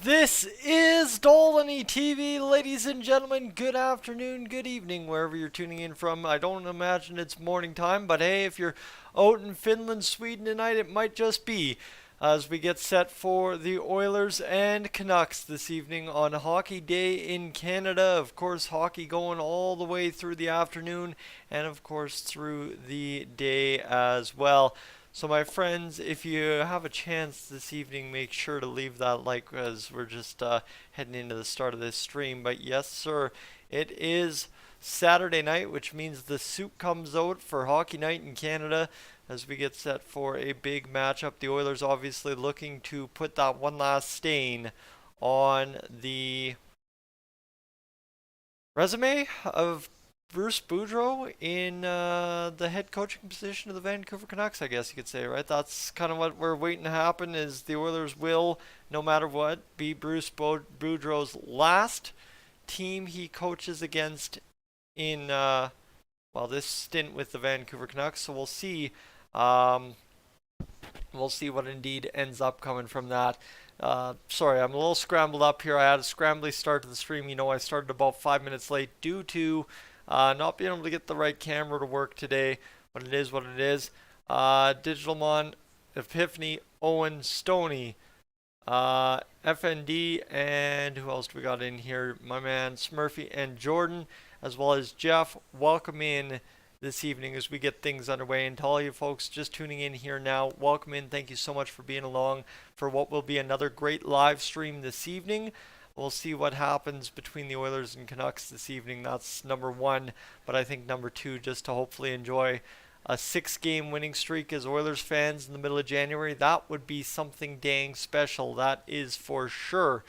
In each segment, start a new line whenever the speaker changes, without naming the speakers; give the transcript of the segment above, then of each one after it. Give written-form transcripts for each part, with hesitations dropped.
This is Dolynny TV, ladies and gentlemen. Good afternoon, good evening, wherever you're tuning in from. I don't imagine it's morning time, but hey, if you're out in Finland, Sweden tonight, it might just be as we get set for the Oilers and Canucks this evening on Hockey Day in Canada. Of course, hockey going all the way through the afternoon and, of course, through the day as well. So, my friends, if you have a chance this evening, make sure to leave that like as we're just heading into the start of this stream. But yes, sir, it is Saturday night, which means the soup comes out for Hockey Night in Canada as we get set for a big matchup. The Oilers obviously looking to put that one last stain on the resume of Bruce Boudreau in the head coaching position of the Vancouver Canucks, I guess you could say, right? That's kind of what we're waiting to happen is the Oilers will, no matter what, be Bruce Boudreau's last team he coaches against in, this stint with the Vancouver Canucks. So we'll see. Um, we'll see what indeed ends up coming from that. Sorry, I'm a little scrambled up here. I had a scrambly start to the stream. You know, I started about 5 minutes late due to not being able to get the right camera to work today, but it is what it is. Digitalmon, Epiphany, Owen, Stoney, FND, and who else do we got in here? My man Smurfy and Jordan, as well as Jeff. Welcome in this evening as we get things underway. And to all you folks just tuning in here now, welcome in. Thank you so much for being along for what will be another great live stream this evening. We'll see what happens between the Oilers and Canucks this evening. That's number one. But I think number two, just to hopefully enjoy a 6-game winning streak as Oilers fans in the middle of January. That would be something dang special. That is for sure.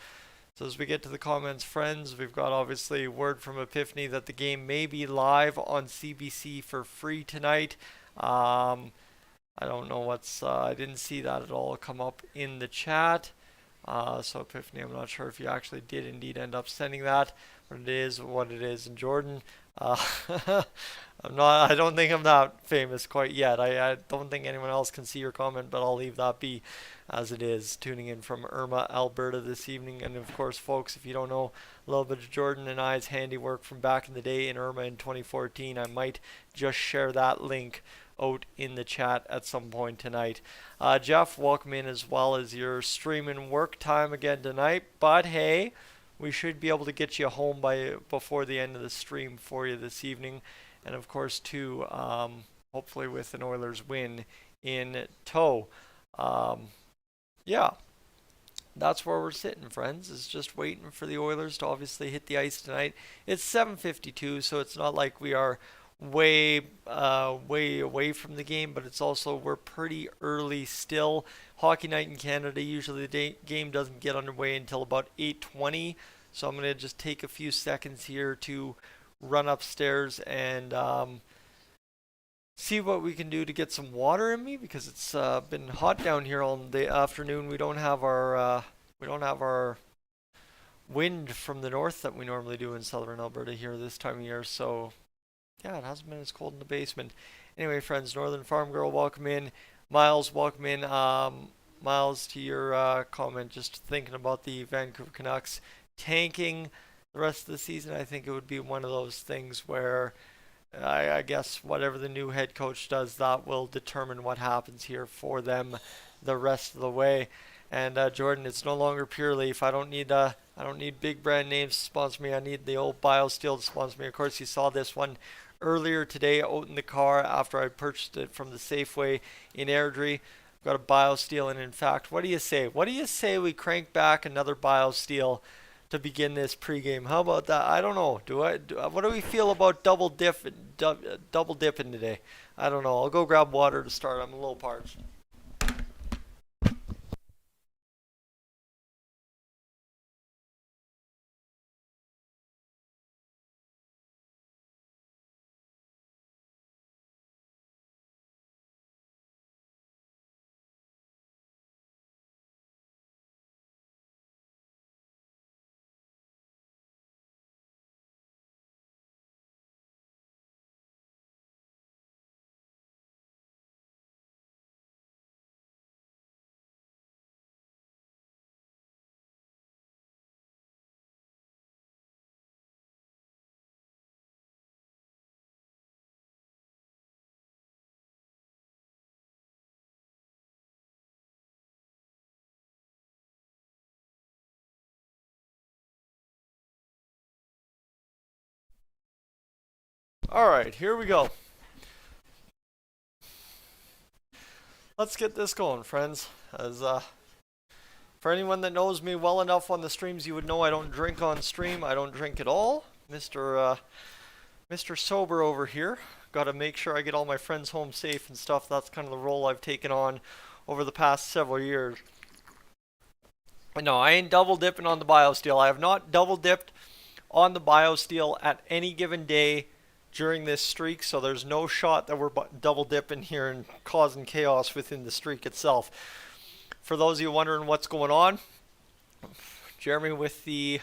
So as we get to the comments, friends, we've got obviously word from Epiphany that the game may be live on CBC for free tonight. I don't know I didn't see that at all come up in the chat. So Epiphany, I'm not sure if you actually did indeed end up sending that, but it is what it is. And Jordan, uh, I don't think I'm that famous quite yet. I don't think anyone else can see your comment, but I'll leave that be as it is. Tuning in from Irma, Alberta this evening. And of course, folks, if you don't know a little bit of Jordan and I's handiwork from back in the day in Irma in 2014, I might just share that link out in the chat at some point tonight. Jeff, welcome in as well as your streaming work time again tonight. But hey, we should be able to get you home before the end of the stream for you this evening. And of course, too, hopefully with an Oilers win in tow. Yeah, that's where we're sitting, friends, is just waiting for the Oilers to obviously hit the ice tonight. It's 7:52, so it's not like we are way away from the game, but it's also we're pretty early still. Hockey Night in Canada, usually the game doesn't get underway until about 8:20, so I'm going to just take a few seconds here to run upstairs and see what we can do to get some water in me because it's been hot down here all the afternoon. We don't have our wind from the north that we normally do in southern Alberta here this time of year, so yeah, it hasn't been as cold in the basement. Anyway, friends, Northern Farm Girl, welcome in. Miles, welcome in. Miles, to your comment, just thinking about the Vancouver Canucks tanking the rest of the season, I think it would be one of those things where I guess whatever the new head coach does, that will determine what happens here for them the rest of the way. And Jordan, it's no longer Pure Leaf. I don't need big brand names to sponsor me. I need the old BioSteel to sponsor me. Of course, you saw this one earlier today out in the car after I purchased it from the Safeway in Airdrie. I've got a BioSteel, and in fact, what do you say? What do you say we crank back another BioSteel to begin this pregame? How about that? I don't know. What do we feel about double dipping today? I don't know. I'll go grab water to start. I'm a little parched. All right, here we go. Let's get this going, friends. As for anyone that knows me well enough on the streams, you would know I don't drink on stream. I don't drink at all. Mr. Sober over here. Got to make sure I get all my friends home safe and stuff. That's kind of the role I've taken on over the past several years. No, I ain't double dipping on the BioSteel. I have not double dipped on the BioSteel at any given day during this streak, so there's no shot that we're double dipping here and causing chaos within the streak itself. For those of you wondering what's going on, Jeremy with the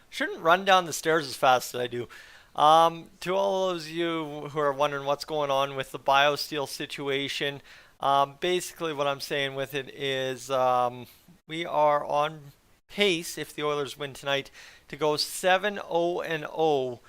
shouldn't run down the stairs as fast as I do. To all those of you who are wondering what's going on with the BioSteel situation, basically what I'm saying with it is we are on pace, if the Oilers win tonight, to go 7-0-0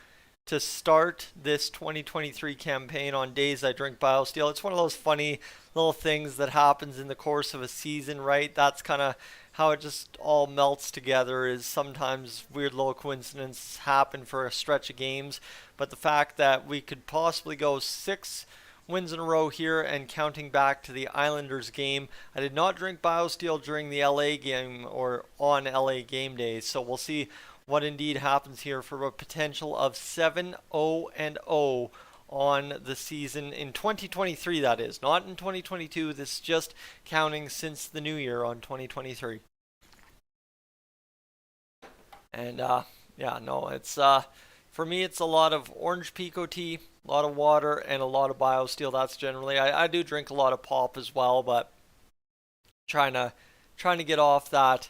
to start this 2023 campaign on days I drink BioSteel. It's one of those funny little things that happens in the course of a season, right? That's kind of how it just all melts together, is sometimes weird little coincidences happen for a stretch of games. But the fact that we could possibly go 6 wins in a row here and counting back to the Islanders game. I did not drink BioSteel during the LA game or on LA game days, so we'll see what indeed happens here for a potential of 7-0-0 on the season in 2023, that is. Not in 2022. This is just counting since the new year on 2023. And yeah, no, it's for me it's a lot of orange pico tea, a lot of water, and a lot of BioSteel. That's generally, I do drink a lot of pop as well, but trying to get off that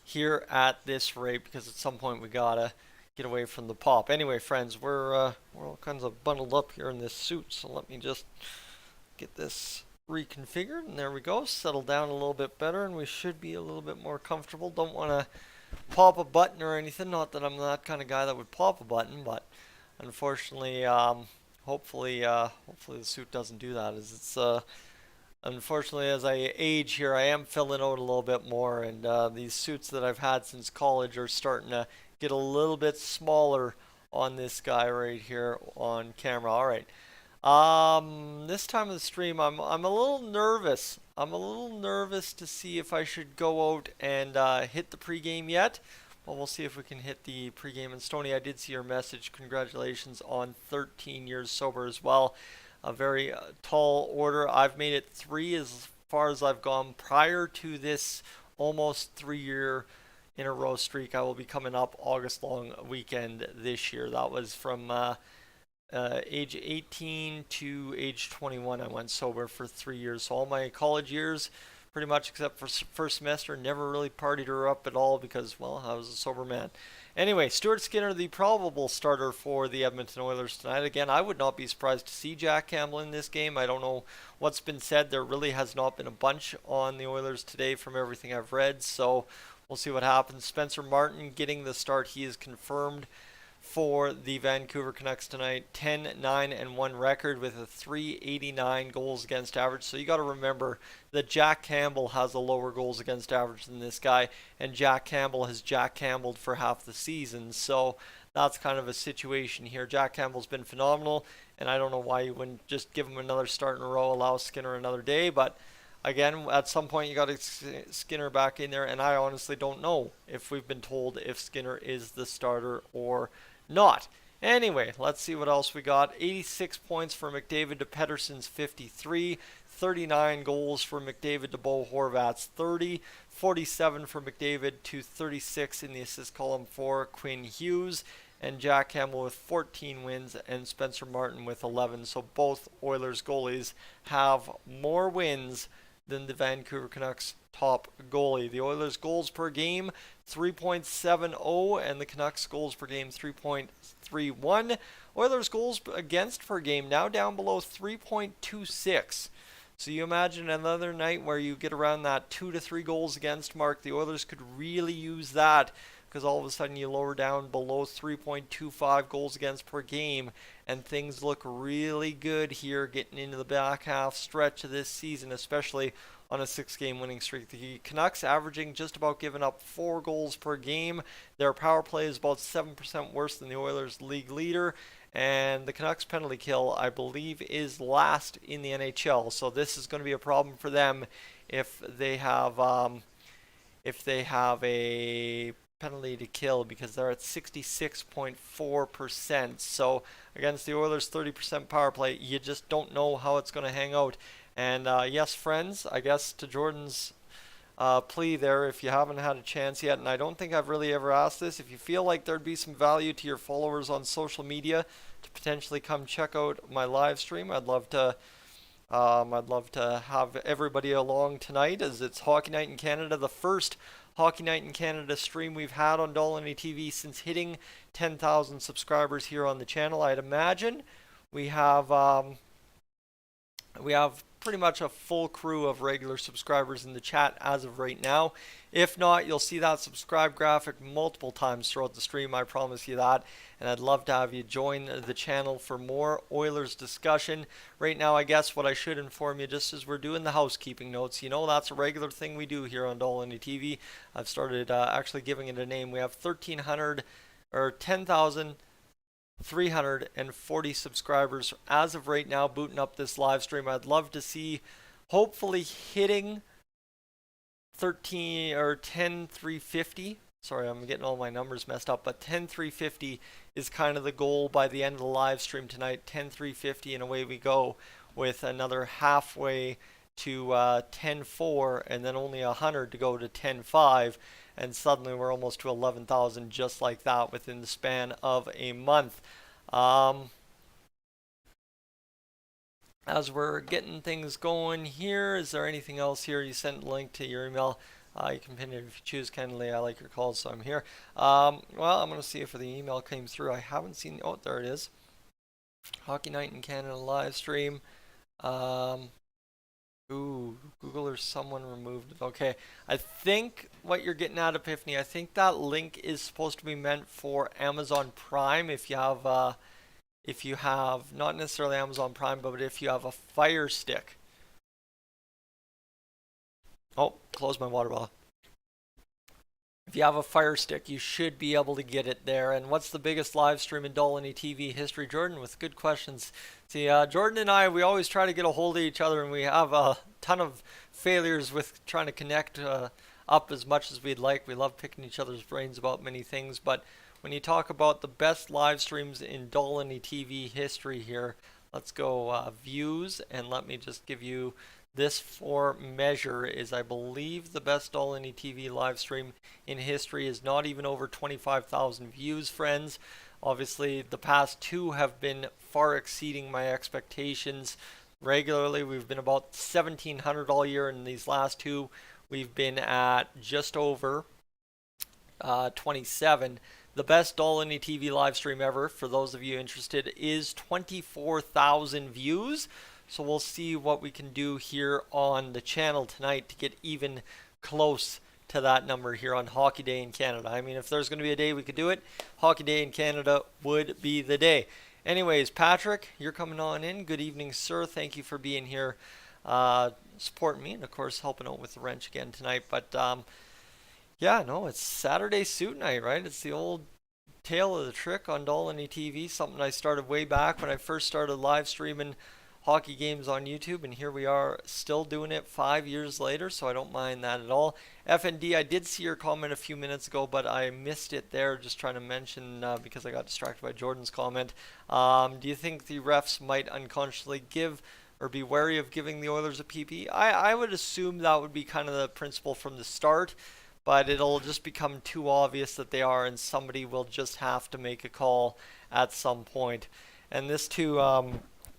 here at this rate, because at some point we gotta get away from the pop. Anyway, friends, we're all kinds of bundled up here in this suit, so let me just get this reconfigured, and there we go. Settle down a little bit better, and we should be a little bit more comfortable. Don't want to pop a button or anything. Not that I'm that kind of guy that would pop a button, but unfortunately, hopefully the suit doesn't do that. As it's unfortunately, as I age here, I am filling out a little bit more, and these suits that I've had since college are starting to get a little bit smaller on this guy right here on camera. All right. This time of the stream, I'm a little nervous. I'm a little nervous to see if I should go out and hit the pregame yet. Well, we'll see if we can hit the pregame. And Stoney, I did see your message. Congratulations on 13 years sober as well. A very tall order. I've made it 3 as far as I've gone prior to this almost 3-year in a row streak. I will be coming up August long weekend this year. That was from age 18 to age 21. I went sober for 3 years. So all my college years, pretty much except for first semester, never really partied her up at all because, well, I was a sober man. Anyway, Stuart Skinner, the probable starter for the Edmonton Oilers tonight. Again, I would not be surprised to see Jack Campbell in this game. I don't know what's been said. There really has not been a bunch on the Oilers today from everything I've read, so we'll see what happens. Spencer Martin getting the start. He is confirmed for the Vancouver Canucks tonight. 10-9-1 record with a .389 goals against average. So you got to remember that Jack Campbell has a lower goals against average than this guy, and Jack Campbell has Jack Campbelled for half the season. So that's kind of a situation here. Jack Campbell's been phenomenal, and I don't know why you wouldn't just give him another start in a row, allow Skinner another day, but again, at some point you got to Skinner back in there, and I honestly don't know if we've been told if Skinner is the starter or not. Anyway, let's see what else we got. 86 points for McDavid to Pettersson's 53. 39 goals for McDavid to Bo Horvat's 30. 47 for McDavid to 36 in the assist column for Quinn Hughes. And Jack Campbell with 14 wins and Spencer Martin with 11. So both Oilers goalies have more wins than the Vancouver Canucks top goalie. The Oilers goals per game 3.70 and the Canucks goals per game 3.31. Oilers goals against per game now down below 3.26. So you imagine another night where you get around that 2 to 3 goals against mark. The Oilers could really use that, because all of a sudden you lower down below 3.25 goals against per game, and things look really good here getting into the back half stretch of this season, especially on a 6-game winning streak. The Canucks averaging just about giving up 4 goals per game. Their power play is about 7% worse than the Oilers' league leader, And the Canucks penalty kill, I believe, is last in the NHL. So this is going to be a problem for them if they have a penalty to kill, because they're at 66.4%. So against the Oilers' 30% power play, you just don't know how it's going to hang out. And yes, friends, I guess to Jordan's plea there, if you haven't had a chance yet, and I don't think I've really ever asked this, if you feel like there'd be some value to your followers on social media to potentially come check out my live stream, I'd love to have everybody along tonight, as it's Hockey Night in Canada, the first Hockey Night in Canada stream we've had on Dolynny TV since hitting 10,000 subscribers here on the channel. I'd imagine we have pretty much a full crew of regular subscribers in the chat as of right now. If not, you'll see that subscribe graphic multiple times throughout the stream, I promise you that. And I'd love to have you join the channel for more Oilers discussion. Right now, I guess what I should inform you, just as we're doing the housekeeping notes, you know that's a regular thing we do here on Dolynny TV. I've started actually giving it a name. We have 10,340 subscribers as of right now booting up this live stream. I'd love to see hopefully hitting 10,350. Sorry, I'm getting all my numbers messed up, but 10,350 is kind of the goal by the end of the live stream tonight. 10,350, and away we go with another halfway to 10,400, and then only 100 to go to 10,500. And suddenly we're almost to 11,000 just like that within the span of a month. As we're getting things going here, is there anything else here? You sent a link to your email. You can pin it if you choose. Kindly, I like your calls, so I'm here. Well, I'm going to see if the email came through. I haven't seen. Oh, there it is. Hockey Night in Canada live stream. Ooh, Google or someone removed it. Okay, I think what you're getting at, Epiphany, I think that link is supposed to be meant for Amazon Prime. If you have not necessarily Amazon Prime, but if you have a Fire Stick. Oh, close my water bottle. If you have a Fire Stick, you should be able to get it there. And what's the biggest live stream in Dolynny TV history? Jordan, with good questions. See, Jordan and I, we always try to get a hold of each other, and we have a ton of failures with trying to connect up as much as we'd like. We love picking each other's brains about many things, but when you talk about the best live streams in Dolynny TV history here, let's go views, and let me just give you this for measure. Is I believe the best Dolynny TV live stream in history is not even over 25,000 views, friends. Obviously, the past two have been far exceeding my expectations. Regularly, we've been about 1,700 all year, and these last two, we've been at just over 27. The best Dolynny TV live stream ever, for those of you interested, is 24,000 views. So we'll see what we can do here on the channel tonight to get even close to that number here on Hockey Day in Canada. I mean, if there's going to be a day we could do it, Hockey Day in Canada would be the day. Anyways, Patrick, you're coming on in. Good evening, sir. Thank you for being here, supporting me, and of course helping out with the wrench again tonight. But yeah, no, it's Saturday suit night, right? It's the old tale of the trick on Dolynny TV, something I started way back when I first started live streaming hockey games on YouTube, and here we are still doing it 5 years later, so I don't mind that at all. FND, I did see your comment a few minutes ago, but I missed it there, just trying to mention because I got distracted by Jordan's comment. Do you think the refs might unconsciously give or be wary of giving the Oilers a PP? I would assume that would be kind of the principle from the start, but it'll just become too obvious that they are, and somebody will just have to make a call at some point. And this too,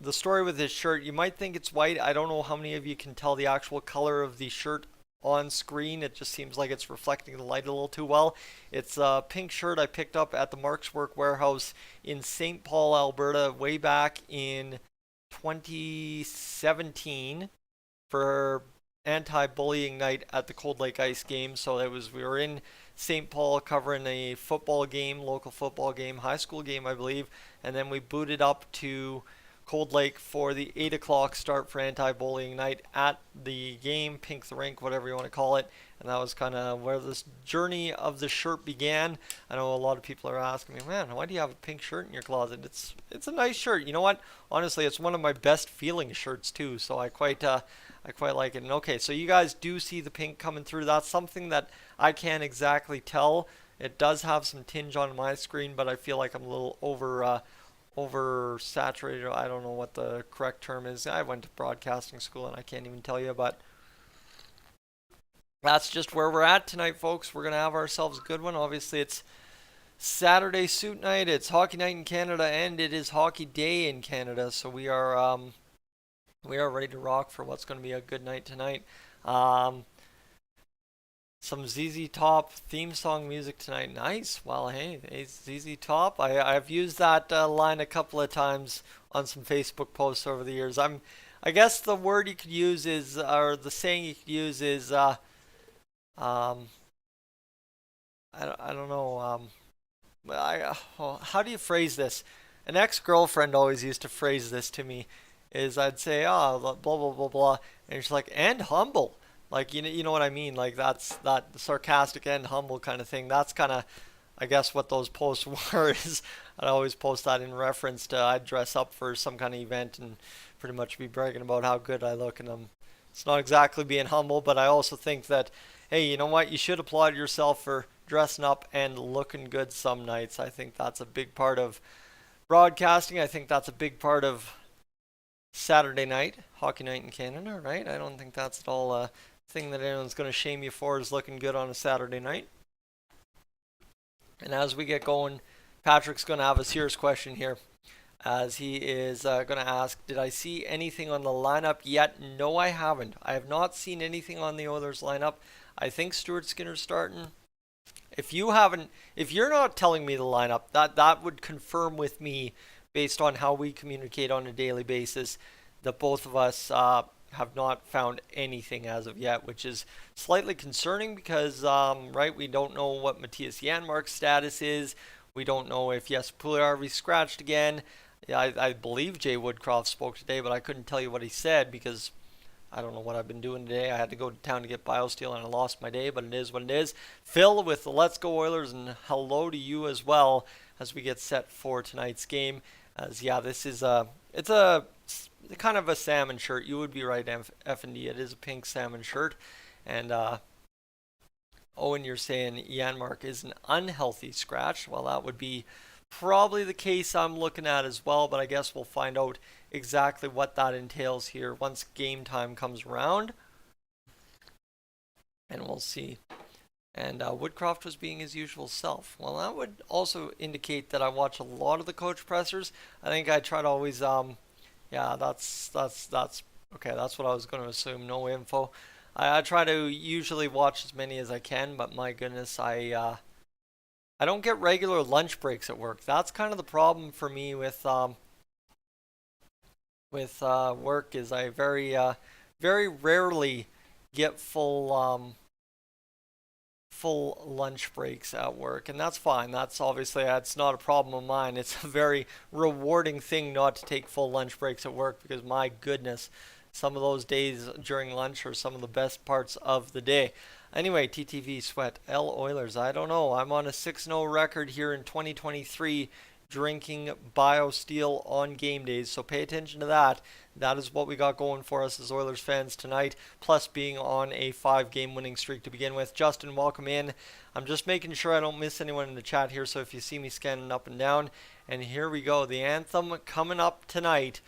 the story with his shirt, you might think it's white. I don't know how many of you can tell the actual color of the shirt on screen. It just seems like it's reflecting the light a little too well. It's a pink shirt I picked up at the Mark's Work warehouse in St. Paul, Alberta, way back in 2017 for anti-bullying night at the Cold Lake Ice game. So we were in St. Paul covering a football game, local football game, high school game, I believe, and then we booted up to Cold Lake for the 8 o'clock start for anti-bullying night at the game, Pink the Rink, whatever you want to call it. And that was kind of where this journey of the shirt began. I know a lot of people are asking me, man, why do you have a pink shirt in your closet? It's a nice shirt. You know what? Honestly, it's one of my best feeling shirts too. So I quite like it. And okay, so you guys do see the pink coming through. That's something that I can't exactly tell. It does have some tinge on my screen, but I feel like I'm a little oversaturated. I don't know what the correct term is. I went to broadcasting school and I can't even tell you, but that's just where we're at tonight, folks. We're going to have ourselves a good one. Obviously, it's Saturday suit night. It's hockey night in Canada, and it is hockey day in Canada. So we are ready to rock for what's going to be a good night tonight. Some ZZ Top theme song music tonight. Nice. Well, hey, ZZ Top. I've used that line a couple of times on some Facebook posts over the years. I guess the word you could use is, or the saying you could use is, I don't know. How do you phrase this? An ex-girlfriend always used to phrase this to me. Is I'd say, blah blah blah blah, and she's like, and humble. Like, you know what I mean? Like, that's that sarcastic and humble kind of thing. That's kind of, I guess, what those posts were. Is I'd always post that in reference to I'd dress up for some kind of event and pretty much be bragging about how good I look, and it's not exactly being humble, but I also think that, hey, you know what? You should applaud yourself for dressing up and looking good some nights. I think that's a big part of broadcasting. I think that's a big part of Saturday night, hockey night in Canada, right? I don't think that's at all a thing that anyone's going to shame you for, is looking good on a Saturday night. And as we get going, Patrick's going to have a serious question here, as he is going to ask, did I see anything on the lineup yet? No, I haven't. I have not seen anything on the Oilers lineup. I think Stuart Skinner's starting. If you're not telling me the lineup, that would confirm with me, based on how we communicate on a daily basis, that both of us have not found anything as of yet, which is slightly concerning because, right, we don't know what Matthias Janmark's status is. We don't know if Puljujärvi scratched again. I believe Jay Woodcroft spoke today, but I couldn't tell you what he said because I don't know what I've been doing today. I had to go to town to get BioSteel and I lost my day, but it is what it is. Phil with the Let's Go Oilers, and hello to you as well as we get set for tonight's game. As this is it's a kind of a salmon shirt. You would be right, F&D. It is a pink salmon shirt. And Owen, you're saying Janmark is an unhealthy scratch. Well, that would be probably the case I'm looking at as well, but I guess we'll find out exactly what that entails here once game time comes around. And we'll see. And Woodcroft was being his usual self. Well, that would also indicate that I watch a lot of the coach pressers. I think I try to always, that's okay. That's what I was going to assume. No info. I try to usually watch as many as I can, but my goodness, I don't get regular lunch breaks at work. That's kind of the problem for me with work. Is I very rarely get full lunch breaks at work, and that's fine. That's not a problem of mine. It's a very rewarding thing not to take full lunch breaks at work, because my goodness, some of those days during lunch are some of the best parts of the day. Anyway, TTV Sweat, L Oilers, I don't know. I'm on a 6-0 record here in 2023 drinking BioSteel on game days, so pay attention to that. That is what we got going for us as Oilers fans tonight, plus being on a 5-game winning streak to begin with. Justin, welcome in. I'm just making sure I don't miss anyone in the chat here, so if you see me scanning up and down. And here we go, the anthem coming up tonight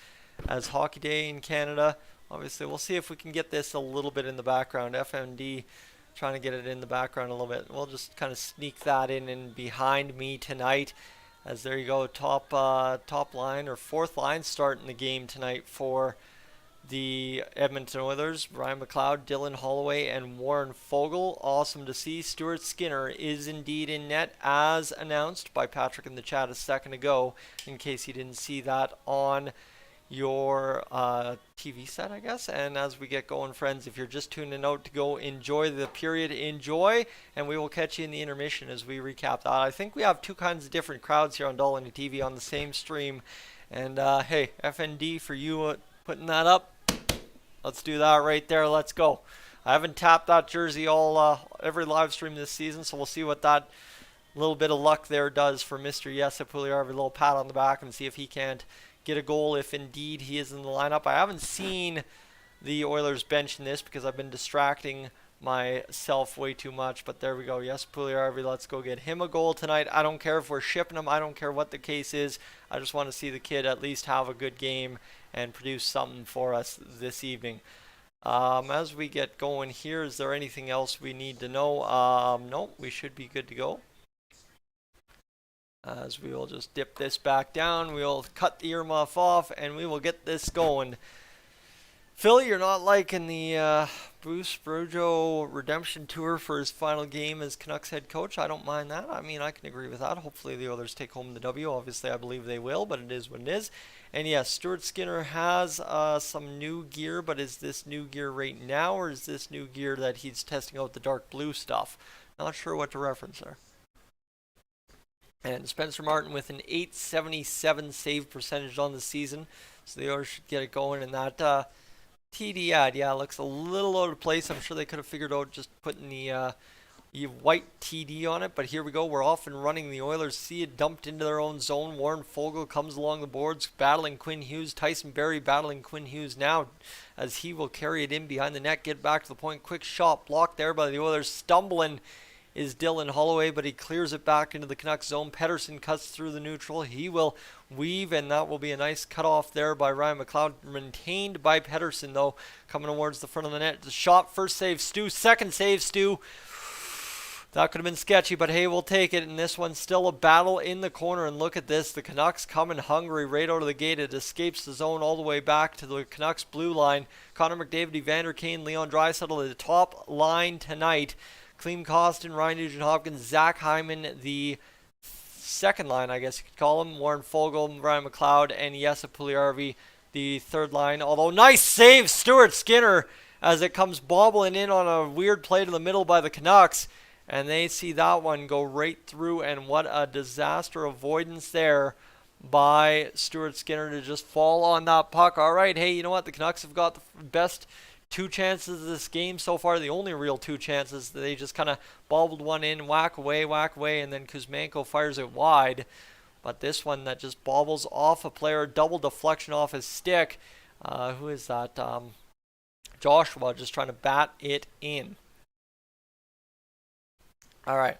as Hockey Day in Canada. Obviously, we'll see if we can get this a little bit in the background. FMD trying to get it in the background a little bit. We'll just kind of sneak that in and behind me tonight. As there you go, top line or fourth line starting the game tonight for the Edmonton Oilers. Ryan McLeod, Dylan Holloway, and Warren Foegele. Awesome to see. Stuart Skinner is indeed in net, as announced by Patrick in the chat a second ago, in case you didn't see that on your TV set, I guess. And as we get going, friends, if you're just tuning out to go enjoy the period, enjoy, and we will catch you in the intermission as we recap that. I think we have two kinds of different crowds here on Dolynny TV on the same stream, And hey, FND for you putting that up. Let's do that right there. Let's go. I haven't tapped that jersey all every live stream this season, so we'll see what that little bit of luck there does for Mr. Jesse Puljujärvi. A little pat on the back and see if he can't get a goal if indeed he is in the lineup. I haven't seen the Oilers bench in this because I've been distracting myself way too much, but there we go. Yes, Puljujärvi, let's go get him a goal tonight. I don't care if we're shipping him. I don't care what the case is. I just want to see the kid at least have a good game and produce something for us this evening. As we get going here, is there anything else we need to know? No, we should be good to go. As we will just dip this back down, we'll cut the earmuff off, and we will get this going. Philly, you're not liking the Bruce Boudreau redemption tour for his final game as Canucks head coach. I don't mind that. I mean, I can agree with that. Hopefully the Oilers take home the W. Obviously, I believe they will, but it is what it is. And yes, Stuart Skinner has some new gear, but is this new gear right now, or is this new gear that he's testing out the dark blue stuff? Not sure what to reference there. And Spencer Martin with an .877 save percentage on the season. So the Oilers should get it going. And that TD ad, yeah, looks a little out of place. I'm sure they could have figured out just putting the white TD on it. But here we go. We're off and running. The Oilers see it dumped into their own zone. Warren Foegele comes along the boards battling Quinn Hughes. Tyson Barrie battling Quinn Hughes now as he will carry it in behind the net. Get back to the point. Quick shot blocked there by the Oilers. Stumbling is Dylan Holloway, but he clears it back into the Canucks zone. Pettersson cuts through the neutral. He will weave, and that will be a nice cutoff there by Ryan McLeod. Maintained by Pettersson, though, coming towards the front of the net. The shot, first save, Stu. Second save, Stu. That could have been sketchy, but hey, we'll take it. And this one's still a battle in the corner. And look at this. The Canucks coming hungry right out of the gate. It escapes the zone all the way back to the Canucks blue line. Connor McDavid, Evander Kane, Leon Draisaitl at the top line tonight. Clem Costin, Ryan Nugent-Hopkins, Zach Hyman, the second line, I guess you could call him. Warren Foegele, Ryan McLeod, and Jesse Puljujärvi, the third line. Although, nice save, Stuart Skinner, as it comes bobbling in on a weird play to the middle by the Canucks. And they see that one go right through, and what a disaster avoidance there by Stuart Skinner to just fall on that puck. All right, hey, you know what? The Canucks have got the best two chances of this game so far, the only real two chances. They just kind of bobbled one in, whack away, and then Kuzmenko fires it wide. But this one that just bobbles off a player, double deflection off his stick. Who is that? Joshua just trying to bat it in. All right.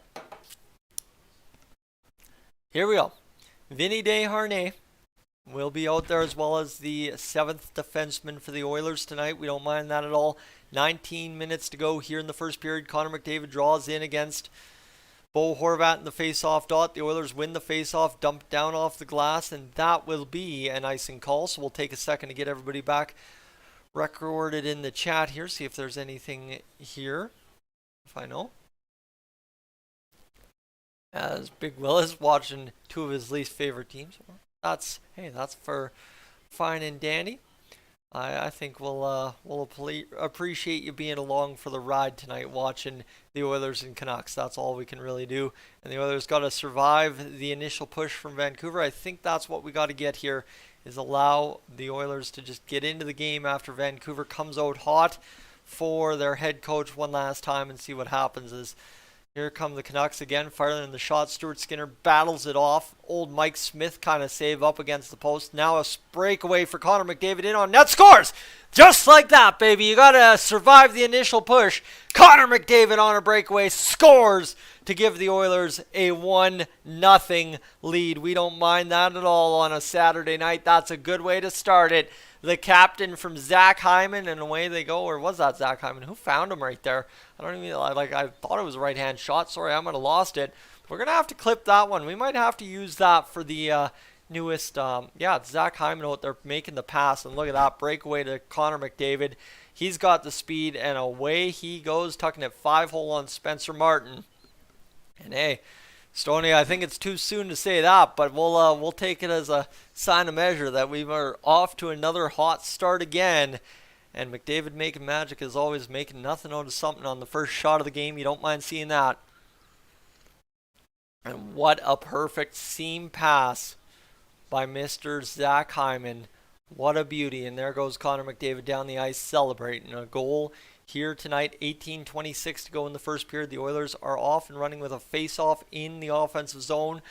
Here we go. Vinny Desharnais will be out there, as well as the seventh defenseman for the Oilers tonight. We don't mind that at all. 19 minutes to go here in the first period. Connor McDavid draws in against Bo Horvat in the face-off dot. The Oilers win the face-off, dump down off the glass, and that will be an icing call. So we'll take a second to get everybody back recorded in the chat here. See if there's anything here, if I know. As Big Will is watching two of his least favorite teams. That's for fine and dandy. I think we'll appreciate you being along for the ride tonight, watching the Oilers and Canucks. That's all we can really do. And the Oilers got to survive the initial push from Vancouver. I think that's what we got to get here, is allow the Oilers to just get into the game after Vancouver comes out hot for their head coach one last time, and see what happens. As here come the Canucks again, firing the shot. Stuart Skinner battles it off. Old Mike Smith kind of save up against the post. Now a breakaway for Connor McDavid in on net. Scores! Just like that, baby. You got to survive the initial push. Connor McDavid on a breakaway scores to give the Oilers a 1-0 lead. We don't mind that at all on a Saturday night. That's a good way to start it. The captain from Zach Hyman, and away they go. Or was that Zach Hyman? Who found him right there? I don't even, I thought it was a right-hand shot. Sorry, I might have lost it. We're going to have to clip that one. We might have to use that for the newest, it's Zach Hyman out there making the pass. And look at that breakaway to Connor McDavid. He's got the speed, and away he goes, tucking it 5-hole on Spencer Martin. And hey, Stoney, I think it's too soon to say that, but we'll take it as a sign of measure that we are off to another hot start again. And McDavid making magic as always, making nothing out of something on the first shot of the game. You don't mind seeing that. And what a perfect seam pass by Mr. Zach Hyman. What a beauty. And there goes Connor McDavid down the ice celebrating a goal here tonight. 18:26 to go in the first period. The Oilers are off and running with a face-off in the offensive zone.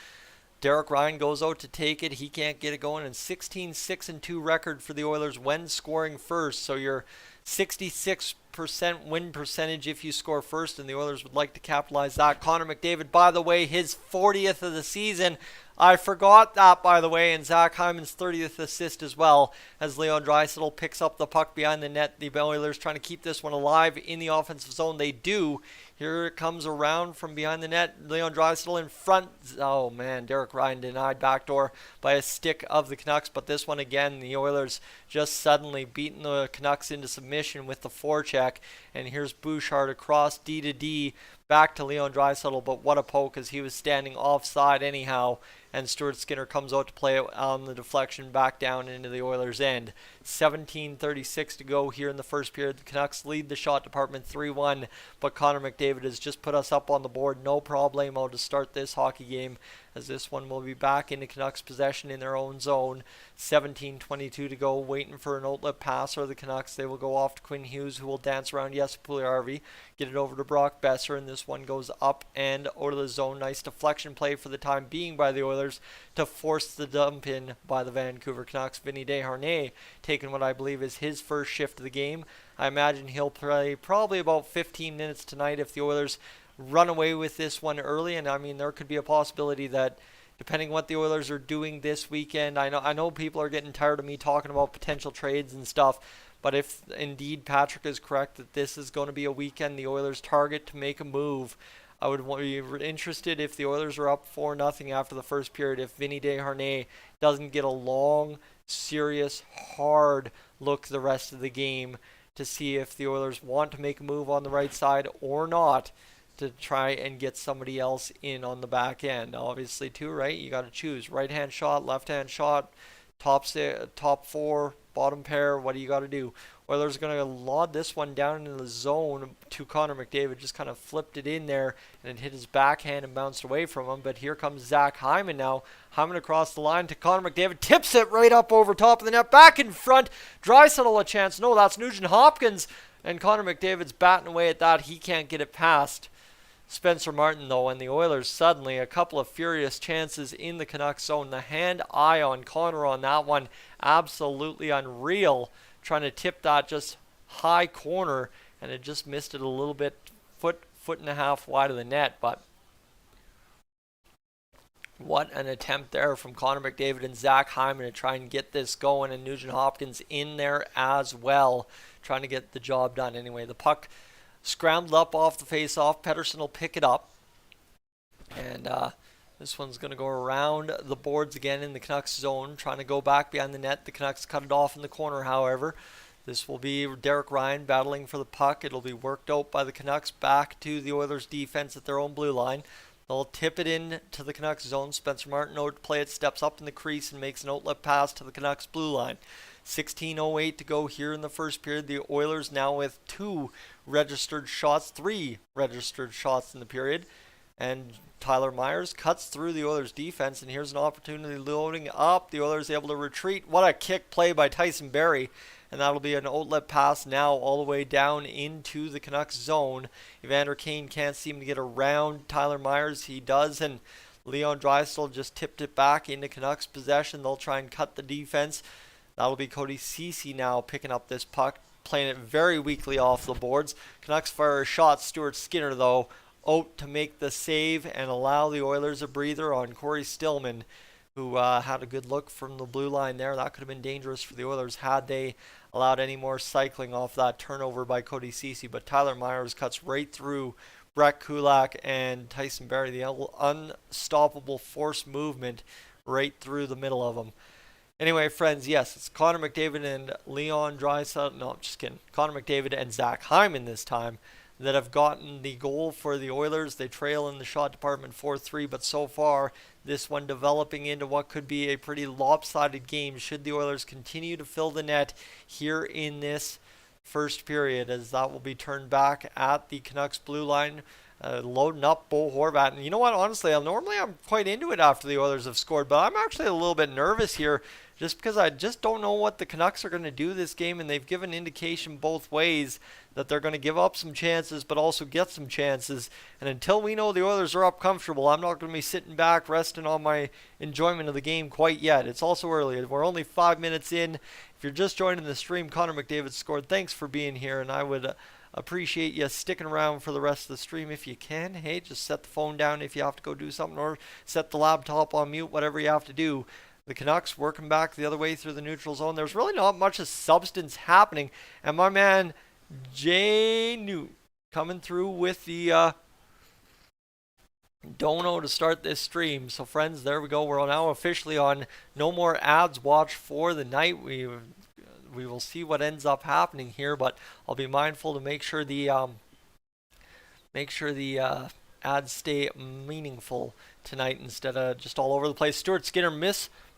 Derek Ryan goes out to take it. He can't get it going. And 16-6-2 record for the Oilers when scoring first. So you're 66% win percentage if you score first, and the Oilers would like to capitalize that. Connor McDavid, by the way, his 40th of the season. I forgot that, by the way, and Zach Hyman's 30th assist as well, as Leon Draisaitl picks up the puck behind the net. The Oilers trying to keep this one alive in the offensive zone. They do. Here it comes around from behind the net. Leon Draisaitl in front. Oh, man, Derek Ryan denied backdoor by a stick of the Canucks. But this one again, the Oilers just suddenly beating the Canucks into submission with the forecheck. And here's Bouchard across D to D back to Leon Draisaitl. But what a poke, as he was standing offside anyhow. And Stuart Skinner comes out to play it on the deflection back down into the Oilers' end. 17:36 to go here in the first period. The Canucks lead the shot department 3-1, but Connor McDavid has just put us up on the board. No problemo to start this hockey game, as this one will be back into Canucks possession in their own zone. 17:22 to go, waiting for an outlet pass or the Canucks. They will go off to Quinn Hughes, who will dance around Jesse Puljujärvi, get it over to Brock Besser, and this one goes up and out of the zone. Nice deflection play for the time being by the Oilers to force the dump in by the Vancouver Canucks. Vinny Desharnais taking what I believe is his first shift of the game. I imagine he'll play probably about 15 minutes tonight if the Oilers run away with this one early. And I mean, there could be a possibility that, depending what the Oilers are doing this weekend, I know people are getting tired of me talking about potential trades and stuff, but if indeed Patrick is correct that this is going to be a weekend the Oilers target to make a move, I would be interested if the Oilers are up 4-0 after the first period, if Vinny Desharnais doesn't get a long, serious, hard look the rest of the game to see if the Oilers want to make a move on the right side or not, to try and get somebody else in on the back end. Obviously, too, right? You got to choose right-hand shot, left-hand shot, top four, bottom pair. What do you got to do? Oilers are going to laud this one down into the zone to Connor McDavid. Just kind of flipped it in there, and it hit his backhand and bounced away from him. But here comes Zach Hyman now. Hyman across the line to Connor McDavid. Tips it right up over top of the net. Back in front. Draisaitl a chance. No, that's Nugent Hopkins. And Connor McDavid's batting away at that. He can't get it past Spencer Martin, though, and the Oilers suddenly a couple of furious chances in the Canucks zone. The hand-eye on Connor on that one, absolutely unreal. Trying to tip that just high corner, and it just missed it a little bit, foot and a half wide of the net. But what an attempt there from Connor McDavid and Zach Hyman to try and get this going, and Nugent Hopkins in there as well, trying to get the job done. Anyway, the puck scrambled up off the face-off. Pettersson will pick it up. And this one's going to go around the boards again in the Canucks zone, trying to go back behind the net. The Canucks cut it off in the corner, however. This will be Derek Ryan battling for the puck. It'll be worked out by the Canucks back to the Oilers' defense at their own blue line. They'll tip it in to the Canucks zone. Spencer Martin out to play it, steps up in the crease and makes an outlet pass to the Canucks blue line. 16:08 to go here in the first period. The Oilers now with 3 registered shots in the period. And Tyler Myers cuts through the Oilers defense, and here's an opportunity loading up. The Oilers able to retreat. What a kick play by Tyson Barrie. And that'll be an outlet pass now all the way down into the Canucks zone. Evander Kane can't seem to get around Tyler Myers. He does, and Leon Draisaitl just tipped it back into Canucks possession. They'll try and cut the defense. That'll be Cody Ceci now picking up this puck, playing it very weakly off the boards. Canucks fire a shot. Stuart Skinner, though, out to make the save and allow the Oilers a breather on Corey Stillman, who had a good look from the blue line there. That could have been dangerous for the Oilers had they allowed any more cycling off that turnover by Cody Ceci. But Tyler Myers cuts right through Brett Kulak and Tyson Barrie, the unstoppable force movement right through the middle of them. Anyway, friends, yes, it's Connor McDavid and Leon Draisaitl. No, I'm just kidding. Connor McDavid and Zach Hyman this time that have gotten the goal for the Oilers. They trail in the shot department 4-3, but so far this one developing into what could be a pretty lopsided game should the Oilers continue to fill the net here in this first period, as that will be turned back at the Canucks blue line. loading up Bo Horvat. And you know what? Honestly, normally I'm quite into it after the Oilers have scored, but I'm actually a little bit nervous here just because I just don't know what the Canucks are going to do this game, and they've given indication both ways that they're going to give up some chances but also get some chances. And until we know the Oilers are up comfortable, I'm not going to be sitting back resting on my enjoyment of the game quite yet. It's also early. We're only 5 minutes in. If you're just joining the stream, Connor McDavid scored. Thanks for being here, and I would appreciate you sticking around for the rest of the stream if you can. Hey, just set the phone down if you have to go do something, or set the laptop on mute, whatever you have to do. The Canucks working back the other way through the neutral zone. There's really not much of substance happening. And my man, Jay New, coming through with the dono to start this stream. So friends, there we go. We're now officially on no more ads watch for the night. We will see what ends up happening here, but I'll be mindful to make sure the ads stay meaningful tonight instead of just all over the place. Stuart Skinner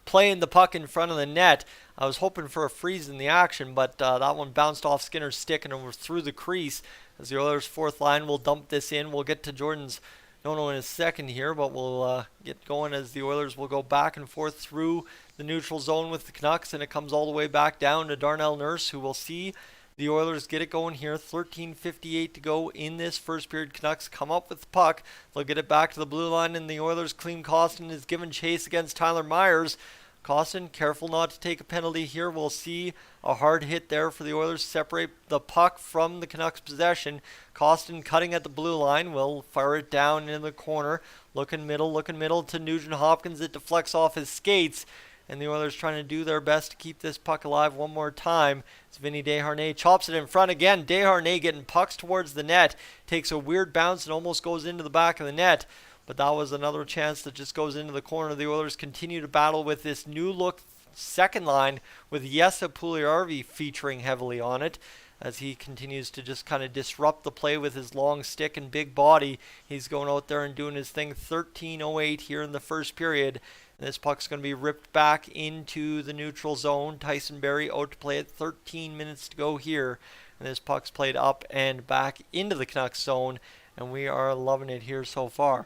playing the puck in front of the net. I was hoping for a freeze in the action, but that one bounced off Skinner's stick and over through the crease as the Oilers' fourth line will dump this in. We'll get to Jordan's no in a second here, but we'll get going as the Oilers will go back and forth through the neutral zone with the Canucks, and it comes all the way back down to Darnell Nurse, who will see the Oilers get it going here. 13:58 to go in this first period. Canucks come up with the puck. They'll get it back to the blue line, and the Oilers, Clem Costin is given chase against Tyler Myers. Costin, careful not to take a penalty here. We'll see a hard hit there for the Oilers to separate the puck from the Canucks' possession. Costin cutting at the blue line will fire it down in the corner. Looking middle to Nugent Hopkins. It deflects off his skates. And the Oilers trying to do their best to keep this puck alive one more time. It's Vinny Desharnais chops it in front again. Desharnais getting pucks towards the net. Takes a weird bounce and almost goes into the back of the net. But that was another chance that just goes into the corner. The Oilers continue to battle with this new look second line with Jesse Puljujärvi featuring heavily on it as he continues to just kind of disrupt the play with his long stick and big body. He's going out there and doing his thing. 13:08 here in the first period. And this puck's going to be ripped back into the neutral zone. Tyson Barrie out to play it. 13 minutes to go here. And this puck's played up and back into the Canucks zone. And we are loving it here so far.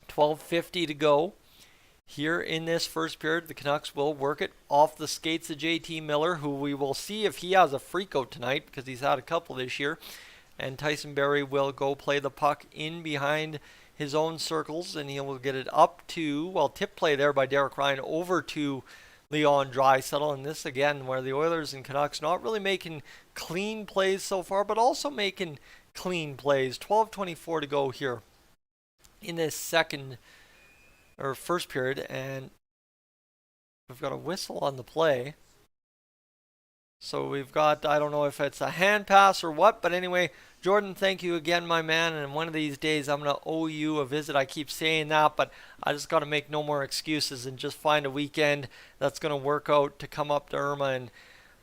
12:50 to go. Here in this first period, the Canucks will work it off the skates of JT Miller, who we will see if he has a freakout tonight because he's had a couple this year. And Tyson Barrie will go play the puck in behind his own circles, and he will get it up to, tip play there by Derek Ryan over to Leon Draisaitl. And this again, where the Oilers and Canucks not really making clean plays so far, but also making clean plays. 12:24 to go here in this first period, and we've got a whistle on the play. So we've got, I don't know if it's a hand pass or what, but anyway, Jordan, thank you again, my man, and one of these days I'm going to owe you a visit. I keep saying that, but I just got to make no more excuses and just find a weekend that's going to work out to come up to Irma and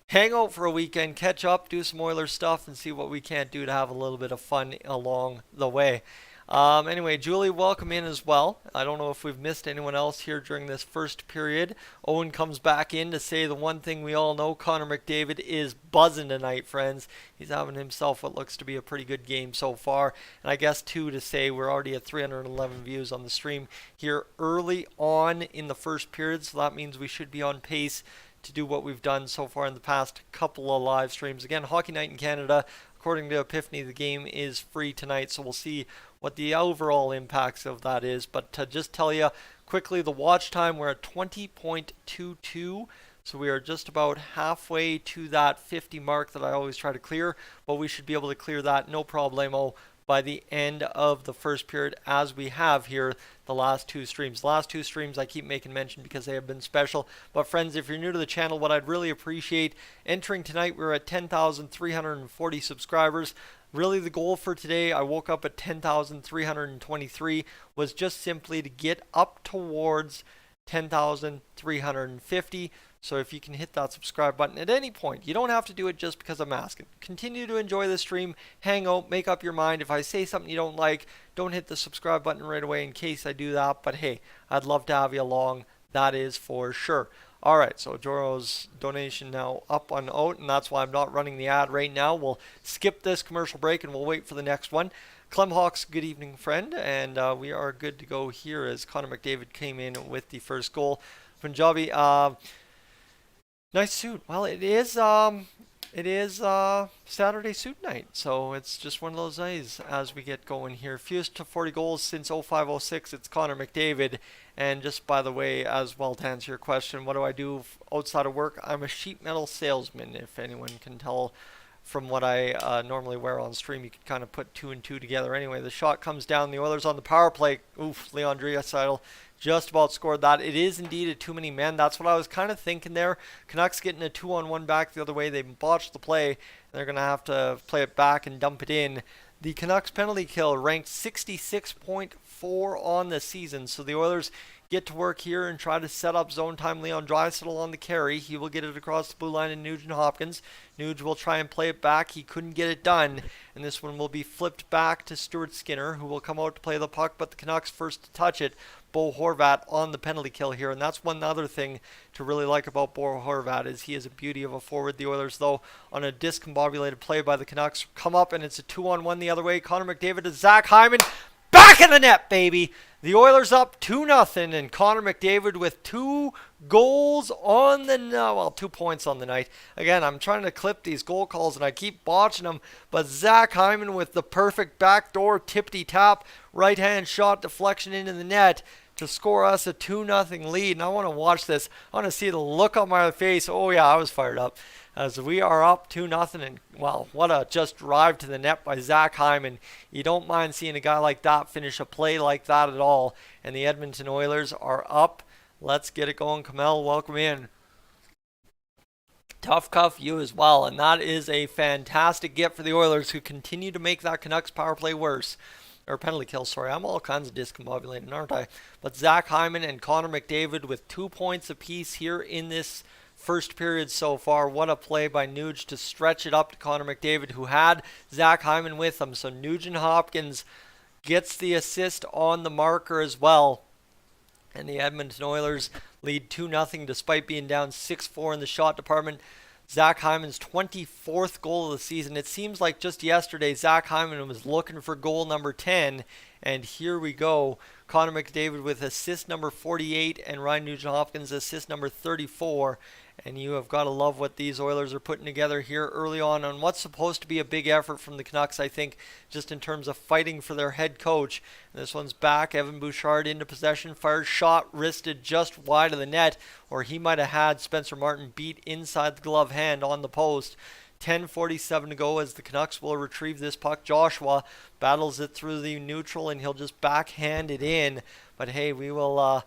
hang out for a weekend, catch up, do some Oilers stuff, and see what we can't do to have a little bit of fun along the way. Anyway, Julie, welcome in as well. I don't know if we've missed anyone else here during this first period. Owen comes back in to say the one thing we all know, Connor McDavid is buzzing tonight, friends. He's having himself what looks to be a pretty good game so far. And I guess, too, to say we're already at 311 views on the stream here early on in the first period, so that means we should be on pace to do what we've done so far in the past couple of live streams. Again, Hockey Night in Canada, according to Epiphany, the game is free tonight, so we'll see what the overall impacts of that is. But to just tell you quickly, the watch time, we're at 20.22, so we are just about halfway to that 50 mark that I always try to clear, but we should be able to clear that no problemo by the end of the first period, as we have here the last two streams. The last two streams I keep making mention because they have been special. But friends, if you're new to the channel, what I'd really appreciate, entering tonight, we're at 10,340 subscribers. Really the goal for today, I woke up at 10,323, was just simply to get up towards 10,350. So if you can hit that subscribe button at any point, you don't have to do it just because I'm asking. Continue to enjoy the stream, hang out, make up your mind. If I say something you don't like, don't hit the subscribe button right away in case I do that. But hey, I'd love to have you along, that is for sure. All right, so Joro's donation now up on out, and that's why I'm not running the ad right now. We'll skip this commercial break and we'll wait for the next one. Clem Hawks, good evening, friend, and we are good to go here as Connor McDavid came in with the first goal. Punjabi, nice suit. Well, it is Saturday suit night, so it's just one of those days as we get going here. Fewest to 40 goals since 05-06. It's Connor McDavid. And just by the way, as well, to answer your question, what do I do outside of work? I'm a sheet metal salesman, if anyone can tell from what I normally wear on stream. You can kind of put two and two together. Anyway, the shot comes down. The Oilers on the power play. Oof, Leon Draisaitl just about scored that. It is indeed a too many men. That's what I was kind of thinking there. Canucks getting a 2-on-1 back the other way. They botched the play. They're going to have to play it back and dump it in. The Canucks penalty kill ranked 66.4 on the season. So the Oilers get to work here and try to set up zone time. Leon Draisaitl on the carry. He will get it across the blue line, and Nugent Hopkins. Nuge will try and play it back. He couldn't get it done. And this one will be flipped back to Stuart Skinner, who will come out to play the puck, but the Canucks first to touch it. Bo Horvat on the penalty kill here, and that's one other thing to really like about Bo Horvat is he is a beauty of a forward. The Oilers, though, on a discombobulated play by the Canucks, come up, and it's a 2-on-1 the other way. Connor McDavid to Zach Hyman. Back in the net, baby! The Oilers up 2-0, and Connor McDavid with 2 goals on the night. Well, 2 points on the night. Again, I'm trying to clip these goal calls, and I keep botching them. But Zach Hyman with the perfect backdoor tippity-tap right-hand shot deflection into the net to score us a 2-0 lead. And I want to watch this. I want to see the look on my face. Oh, yeah, I was fired up. As we are up 2-0, and well, what a just drive to the net by Zach Hyman. You don't mind seeing a guy like that finish a play like that at all. And the Edmonton Oilers are up. Let's get it going. Kamel, welcome in. Tough cuff, you as well. And that is a fantastic get for the Oilers, who continue to make that Canucks power play worse. Or penalty kill, sorry. I'm all kinds of discombobulated, aren't I? But Zach Hyman and Connor McDavid with 2 points apiece here in this first period so far. What a play by Nuge to stretch it up to Connor McDavid, who had Zach Hyman with him. So Nugent Hopkins gets the assist on the marker as well. And the Edmonton Oilers lead 2-0 despite being down 6-4 in the shot department. Zach Hyman's 24th goal of the season. It seems like just yesterday Zach Hyman was looking for goal number 10. And here we go. Connor McDavid with assist number 48 and Ryan Nugent-Hopkins assist number 34. And you have got to love what these Oilers are putting together here early on what's supposed to be a big effort from the Canucks, I think, just in terms of fighting for their head coach. And this one's back. Evan Bouchard into possession. Fires shot, wristed just wide of the net, or he might have had Spencer Martin beat inside the glove hand on the post. 10:47 to go as the Canucks will retrieve this puck. Joshua battles it through the neutral, and he'll just backhand it in. But hey, we will love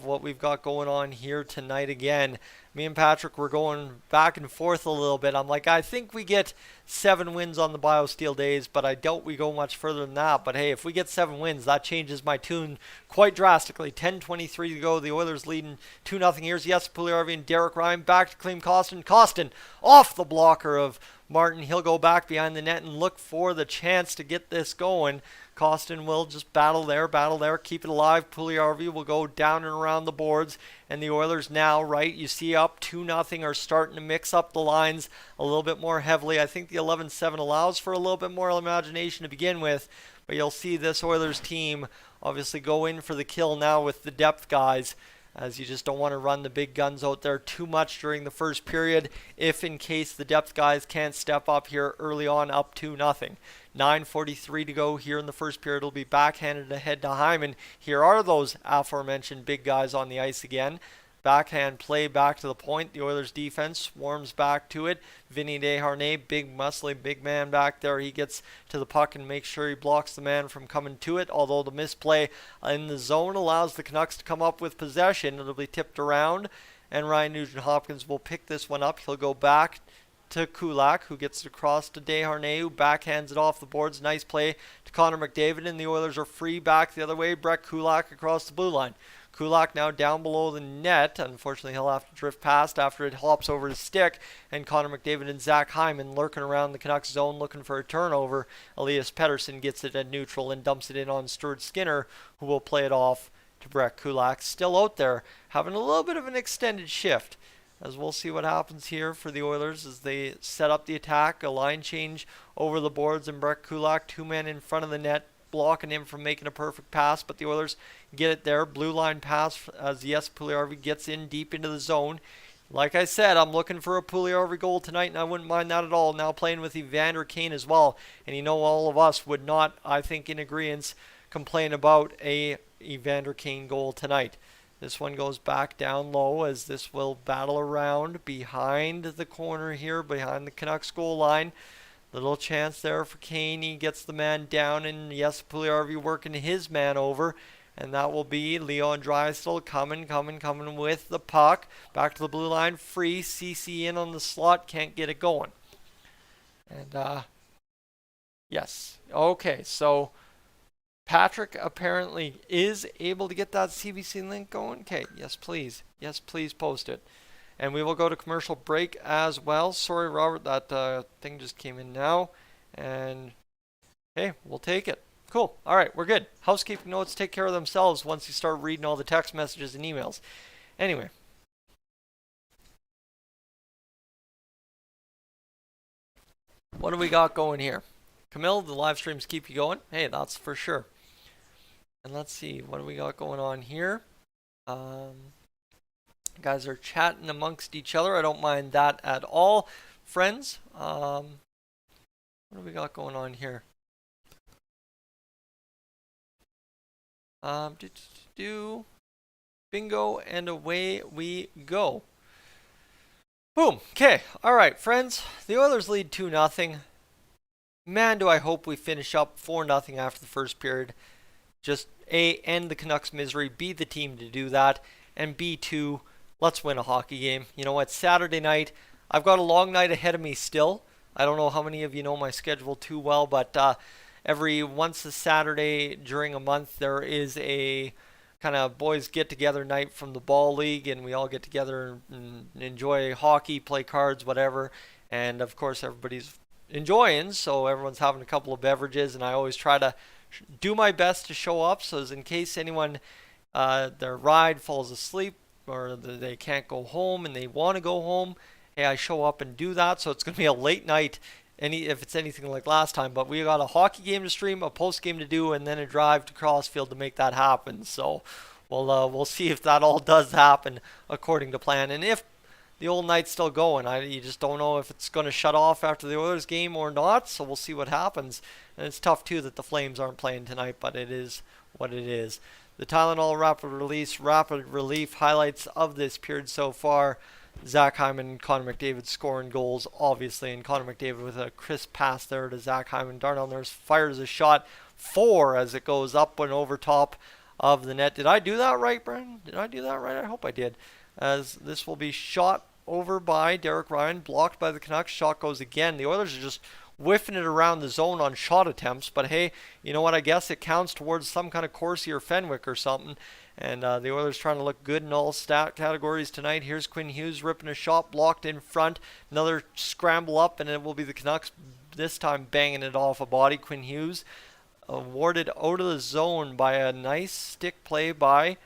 what we've got going on here tonight again. Me and Patrick were going back and forth a little bit. I'm like, I think we get 7 wins on the BioSteel days, but I doubt we go much further than that. But hey, if we get 7 wins, that changes my tune quite drastically. 10:23 to go. The Oilers leading 2-0. Here's Jesse Puljujarvi and Derek Ryan back to Klim Kostin. Kostin off the blocker of Martin. He'll go back behind the net and look for the chance to get this going. Kostin will just battle there, keep it alive. Puljujarvi will go down and around the boards. And the Oilers now, right, you see up 2-0, are starting to mix up the lines a little bit more heavily. I think the 11-7 allows for a little bit more imagination to begin with. But you'll see this Oilers team obviously go in for the kill now with the depth guys, as you just don't want to run the big guns out there too much during the first period if in case the depth guys can't step up here early on up 2-0. 9:43 to go here in the first period. It'll be backhanded ahead to Hyman. Here are those aforementioned big guys on the ice again. Backhand play back to the point. The Oilers defense swarms back to it. Vinny Desharnais, big muscly big man back there. He gets to the puck and makes sure he blocks the man from coming to it. Although the misplay in the zone allows the Canucks to come up with possession. It'll be tipped around, and Ryan Nugent-Hopkins will pick this one up. He'll go back to Kulak, who gets it across to Desharnais, who backhands it off the boards. Nice play to Connor McDavid, and the Oilers are free back the other way. Brett Kulak across the blue line. Kulak now down below the net. Unfortunately, he'll have to drift past after it hops over his stick. And Connor McDavid and Zach Hyman lurking around the Canucks zone looking for a turnover. Elias Pettersson gets it at neutral and dumps it in on Stuart Skinner, who will play it off to Brett Kulak. Still out there, having a little bit of an extended shift. As we'll see what happens here for the Oilers as they set up the attack. A line change over the boards, and Brett Kulak, 2 men in front of the net, blocking him from making a perfect pass, but the Oilers get it there. Blue line pass as Yes Puljujarvi gets in deep into the zone. Like I said, I'm looking for a Puljujarvi goal tonight, and I wouldn't mind that at all. Now playing with Evander Kane as well, and all of us would not, I think, in agreement, complain about a Evander Kane goal tonight. This one goes back down low as this will battle around behind the corner here, behind the Canucks goal line. Little chance there for Kane. He gets the man down, and Yes Puljujarvi working his man over. And that will be Leon Draisaitl coming with the puck. Back to the blue line, free. CC in on the slot, can't get it going. And, yes. Okay, so Patrick apparently is able to get that CBC link going. Okay, yes please. Yes please post it. And we will go to commercial break as well. Sorry Robert, that thing just came in now. And hey, we'll take it. Cool. All right, we're good. Housekeeping notes take care of themselves once you start reading all the text messages and emails. Anyway. What do we got going here? Camille, the live streams keep you going. Hey, that's for sure. And let's see, what do we got going on here? Guys are chatting amongst each other. I don't mind that at all. Friends, what do we got going on here? Bingo, and away we go. Boom. Okay. All right, friends. The Oilers lead 2-0. Man, do I hope we finish up 4-0 after the first period. Just A, end the Canucks' misery, be the team to do that, and B2, let's win a hockey game. You know what? Saturday night, I've got a long night ahead of me still. I don't know how many of you know my schedule too well, but every once a Saturday during a month, there is a kind of boys get-together night from the ball league, and we all get together and enjoy hockey, play cards, whatever. And, of course, everybody's enjoying, so everyone's having a couple of beverages, and I always try to do my best to show up, so as in case anyone, their ride falls asleep or they can't go home and they want to go home, hey, I show up and do that. So it's going to be a late night if it's anything like last time, but we got a hockey game to stream, a post game to do, and then a drive to Crossfield to make that happen. So we'll see if that all does happen according to plan, and if the old night's still going. You just don't know if it's going to shut off after the Oilers game or not, so we'll see what happens. And it's tough, too, that the Flames aren't playing tonight, but it is what it is. The Tylenol rapid relief highlights of this period so far. Zach Hyman and Connor McDavid scoring goals, obviously, and Connor McDavid with a crisp pass there to Zach Hyman. Darnell Nurse fires a shot 4 as it goes up and over top of the net. Did I do that right, Brendan? Did I do that right? I hope I did. As this will be shot over by Derek Ryan, blocked by the Canucks. Shot goes again. The Oilers are just whiffing it around the zone on shot attempts, but hey, you know what? I guess it counts towards some kind of Corsi or Fenwick or something. And the Oilers trying to look good in all stat categories tonight. Here's Quinn Hughes ripping a shot, blocked in front. Another scramble up, and it will be the Canucks this time banging it off a body. Quinn Hughes awarded out of the zone by a nice stick play by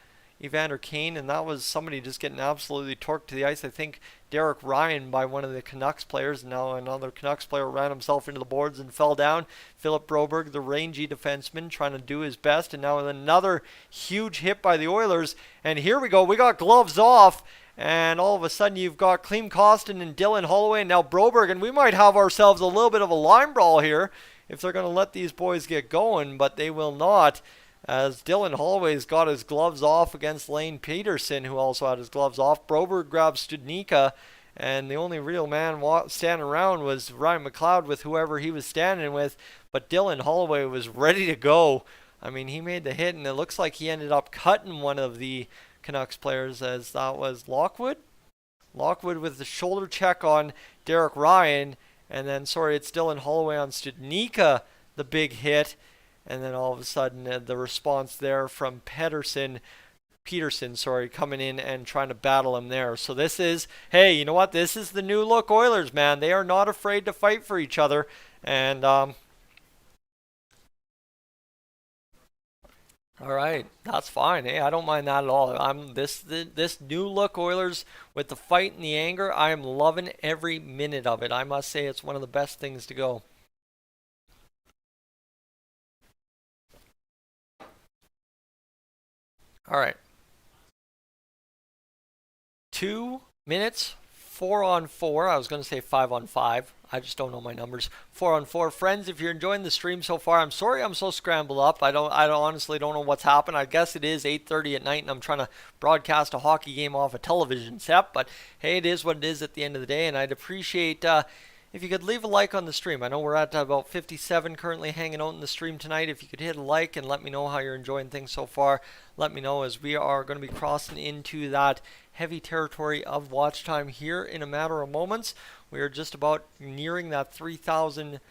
Evander Kane, and that was somebody just getting absolutely torqued to the ice. I think Derek Ryan by one of the Canucks players. Now another Canucks player ran himself into the boards and fell down. Philip Broberg, the rangy defenseman, trying to do his best, and now another huge hit by the Oilers. And here we go. We got gloves off, and all of a sudden you've got Klim Kostin and Dylan Holloway, and now Broberg, and we might have ourselves a little bit of a line brawl here if they're going to let these boys get going, but they will not, as Dylan Holloway's got his gloves off against Lane Peterson, who also had his gloves off. Broberg grabs Studnicka, and the only real man standing around was Ryan McLeod with whoever he was standing with, but Dylan Holloway was ready to go. I mean, he made the hit, and it looks like he ended up cutting one of the Canucks players, as that was Lockwood. Lockwood with the shoulder check on Derek Ryan, and then, it's Dylan Holloway on Studnicka, the big hit. And then all of a sudden, the response there from Peterson, coming in and trying to battle him there. So this is, hey, you know what? This is the new look Oilers, man. They are not afraid to fight for each other. And All right, that's fine. Hey, I don't mind that at all. This new look Oilers with the fight and the anger. I am loving every minute of it. I must say it's one of the best things to go. All right. 2 minutes, 4-on-4. I was going to say 5-on-5. I just don't know my numbers. 4-on-4. Friends, if you're enjoying the stream so far, I'm sorry I'm so scrambled up. I honestly don't know what's happened. I guess it is 8:30 at night and I'm trying to broadcast a hockey game off a television set. But hey, it is what it is at the end of the day. And I'd appreciate if you could leave a like on the stream. I know we're at about 57 currently hanging out in the stream tonight. If you could hit a like and let me know how you're enjoying things so far, let me know, as we are going to be crossing into that heavy territory of watch time here in a matter of moments. We are just about nearing that 3,000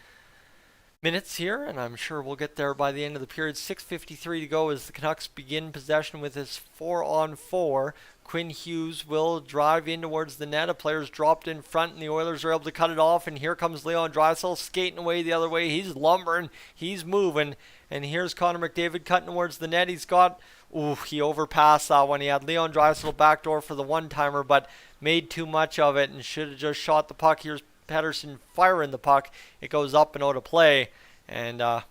minutes here, and I'm sure we'll get there by the end of the period. 6:53 to go as the Canucks begin possession with his 4-on-4. Quinn Hughes will drive in towards the net. A player's dropped in front, and the Oilers are able to cut it off. And here comes Leon Draisaitl skating away the other way. He's lumbering. He's moving. And here's Connor McDavid cutting towards the net. He's got... Ooh, he overpassed that one. He had Leon Draisaitl backdoor for the one-timer, but made too much of it and should have just shot the puck. Here's Pettersson firing the puck. It goes up and out of play. And, well,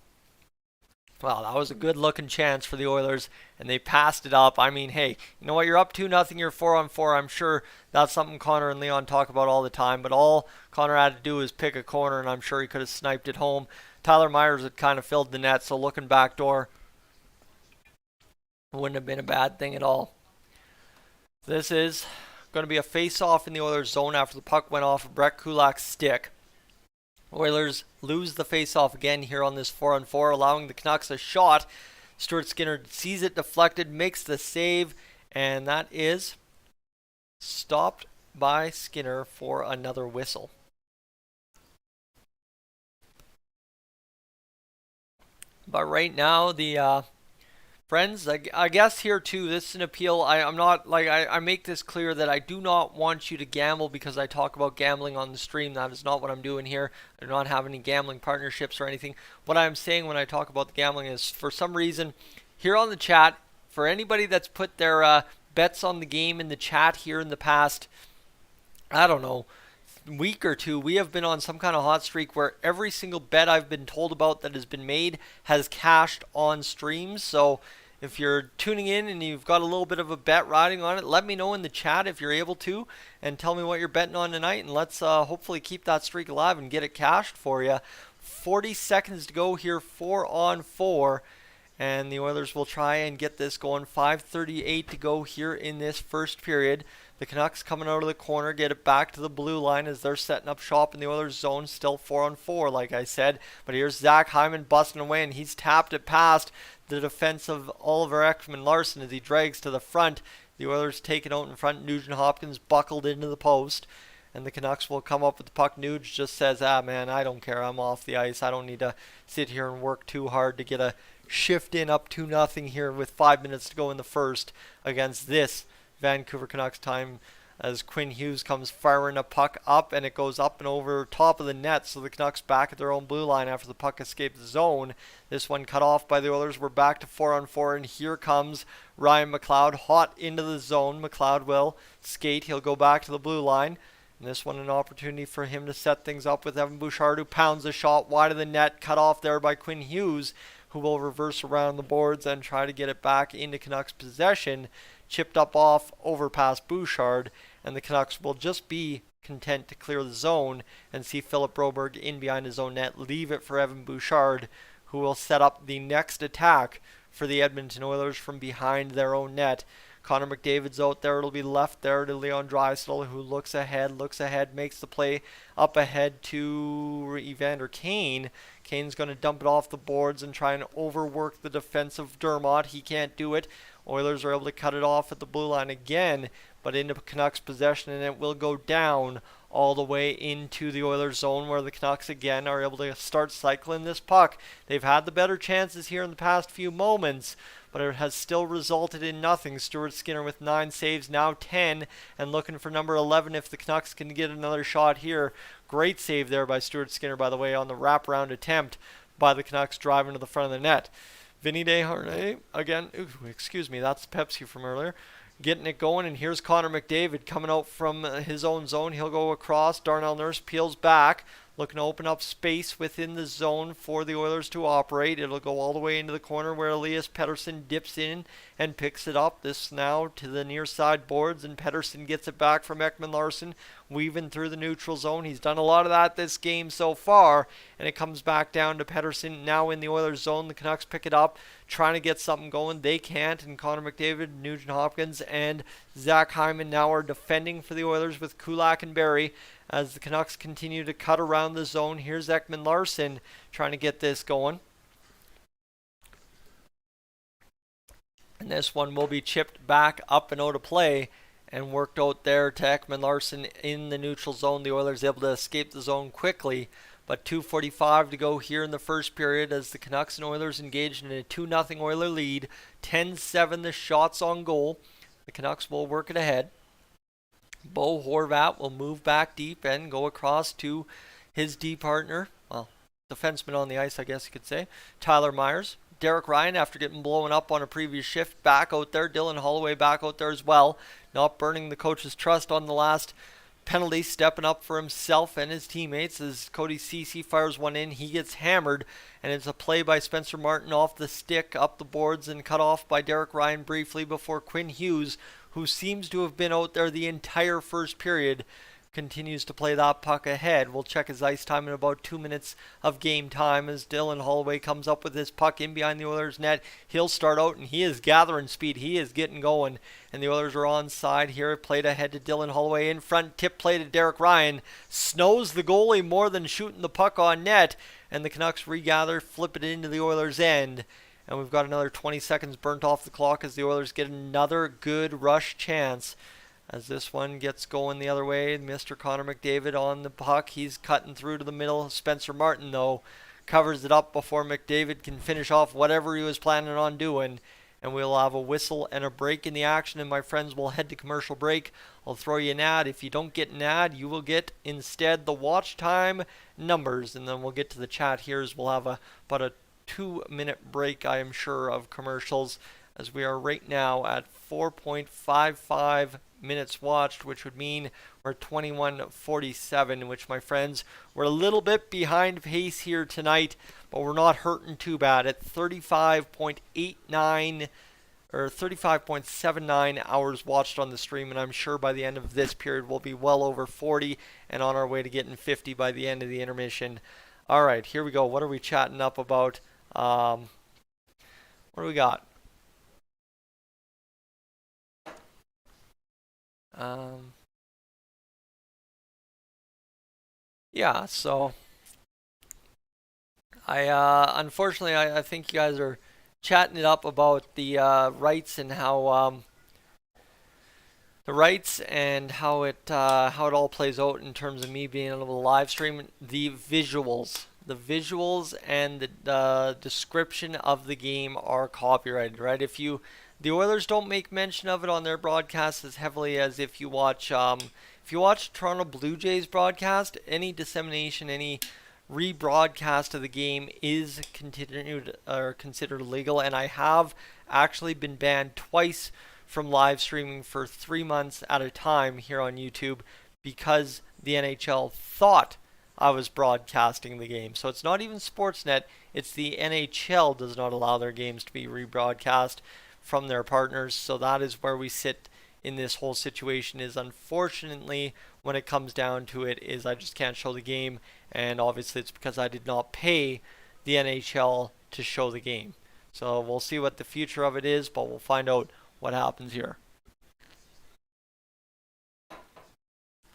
that was a good-looking chance for the Oilers, and they passed it up. I mean, hey, you know what? You're up 2-0. You're 4-on-4. I'm sure that's something Connor and Leon talk about all the time, but all Connor had to do is pick a corner, and I'm sure he could have sniped it home. Tyler Myers had kind of filled the net, so looking backdoor wouldn't have been a bad thing at all. This is going to be a face-off in the Oilers zone after the puck went off of Brett Kulak's stick. Oilers lose the face-off again here on this 4-on-4, allowing the Canucks a shot. Stuart Skinner sees it deflected, makes the save, and that is stopped by Skinner for another whistle. But right now, the friends, I guess here too, this is an appeal. I'm not, like, I make this clear that I do not want you to gamble because I talk about gambling on the stream. That is not what I'm doing here. I do not have any gambling partnerships or anything. What I'm saying when I talk about the gambling is, for some reason, here on the chat, for anybody that's put their bets on the game in the chat here in the past, I don't know, week or two, we have been on some kind of hot streak where every single bet I've been told about that has been made has cashed on streams. So if you're tuning in and you've got a little bit of a bet riding on it, let me know in the chat if you're able to, and tell me what you're betting on tonight, and let's hopefully keep that streak alive and get it cashed for you. 40 seconds to go here, 4-on-4, and the Oilers will try and get this going. 5:38 to go here in this first period. The Canucks coming out of the corner, get it back to the blue line as they're setting up shop in the Oilers zone. Still 4-on-4, like I said. But here's Zach Hyman busting away, and he's tapped it past the defense of Oliver Ekman-Larsson as he drags to the front. The Oilers take it out in front. Nugent Hopkins buckled into the post, and the Canucks will come up with the puck. Nuge just says, man, I don't care. I'm off the ice. I don't need to sit here and work too hard to get a shift in up 2-0 here with 5 minutes to go in the first against this Vancouver Canucks time, as Quinn Hughes comes firing a puck up, and it goes up and over top of the net. So the Canucks back at their own blue line after the puck escaped the zone. This one cut off by the Oilers. We're back to 4-on-4, and here comes Ryan McLeod hot into the zone. McLeod will skate. He'll go back to the blue line. And this one an opportunity for him to set things up with Evan Bouchard, who pounds a shot wide of the net. Cut off there by Quinn Hughes, who will reverse around the boards and try to get it back into Canucks possession. Chipped up off over past Bouchard, and the Canucks will just be content to clear the zone and see Philip Broberg in behind his own net, leave it for Evan Bouchard, who will set up the next attack for the Edmonton Oilers from behind their own net. Connor McDavid's out there. It'll be left there to Leon Draisaitl, who looks ahead, makes the play up ahead to Evander Kane. Kane's going to dump it off the boards and try and overwork the defensive Dermott. He can't do it. Oilers are able to cut it off at the blue line again, but into Canucks possession, and it will go down all the way into the Oilers zone, where the Canucks again are able to start cycling this puck. They've had the better chances here in the past few moments, but it has still resulted in nothing. Stuart Skinner with 9 saves, now 10, and looking for number 11 if the Canucks can get another shot here. Great save there by Stuart Skinner, by the way, on the wraparound attempt by the Canucks driving to the front of the net. Vinny Desharnais again. Ooh, excuse me, that's Pepsi from earlier. Getting it going, and here's Connor McDavid coming out from his own zone. He'll go across. Darnell Nurse peels back, looking to open up space within the zone for the Oilers to operate. It'll go all the way into the corner where Elias Pettersson dips in and picks it up. This now to the near side boards, and Pettersson gets it back from Ekman-Larsson, weaving through the neutral zone. He's done a lot of that this game so far, and it comes back down to Pettersson now in the Oilers zone. The Canucks pick it up, trying to get something going. They can't, and Connor McDavid, Nugent Hopkins, and Zach Hyman now are defending for the Oilers with Kulak and Barrie as the Canucks continue to cut around the zone. Here's Ekman-Larsson trying to get this going. And this one will be chipped back up and out of play and worked out there to Ekman-Larsson in the neutral zone. The Oilers able to escape the zone quickly, but 2:45 to go here in the first period as the Canucks and Oilers engaged in a 2-0 Oiler lead. 10-7 the shots on goal. The Canucks will work it ahead. Bo Horvat will move back deep and go across to his D partner, well, defenseman on the ice, I guess you could say, Tyler Myers. Derek Ryan, after getting blown up on a previous shift, back out there. Dylan Holloway back out there as well. Not burning the coach's trust on the last penalty, stepping up for himself and his teammates as Cody Ceci fires one in. He gets hammered, and it's a play by Spencer Martin off the stick, up the boards, and cut off by Derek Ryan briefly before Quinn Hughes, who seems to have been out there the entire first period, continues to play that puck ahead. We'll check his ice time in about 2 minutes of game time as Dylan Holloway comes up with his puck in behind the Oilers net. He'll start out, and he is gathering speed. He is getting going, and the Oilers are onside here. Played ahead to Dylan Holloway in front. Tip play to Derek Ryan. Snows the goalie more than shooting the puck on net, and the Canucks regather, flip it into the Oilers' end. And we've got another 20 seconds burnt off the clock as the Oilers get another good rush chance. As this one gets going the other way, Mr. Connor McDavid on the puck. He's cutting through to the middle. Spencer Martin, though, covers it up before McDavid can finish off whatever he was planning on doing. And we'll have a whistle and a break in the action. And my friends, will head to commercial break. I'll throw you an ad. If you don't get an ad, you will get instead the watch time numbers. And then we'll get to the chat here as we'll have about a 2-minute break, I am sure, of commercials, as we are right now at 4.55 minutes watched, which would mean we're 21:47, which, my friends, we're a little bit behind pace here tonight, but we're not hurting too bad at 35.89 or 35.79 hours watched on the stream, and I'm sure by the end of this period we'll be well over 40 and on our way to getting 50 by the end of the intermission. All right, here we go. What are we chatting up about? What do we got? Yeah, so unfortunately I think you guys are chatting it up about the rights and how it all plays out in terms of me being able to live stream the visuals. The visuals and the description of the game are copyrighted, right? The Oilers don't make mention of it on their broadcast as heavily as if you watch Toronto Blue Jays broadcast, any dissemination, any rebroadcast of the game is considered illegal, and I have actually been banned twice from live streaming for 3 months at a time here on YouTube because the NHL thought I was broadcasting the game. So it's not even Sportsnet, it's the NHL does not allow their games to be rebroadcast from their partners. So that is where we sit in this whole situation, is unfortunately when it comes down to it is I just can't show the game, and obviously it's because I did not pay the NHL to show the game. So we'll see what the future of it is, but we'll find out what happens here.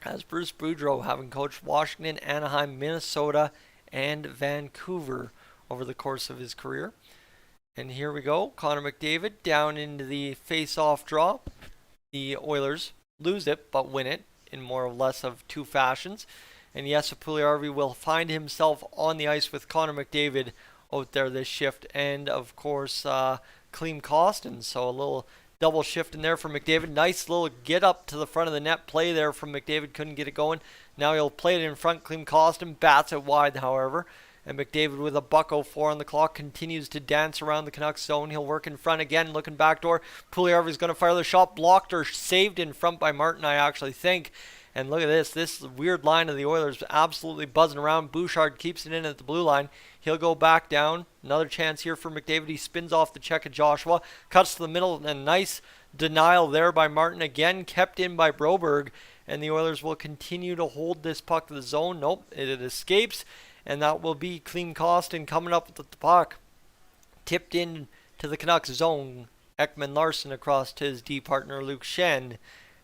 As Bruce Boudreau, having coached Washington, Anaheim, Minnesota, and Vancouver over the course of his career. And here we go. Connor McDavid down into the face-off draw. The Oilers lose it, but win it in more or less of two fashions. And yes, Puljujärvi will find himself on the ice with Connor McDavid out there this shift. And, of course, Klim Kostin. So a little double shift in there for McDavid. Nice little get up to the front of the net play there from McDavid. Couldn't get it going. Now he'll play it in front. Klim Kostin bats it wide, however. And McDavid with a .104 on the clock continues to dance around the Canucks zone. He'll work in front again, looking backdoor. Puljujarvi's going to fire the shot, blocked or saved in front by Martin, I actually think. And look at this. This weird line of the Oilers absolutely buzzing around. Bouchard keeps it in at the blue line. He'll go back down. Another chance here for McDavid. He spins off the check of Joshua. Cuts to the middle. And a nice denial there by Martin. Again, kept in by Broberg. And the Oilers will continue to hold this puck to the zone. Nope, it escapes. And that will be Klim Kostin coming up with the puck. Tipped in to the Canucks zone. Ekman Larsson across to his D partner Luke Schenn.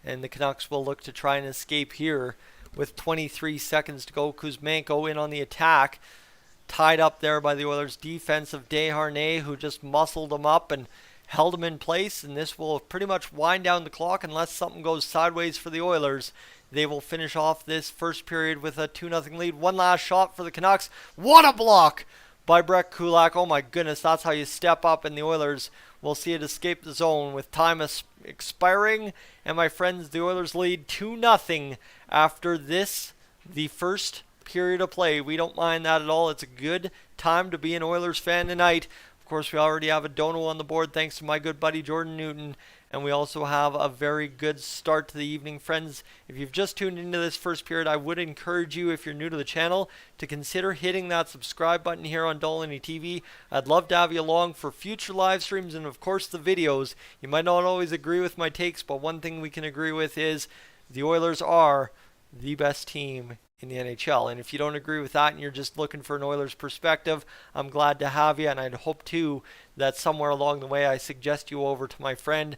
And the Canucks will look to try and escape here with 23 seconds to go. Kuzmenko in on the attack. Tied up there by the Oilers' defense of Desharnais, who just muscled him up and held him in place. And this will pretty much wind down the clock unless something goes sideways for the Oilers. They will finish off this first period with a 2-0 lead. One last shot for the Canucks. What a block by Brett Kulak. Oh my goodness, that's how you step up, and the Oilers will see it escape the zone with time expiring. And my friends, the Oilers lead 2-0 after this, the first period of play. We don't mind that at all. It's a good time to be an Oilers fan tonight. Of course, we already have a dono on the board thanks to my good buddy Jordan Newton. And we also have a very good start to the evening. Friends, if you've just tuned into this first period, I would encourage you, if you're new to the channel, to consider hitting that subscribe button here on Dolynny TV. I'd love to have you along for future live streams and, of course, the videos. You might not always agree with my takes, but one thing we can agree with is the Oilers are the best team in the NHL. And if you don't agree with that and you're just looking for an Oilers perspective, I'm glad to have you. And I'd hope, too, that somewhere along the way I suggest you over to my friend,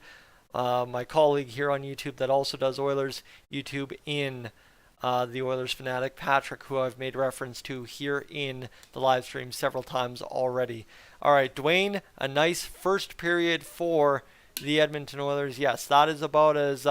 my colleague here on YouTube that also does Oilers YouTube in the Oilers Fanatic, Patrick, who I've made reference to here in the live stream several times already. All right, Dwayne, a nice first period for the Edmonton Oilers. Yes, that is about as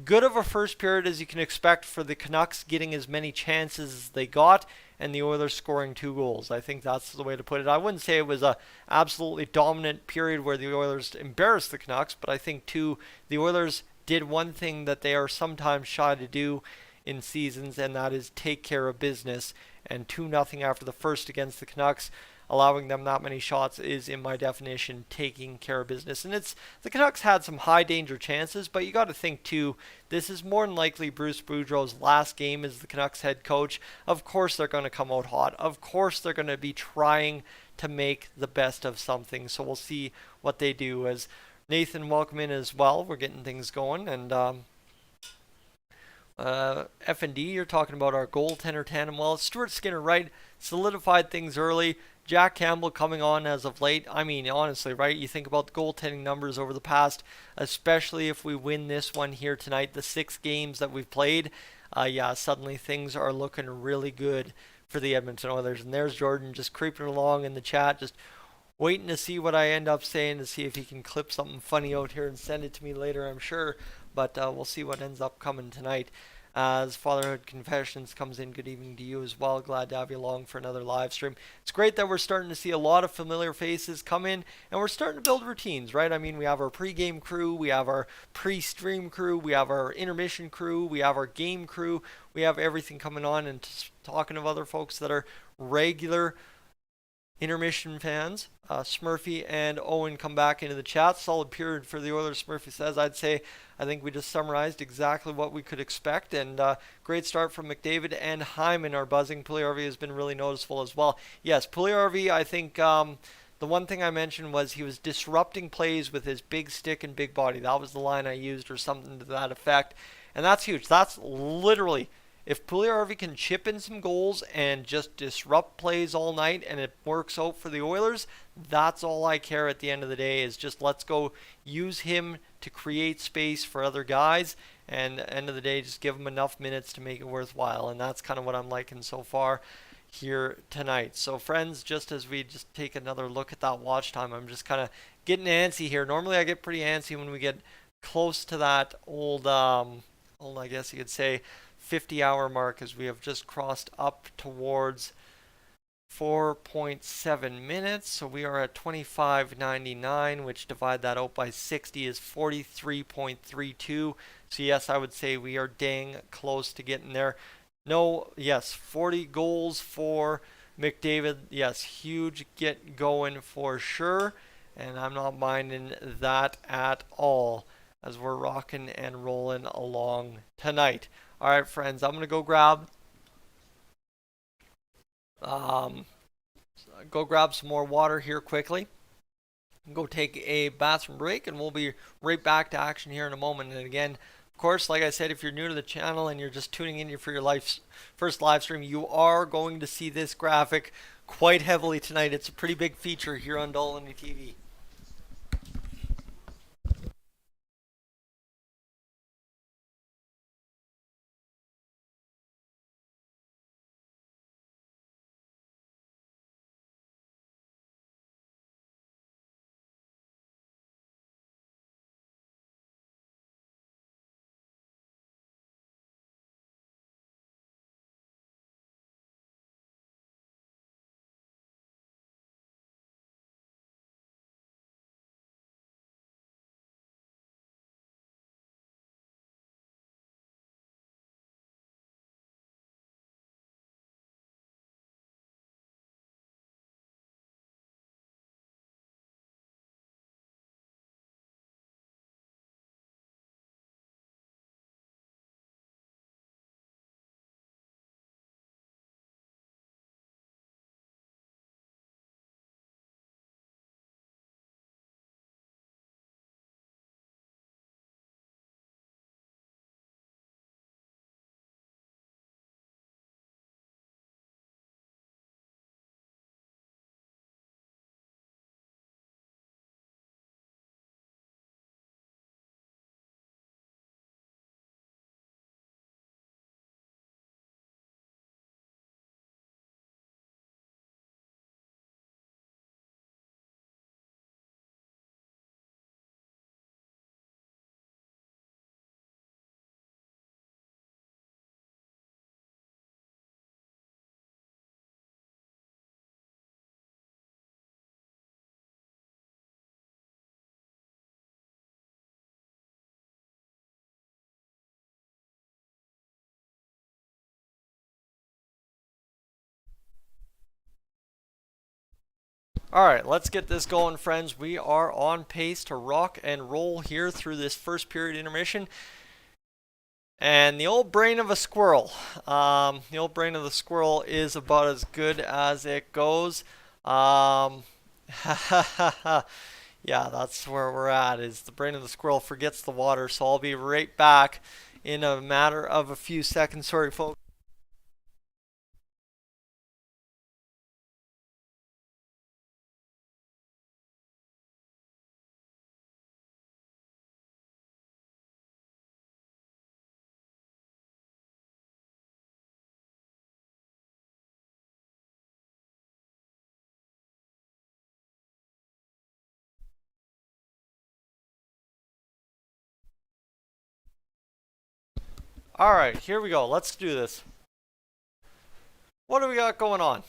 good of a first period as you can expect for the Canucks, getting as many chances as they got, and the Oilers scoring 2 goals. I think that's the way to put it. I wouldn't say it was a absolutely dominant period where the Oilers embarrassed the Canucks, but I think, too, the Oilers did one thing that they are sometimes shy to do in seasons, and that is take care of business. And 2-0 after the first against the Canucks, allowing them that many shots, is, in my definition, taking care of business. And it's the Canucks had some high danger chances, but you got to think too, this is more than likely Bruce Boudreau's last game as the Canucks head coach. Of course they're going to come out hot. Of course they're going to be trying to make the best of something. So we'll see what they do. As Nathan, welcome in as well. We're getting things going. And F&D, you're talking about our goaltender tandem. Well, Stuart Skinner, right, solidified things early. Jack Campbell coming on as of late. I mean, honestly, right, you think about the goaltending numbers over the past, especially if we win this one here tonight, the 6 games that we've played, yeah, suddenly things are looking really good for the Edmonton Oilers. And there's Jordan just creeping along in the chat, just waiting to see what I end up saying, to see if he can clip something funny out here and send it to me later, I'm sure. But we'll see what ends up coming tonight. As Fatherhood Confessions comes in, good evening to you as well. Glad to have you along for another live stream. It's great that we're starting to see a lot of familiar faces come in, and we're starting to build routines, right? I mean, we have our pregame crew, we have our pre-stream crew, we have our intermission crew, we have our game crew, we have everything coming on. And talking of other folks that are regular intermission fans, Smurfy and Owen come back into the chat. Solid period for the Oilers, Smurfy says. I think we just summarized exactly what we could expect, and great start from McDavid, and Hyman are buzzing. Puljujarvi has been really noticeable as well. Yes, Puljujarvi, I think the one thing I mentioned was he was disrupting plays with his big stick and big body. That was the line I used, or something to that effect, and that's huge. That's literally, if Puljujarvi can chip in some goals and just disrupt plays all night and it works out for the Oilers, that's all I care at the end of the day, is just let's go use him to create space for other guys, and at the end of the day, just give him enough minutes to make it worthwhile. And that's kind of what I'm liking so far here tonight. So friends, just as we just take another look at that watch time, I'm just kind of getting antsy here. Normally I get pretty antsy when we get close to that old I guess you could say 50-hour mark, as we have just crossed up towards 4.7 minutes. So we are at 25.99, which divide that out by 60 is 43.32. So yes, I would say we are dang close to getting there. No, yes, 40 goals for McDavid, yes, huge get going for sure. And I'm not minding that at all as we're rocking and rolling along tonight. All right, friends, I'm going to um, go grab some more water here quickly. Go take a bathroom break, and we'll be right back to action here in a moment. And again, of course, like I said, if you're new to the channel and you're just tuning in for your life's first live stream, you are going to see this graphic quite heavily tonight. It's a pretty big feature here on Dolynny TV. All right, let's get this going, friends. We are on pace to rock and roll here through this first period intermission. And the old brain of a squirrel. The old brain of the squirrel is about as good as it goes. Yeah, that's where we're at, is the brain of the squirrel forgets the water. So I'll be right back in a matter of a few seconds. Sorry, folks. All right, here we go. Let's do this. What do we got going on?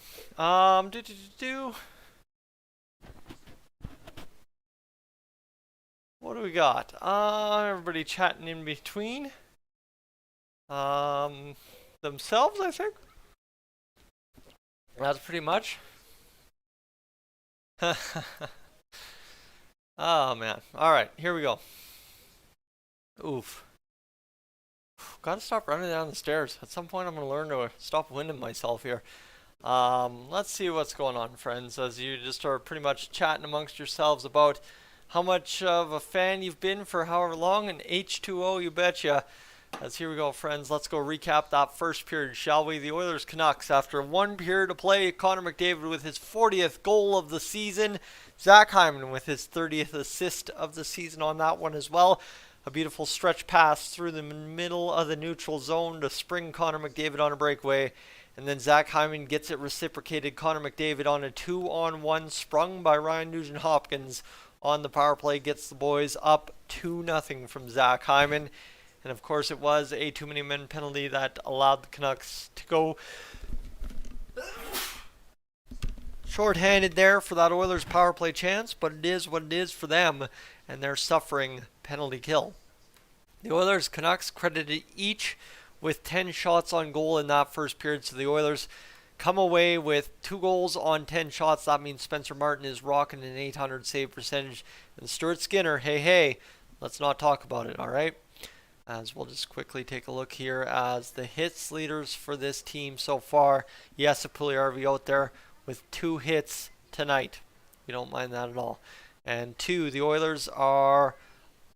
What do we got? Everybody chatting in between. Themselves, I think. That's pretty much. Oh man. All right, here we go. Oof. Gotta stop running down the stairs. At some point, I'm gonna learn to stop winding myself here. Let's see what's going on, friends, as you just are pretty much chatting amongst yourselves about how much of a fan you've been for however long, and H2O, you betcha. As here we go, friends, let's go recap that first period, shall we? The Oilers Canucks, after one period of play, Connor McDavid with his 40th goal of the season, Zach Hyman with his 30th assist of the season on that one as well. A beautiful stretch pass through the middle of the neutral zone to spring Connor McDavid on a breakaway. And then Zach Hyman gets it reciprocated. Connor McDavid on a 2-on-1 sprung by Ryan Nugent-Hopkins on the power play. Gets the boys up 2-0 from Zach Hyman. And of course it was a too many men penalty that allowed the Canucks to go short-handed there for that Oilers power play chance. But it is what it is for them. And they're suffering penalty kill. The Oilers Canucks credited each with 10 shots on goal in that first period, so the Oilers come away with 2 goals on 10 shots. That means Spencer Martin is rocking an 800 save percentage. And Stuart Skinner, hey, let's not talk about it, all right? As we'll just quickly take a look here as the hits leaders for this team so far. Yes, Puljujärvi out there with 2 hits tonight. We don't mind that at all. And 2, the Oilers are,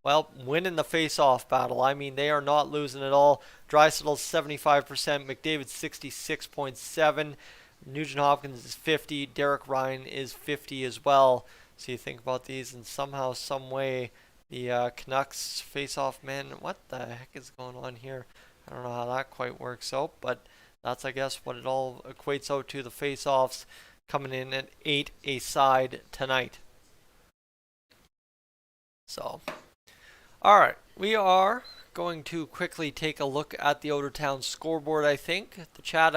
well, winning the face-off battle. I mean, they are not losing at all. Draisaitl's 75%, McDavid's 66.7%, Nugent-Hopkins is 50%, Derek Ryan is 50% as well. So you think about these, and somehow, some way, the Canucks face-off men, what the heck is going on here? I don't know how that quite works out, but that's, I guess, what it all equates out to, the face-offs coming in at 8 a side tonight. So, alright, we are going to quickly take a look at the Outertown scoreboard, I think. The chat,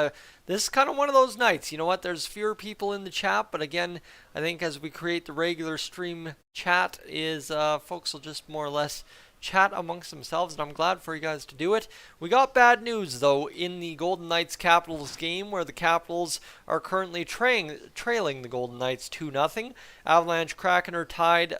this is kind of one of those nights. You know what? There's fewer people in the chat, but again, I think as we create the regular stream chat is folks will just more or less chat amongst themselves, and I'm glad for you guys to do it. We got bad news, though, in the Golden Knights Capitals game, where the Capitals are currently trailing the Golden Knights 2-0. Avalanche Kraken are tied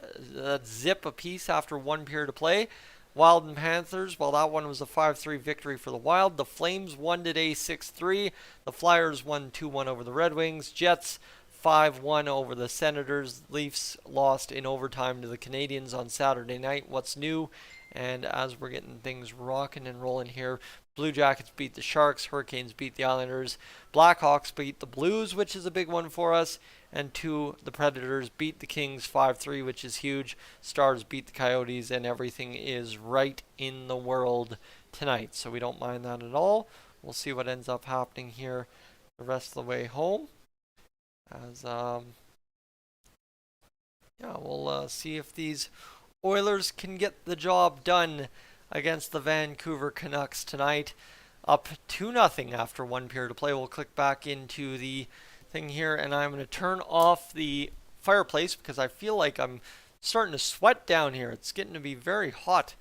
zip apiece after 1 period of play. Wild and Panthers, well, that one was a 5-3 victory for the Wild. The Flames won today 6-3. The Flyers won 2-1 over the Red Wings. Jets 5-1 over the Senators. Leafs lost in overtime to the Canadiens on Saturday night. What's new? And as we're getting things rocking and rolling here, Blue Jackets beat the Sharks. Hurricanes beat the Islanders. Blackhawks beat the Blues, which is a big one for us. And 2, the Predators beat the Kings 5-3, which is huge. Stars beat the Coyotes, and everything is right in the world tonight. So we don't mind that at all. We'll see what ends up happening here the rest of the way home. As we'll see if these Oilers can get the job done against the Vancouver Canucks tonight. Up 2-0 after 1 period of play. We'll click back into the thing here, and I'm going to turn off the fireplace because I feel like I'm starting to sweat down here. It's getting to be very hot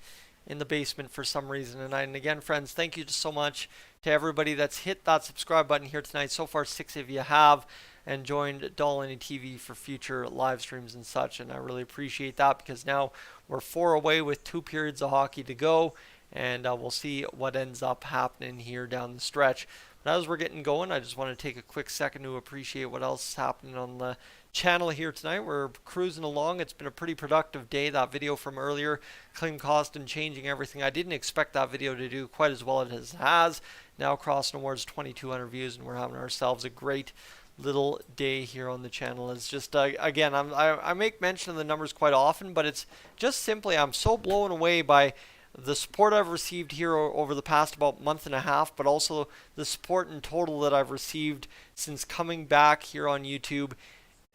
in the basement for some reason. And again, friends, thank you just so much to everybody that's hit that subscribe button here tonight. So far, 6 of you have, and joined Dolynny TV for future live streams and such, and I really appreciate that because now we're 4 away with 2 periods of hockey to go, and we'll see what ends up happening here down the stretch. But as we're getting going, I just want to take a quick second to appreciate what else is happening on the channel here tonight. We're cruising along. It's been a pretty productive day. That video from earlier, clean cost and changing everything. I didn't expect that video to do quite as well as it has. Now crossing towards 2,200 views, and we're having ourselves a great little day here on the channel. It's just again, I make mention of the numbers quite often, but it's just simply I'm so blown away by the support I've received here over the past about month and a half, but also the support in total that I've received since coming back here on YouTube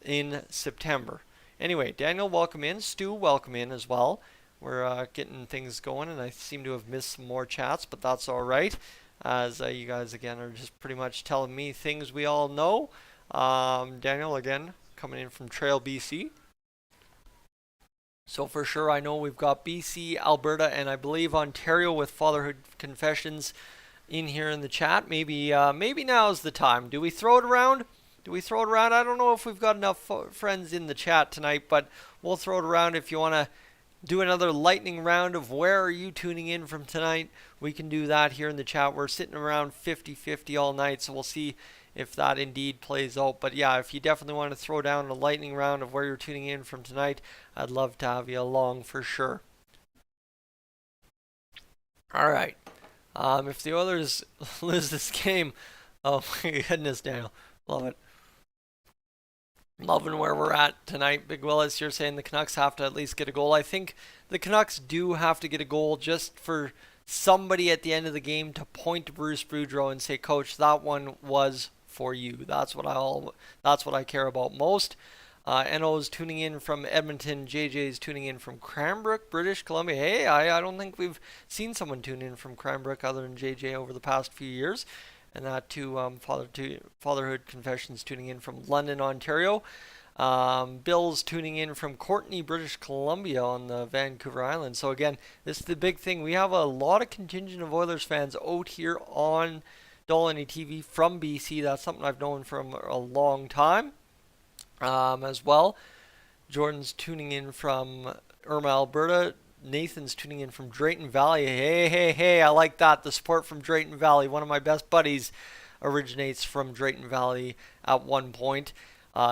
in September. Anyway, Daniel, welcome in. Stu, welcome in as well. We're getting things going, and I seem to have missed some more chats, but that's all right, as you guys again are just pretty much telling me things we all know. Daniel again coming in from Trail, BC. So for sure, I know we've got BC, Alberta, and I believe Ontario with Fatherhood Confessions in here in the chat. Maybe now's the time. Do we throw it around? I don't know if we've got enough friends in the chat tonight, but we'll throw it around. If you want to do another lightning round of where are you tuning in from tonight, we can do that here in the chat. We're sitting around 50-50 all night, so we'll see if that indeed plays out. But yeah, if you definitely want to throw down a lightning round of where you're tuning in from tonight, I'd love to have you along for sure. All right. If the Oilers lose this game, oh my goodness, Daniel, love it. Loving where we're at tonight. Big Willis, you're saying the Canucks have to at least get a goal. I think the Canucks do have to get a goal just for somebody at the end of the game to point to Bruce Boudreau and say, Coach, that one was for you. That's what I care about most. Eno's tuning in from Edmonton. JJ's tuning in from Cranbrook, British Columbia. Hey, I don't think we've seen someone tune in from Cranbrook other than JJ over the past few years. And that too, Fatherhood Confessions tuning in from London, Ontario. Bill's tuning in from Courtenay, British Columbia on the Vancouver Island. So again, this is the big thing. We have a lot of contingent of Oilers fans out here on Dolynny TV from BC. That's something I've known from a long time as well. Jordan's tuning in from Irma, Alberta. Nathan's tuning in from Drayton Valley. Hey, hey, hey, I like that. The support from Drayton Valley. One of my best buddies originates from Drayton Valley at one point.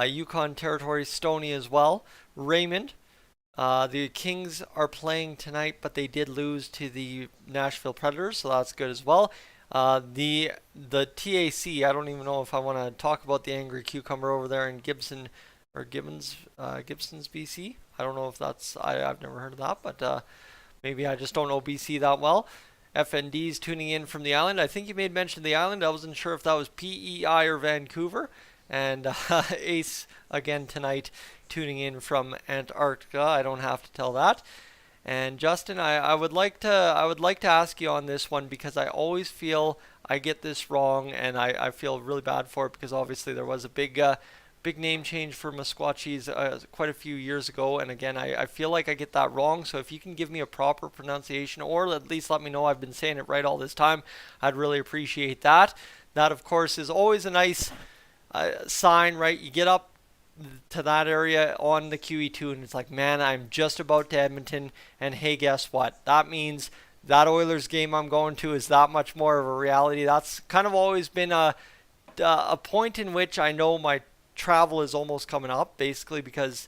Yukon Territory, Stony as well. Raymond. The Kings are playing tonight, but they did lose to the Nashville Predators, so that's good as well. The TAC, I don't even know if I want to talk about the Angry Cucumber over there in Gibson or Gibbons, Gibson's BC. I don't know if that's, I've never heard of that, but maybe I just don't know BC that well. FND's tuning in from the island. I think you made mention of the island. I wasn't sure if that was PEI or Vancouver. And Ace again tonight tuning in from Antarctica. I don't have to tell that. And Justin, I would like to ask you on this one because I always feel I get this wrong, and I feel really bad for it because obviously there was a big name change for Musquatchees quite a few years ago, and again I feel like I get that wrong. So if you can give me a proper pronunciation, or at least let me know I've been saying it right all this time, I'd really appreciate that. That of course is always a nice sign, right? You get up to that area on the QE2 and it's like, man, I'm just about to Edmonton, and hey, guess what? That means that Oilers game I'm going to is that much more of a reality. That's kind of always been a point in which I know my travel is almost coming up, basically because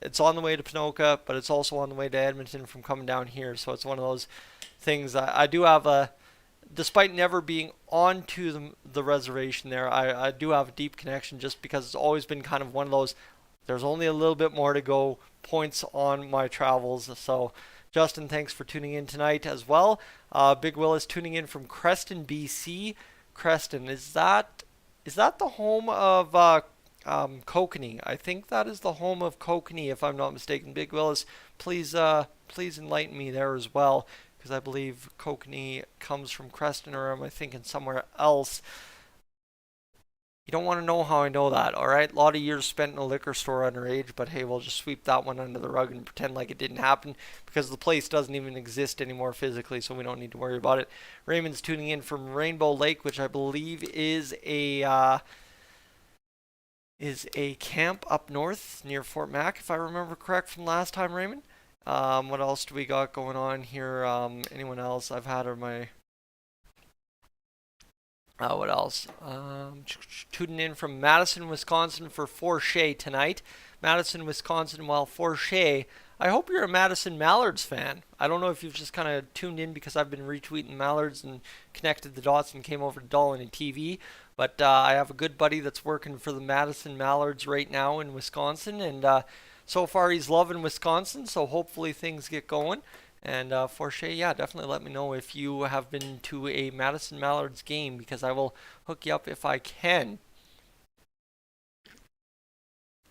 it's on the way to Ponoka, but it's also on the way to Edmonton from coming down here. So it's one of those things. I do have despite never being onto the reservation there, I do have a deep connection just because it's always been kind of one of those, there's only a little bit more to go points on my travels. So Justin, thanks for tuning in tonight as well. Big Willis tuning in from Creston, BC. Creston, is that the home of Kokanee? I think that is the home of Kokanee, if I'm not mistaken. Big Willis, please enlighten me there as well, because I believe Kokanee comes from Creston, or am I thinking somewhere else? You don't want to know how I know that, alright? A lot of years spent in a liquor store underage, but hey, we'll just sweep that one under the rug and pretend like it didn't happen, because the place doesn't even exist anymore physically, so we don't need to worry about it. Raymond's tuning in from Rainbow Lake, which I believe is a camp up north near Fort Mac, if I remember correct from last time, Raymond. What else do we got going on here? Anyone else I've had on my... what else? Tuning in from Madison, Wisconsin for Forshea tonight. Madison, Wisconsin, while Forshea, I hope you're a Madison Mallards fan. I don't know if you've just kind of tuned in because I've been retweeting Mallards and connected the dots and came over to Dolynny TV. But I have a good buddy that's working for the Madison Mallards right now in Wisconsin, and so far he's loving Wisconsin, so hopefully things get going. And Forshea, yeah, definitely let me know if you have been to a Madison Mallards game, because I will hook you up if I can.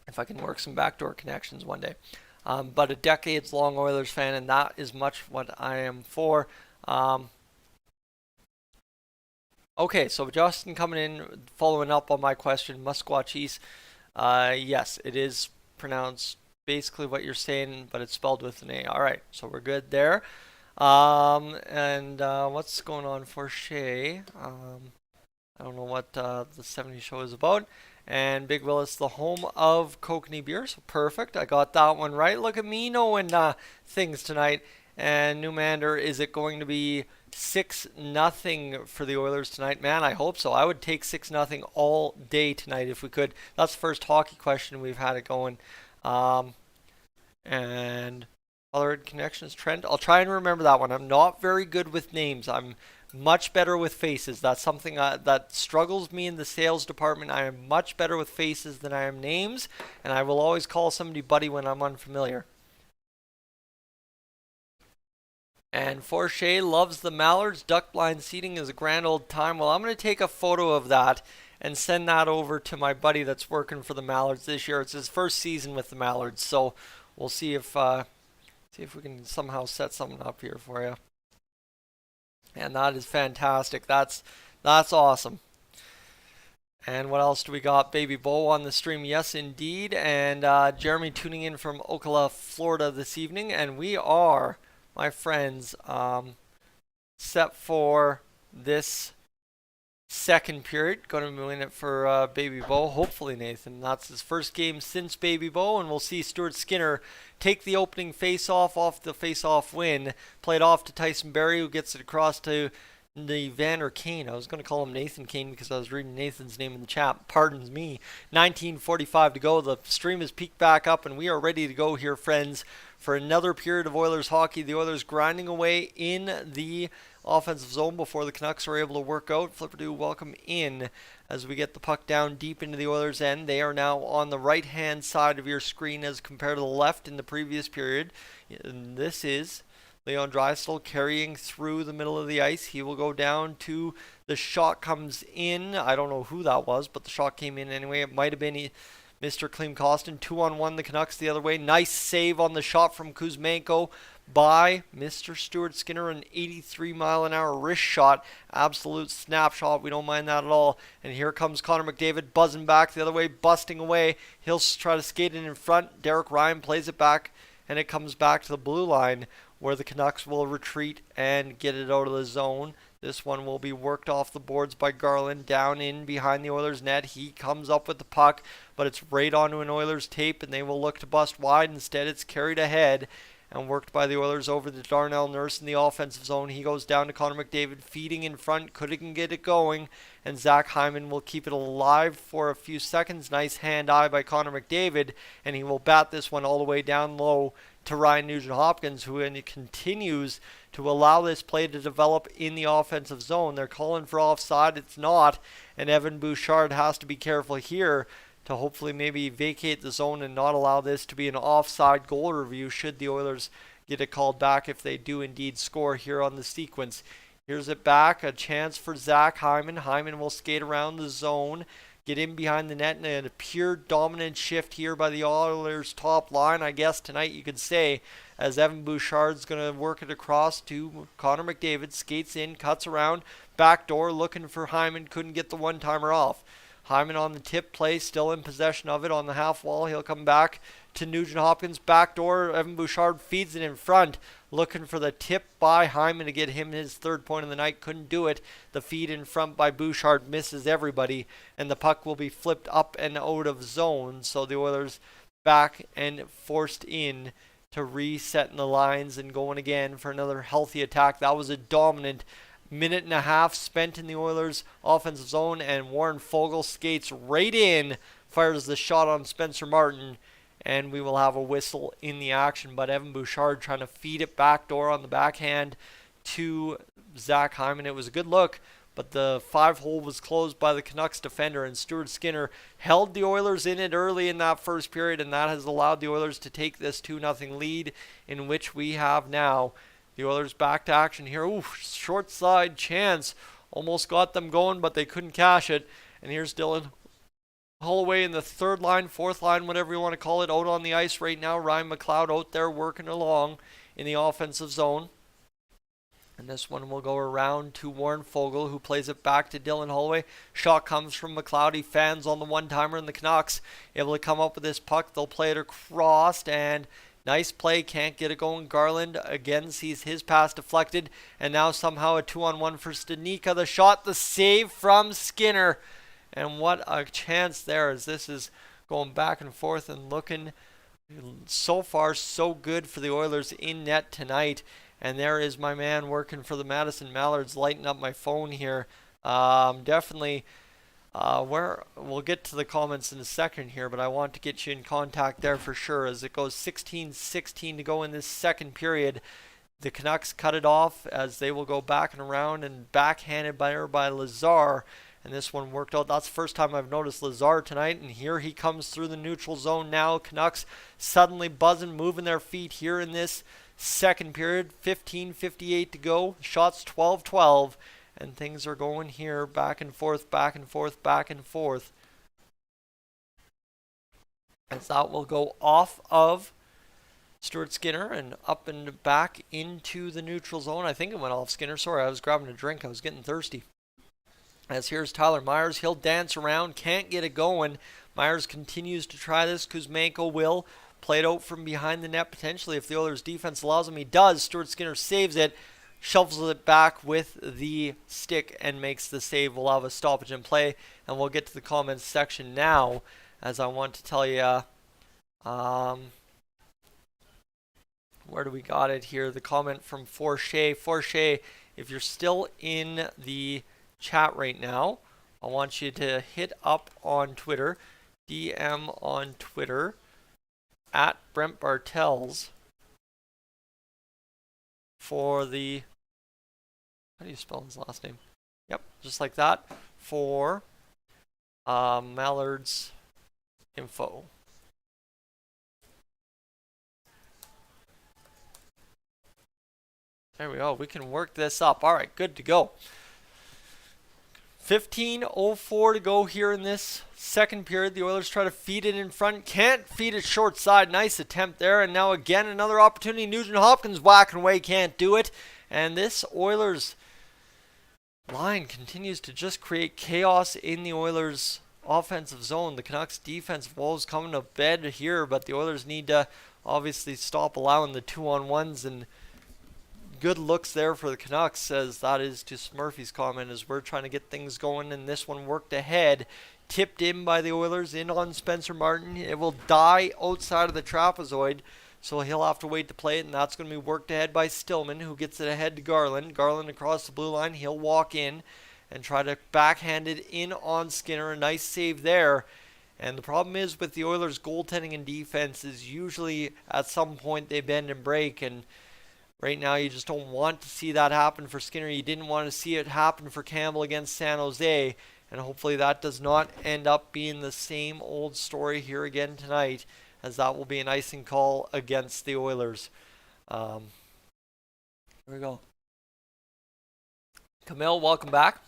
If I can work some backdoor connections one day. But a decades-long Oilers fan, and that is much what I am for. Okay, so Justin coming in, following up on my question, Musquatchees. Yes, it is pronounced basically what you're saying, but it's spelled with an A. All right, so we're good there. And what's going on for Shay? I don't know what the 70 show is about. And Big Willis, the home of Kokanee beer, so perfect. I got that one right. Look at me knowing things tonight. And Newmander, is it going to be 6-0 for the Oilers tonight? Man, I hope so. I would take 6-0 all day tonight if we could. That's the first hockey question we've had it going. And other connections, Trent. I'll try and remember that one. I'm not very good with names. I'm much better with faces. That's something that struggles me in the sales department. I am much better with faces than I am names, and I will always call somebody buddy when I'm unfamiliar. And Forshea loves the Mallards. Duck blind seating is a grand old time. Well, I'm going to take a photo of that and send that over to my buddy that's working for the Mallards this year. It's his first season with the Mallards, so we'll see if we can somehow set something up here for you. And that is fantastic. That's awesome. And what else do we got? Baby Bo on the stream. Yes, indeed. And Jeremy tuning in from Ocala, Florida this evening. And we are, my friends, set for this second period. Going to be winning it for Baby Bo. Hopefully, Nathan. That's his first game since Baby Bo, and we'll see Stuart Skinner take the opening face-off off the face-off win. Played off to Tyson Barrie, who gets it across to the Vander Kane. I was going to call him Nathan Kane because I was reading Nathan's name in the chat. Pardons me. 19:45 to go. The stream is peaked back up, and we are ready to go here, friends, for another period of Oilers hockey. The Oilers grinding away in the offensive zone before the Canucks are able to work out. Flipper do welcome in as we get the puck down deep into the Oilers' end. They are now on the right-hand side of your screen as compared to the left in the previous period. And this is Leon Draisaitl carrying through the middle of the ice. He will go down to the shot comes in. I don't know who that was, but the shot came in anyway. It might have been Mr. Klim Kostin. 2-on-1 the Canucks the other way. Nice save on the shot from Kuzmenko by Mr. Stuart Skinner. An 83-mile-an-hour wrist shot. Absolute snapshot. We don't mind that at all. And here comes Connor McDavid buzzing back the other way, busting away. He'll try to skate it in front. Derek Ryan plays it back, and it comes back to the blue line, where the Canucks will retreat and get it out of the zone. This one will be worked off the boards by Garland down in behind the Oilers net. He comes up with the puck, but it's right onto an Oilers tape, and they will look to bust wide. Instead, it's carried ahead and worked by the Oilers over to Darnell Nurse in the offensive zone. He goes down to Connor McDavid, feeding in front, couldn't get it going, and Zach Hyman will keep it alive for a few seconds. Nice hand-eye by Connor McDavid, and he will bat this one all the way down low to Ryan Nugent-Hopkins, who continues to allow this play to develop in the offensive zone. They're calling for offside. It's not, and Evan Bouchard has to be careful here to hopefully maybe vacate the zone and not allow this to be an offside goal review should the Oilers get it called back if they do indeed score here on the sequence. Here's it back, a chance for Zach Hyman. Hyman will skate around the zone, get in behind the net, and a pure dominant shift here by the Oilers' top line, I guess tonight you could say, as Evan Bouchard's going to work it across to Connor McDavid, skates in, cuts around, backdoor, looking for Hyman, couldn't get the one-timer off. Hyman on the tip play, still in possession of it on the half wall. He'll come back to Nugent-Hopkins, backdoor. Evan Bouchard feeds it in front, looking for the tip by Hyman to get him his third point of the night. Couldn't do it. The feed in front by Bouchard misses everybody, and the puck will be flipped up and out of zone. So the Oilers back and forced in to resetting the lines and going again for another healthy attack. That was a dominant minute and a half spent in the Oilers' offensive zone, and Warren Foegele skates right in, fires the shot on Spencer Martin, and we will have a whistle in the action. But Evan Bouchard trying to feed it backdoor on the backhand to Zach Hyman. It was a good look, but the 5-hole was closed by the Canucks defender, and Stuart Skinner held the Oilers in it early in that first period, and that has allowed the Oilers to take this 2-0 lead, in which we have now the Oilers back to action here. Ooh, short side chance. Almost got them going, but they couldn't cash it. And here's Dylan Holloway in the third line, fourth line, whatever you want to call it, out on the ice right now. Ryan McLeod out there working along in the offensive zone. And this one will go around to Warren Foegele, who plays it back to Dylan Holloway. Shot comes from McLeod. He fans on the one-timer, and the Canucks able to come up with this puck. They'll play it across, and nice play, can't get it going. Garland again sees his pass deflected, and now somehow a 2-on-1 for Stanika. The shot, the save from Skinner, and what a chance there, as this is going back and forth and looking so far so good for the Oilers in net tonight. And there is my man working for the Madison Mallards, lighting up my phone here. Definitely where we'll get to the comments in a second here, but I want to get you in contact there for sure, as it goes 16-16 to go in this second period. The Canucks cut it off as they will go back and around, and backhanded by Lazar, and this one worked out. That's the first time I've noticed Lazar tonight, and here he comes through the neutral zone now. Canucks suddenly buzzing, moving their feet here in this second period. 15:58 to go. Shots 12-12. And things are going here back and forth, back and forth, back and forth. As that will go off of Stuart Skinner and up and back into the neutral zone. I think it went off Skinner. Sorry, I was grabbing a drink. I was getting thirsty. As here's Tyler Myers. He'll dance around. Can't get it going. Myers continues to try this. Kuzmenko will play it out from behind the net potentially if the Oilers defense allows him. He does. Stuart Skinner saves it. shovels it back with the stick and makes the save. We'll have a stoppage in play, and we'll get to the comments section now, as I want to tell you, where do we got it here? The comment from Forche. Forche, if you're still in the chat right now, I want you to hit up on Twitter, DM on Twitter, at Brent Bartels, for the, how do you spell his last name? Yep, just like that, for Mallard's info. There we go. We can work this up. All right, good to go. 15:04 to go here in this second period. The Oilers try to feed it in front. Can't feed it short side. Nice attempt there. And now again, another opportunity. Nugent Hopkins whacking away. Can't do it. And this Oilers line continues to just create chaos in the Oilers offensive zone. The Canucks defensive woes coming to bed here, but the Oilers need to obviously stop allowing the 2-on-1s, and good looks there for the Canucks, as that is to Smurfy's comment, as we're trying to get things going, and this one worked ahead. Tipped in by the Oilers, in on Spencer Martin. It will die outside of the trapezoid, so he'll have to wait to play it, and that's going to be worked ahead by Stillman, who gets it ahead to Garland. Garland across the blue line. He'll walk in and try to backhand it in on Skinner. A nice save there. And the problem is with the Oilers' goaltending and defense is usually at some point they bend and break, and right now you just don't want to see that happen for Skinner. You didn't want to see it happen for Campbell against San Jose, and hopefully that does not end up being the same old story here again tonight, as that will be an icing call against the Oilers. Here we go. Camille, welcome back.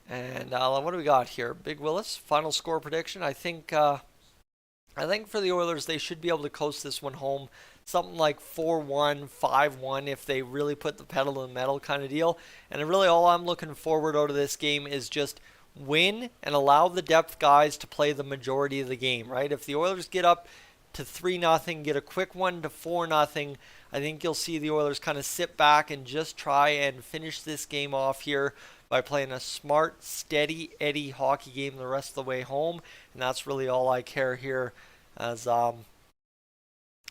And what do we got here? Big Willis, final score prediction. I think for the Oilers, they should be able to coast this one home. Something like 4-1, 5-1 if they really put the pedal to the metal kind of deal. And really all I'm looking forward out of this game is just win and allow the depth guys to play the majority of the game, right? If the Oilers get up to 3-0, get a quick one to 4-0, I think you'll see the Oilers kind of sit back and just try and finish this game off here by playing a smart, steady Eddie hockey game the rest of the way home. And that's really all I care here, as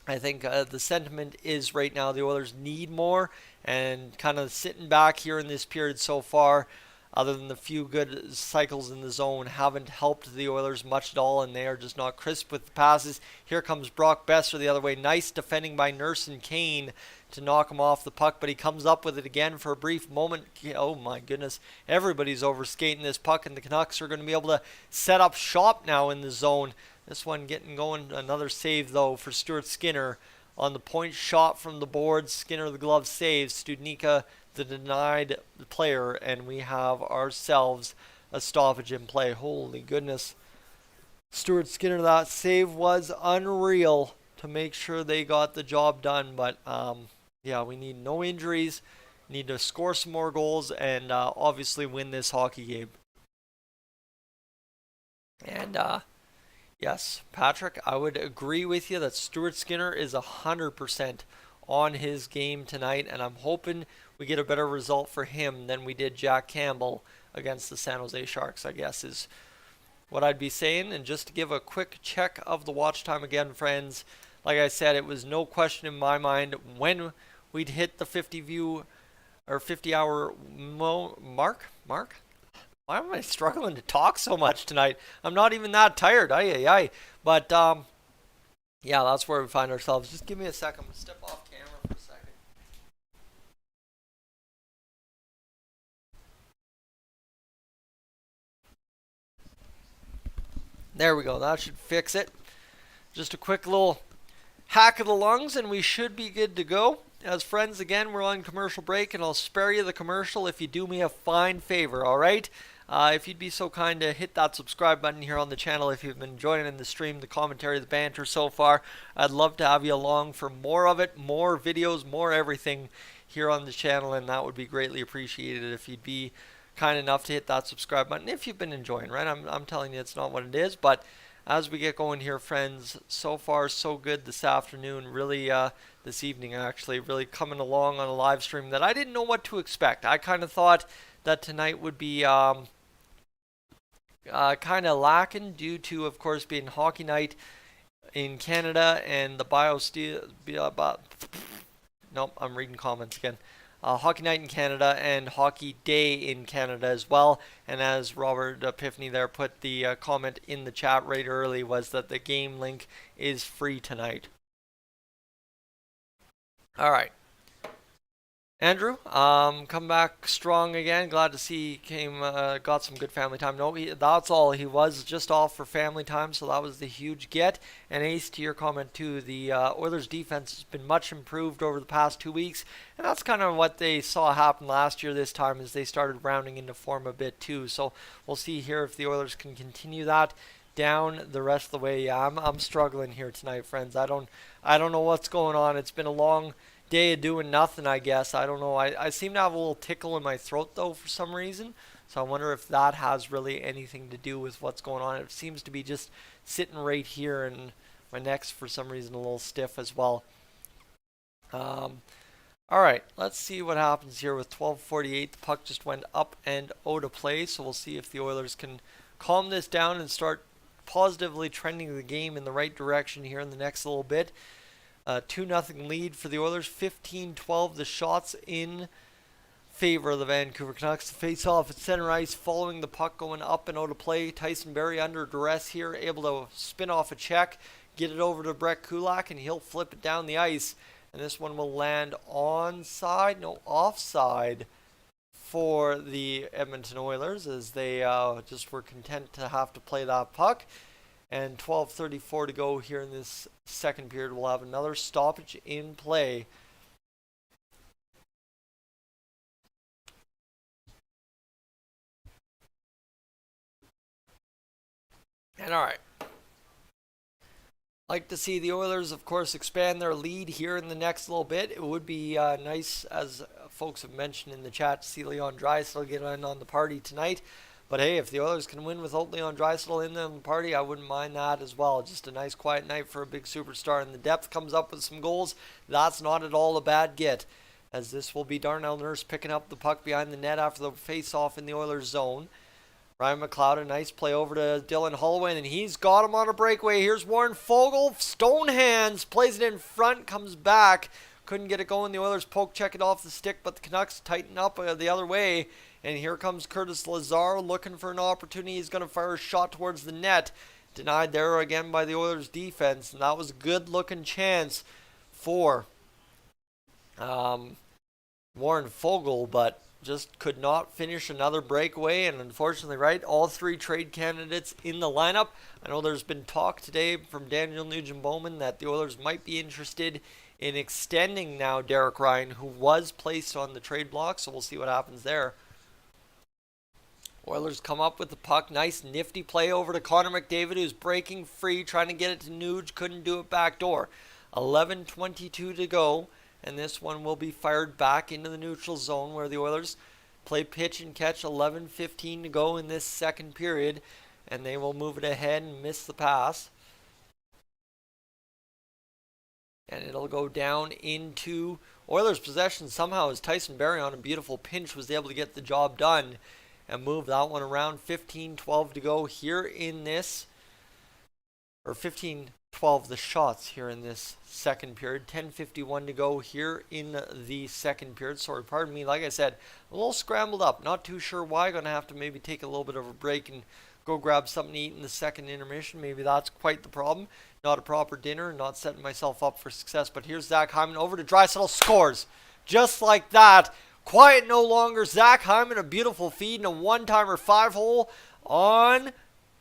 I think the sentiment is right now the Oilers need more, and kind of sitting back here in this period so far, other than the few good cycles in the zone, haven't helped the Oilers much at all, and they are just not crisp with the passes. Here comes Brock Besser the other way. Nice defending by Nurse and Kane to knock him off the puck, but he comes up with it again for a brief moment. Oh my goodness, everybody's overskating this puck, and the Canucks are going to be able to set up shop now in the zone. This one getting going. Another save though for Stuart Skinner on the point shot from the boards. Skinner the glove saves. Studnicka the denied player, and we have ourselves a stoppage in play. Holy goodness. Stuart Skinner, that save was unreal to make sure they got the job done, but yeah, we need no injuries, need to score some more goals, and obviously win this hockey game. And yes, Patrick, I would agree with you that Stuart Skinner is 100% on his game tonight, and I'm hoping we get a better result for him than we did Jack Campbell against the San Jose Sharks, I guess is what I'd be saying. And just to give a quick check of the watch time again, friends, like I said, it was no question in my mind when we'd hit the 50 hour mark. Why am I struggling to talk so much tonight? I'm not even that tired. But yeah, that's where we find ourselves. Just give me a second. I'm gonna step off camera for a second. There we go. That should fix it. Just a quick little hack of the lungs, and we should be good to go. As friends, again, we're on commercial break, and I'll spare you the commercial if you do me a fine favor, all right? If you'd be so kind to hit that subscribe button here on the channel if you've been joining in the stream, the commentary, the banter so far. I'd love to have you along for more of it, more videos, more everything here on the channel, and that would be greatly appreciated if you'd be kind enough to hit that subscribe button if you've been enjoying, right? I'm telling you it's not what it is, but as we get going here, friends. So far, so good this afternoon. Really, this evening actually, really coming along on a live stream that I didn't know what to expect. I kind of thought that tonight would be kind of lacking due to, of course, being hockey night in Canada and the biosteel. Nope, I'm reading comments again. Hockey night in Canada and hockey day in Canada as well. And as Robert Epiphany there put the comment in the chat right early, was that the game link is free tonight. All right. Andrew, come back strong again. Glad to see he got some good family time. No, that's all. He was just off for family time, so that was the huge get. And Ace, to your comment too, the Oilers' defense has been much improved over the past 2 weeks, and that's kind of what they saw happen last year. This time, as they started rounding into form a bit too. So we'll see here if the Oilers can continue that down the rest of the way. Yeah, I'm struggling here tonight, friends. I don't know what's going on. It's been a long day of doing nothing, I guess. I don't know. I seem to have a little tickle in my throat, though, for some reason. So I wonder if that has really anything to do with what's going on. It seems to be just sitting right here, and my neck's, for some reason, a little stiff as well. All right, let's see what happens here with 12:48. The puck just went up and out of play, so we'll see if the Oilers can calm this down and start positively trending the game in the right direction here in the next little bit. 2-0 lead for the Oilers. 15-12 the shots in favor of the Vancouver Canucks. The face-off at center ice following the puck going up and out of play. Tyson Barrie under duress here, able to spin off a check, get it over to Brett Kulak, and he'll flip it down the ice. And this one will land offside for the Edmonton Oilers, as they just were content to have to play that puck. And 12:34 to go here in this second period. We'll have another stoppage in play. And all right. Like to see the Oilers, of course, expand their lead here in the next little bit. It would be nice, as folks have mentioned in the chat, to see Leon Draisaitl get in on the party tonight. But hey, if the Oilers can win without Leon Draisaitl in the party, I wouldn't mind that as well. Just a nice quiet night for a big superstar. And the depth comes up with some goals. That's not at all a bad get, as this will be Darnell Nurse picking up the puck behind the net after the face-off in the Oilers zone. Ryan McLeod, a nice play over to Dylan Holloway, and he's got him on a breakaway. Here's Warren Foegele, stone hands, plays it in front, comes back. Couldn't get it going. The Oilers poke check it off the stick, but the Canucks tighten up the other way. And here comes Curtis Lazar looking for an opportunity. He's going to fire a shot towards the net. Denied there again by the Oilers defense. And that was a good looking chance for Warren Foegele, but just could not finish another breakaway. And unfortunately, right, all three trade candidates in the lineup. I know there's been talk today from Daniel Nugent-Bowman that the Oilers might be interested in extending now Derek Ryan, who was placed on the trade block. So we'll see what happens there. Oilers come up with the puck. Nice nifty play over to Connor McDavid, who's breaking free, trying to get it to Nuge. Couldn't do it back door. 11:22 to go, and this one will be fired back into the neutral zone where the Oilers play pitch and catch. 11:15 to go in this second period, and they will move it ahead and miss the pass. And it'll go down into Oilers' possession somehow, as Tyson Barrie on a beautiful pinch was able to get the job done and move that one around. 15-12 to go here in this, or 15-12 the shots here in this second period. 10:51 to go here in the second period. Sorry, pardon me. Like I said, a little scrambled up. Not too sure why. Going to have to maybe take a little bit of a break and go grab something to eat in the second intermission. Maybe that's quite the problem. Not a proper dinner, not setting myself up for success. But here's Zach Hyman over to Draisaitl, scores. Just like that. Quiet no longer. Zach Hyman, a beautiful feed and a one-timer 5-hole on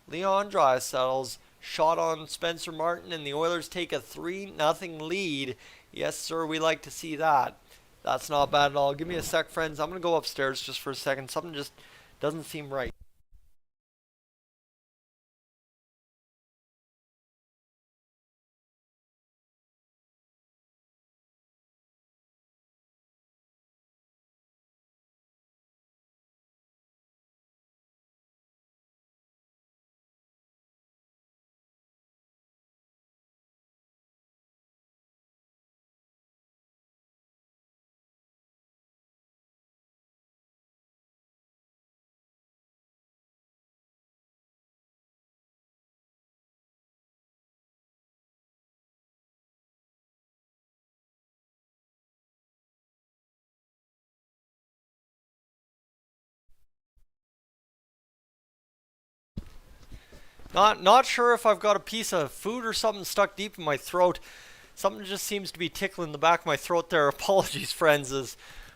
Leon Draisaitl's shot on Spencer Martin, and the Oilers take a 3-0 lead. Yes, sir, we like to see that. That's not bad at all. Give me a sec, friends. I'm going to go upstairs just for a second. Something just doesn't seem right. Not sure if I've got a piece of food or something stuck deep in my throat. Something just seems to be tickling the back of my throat there. Apologies, friends, as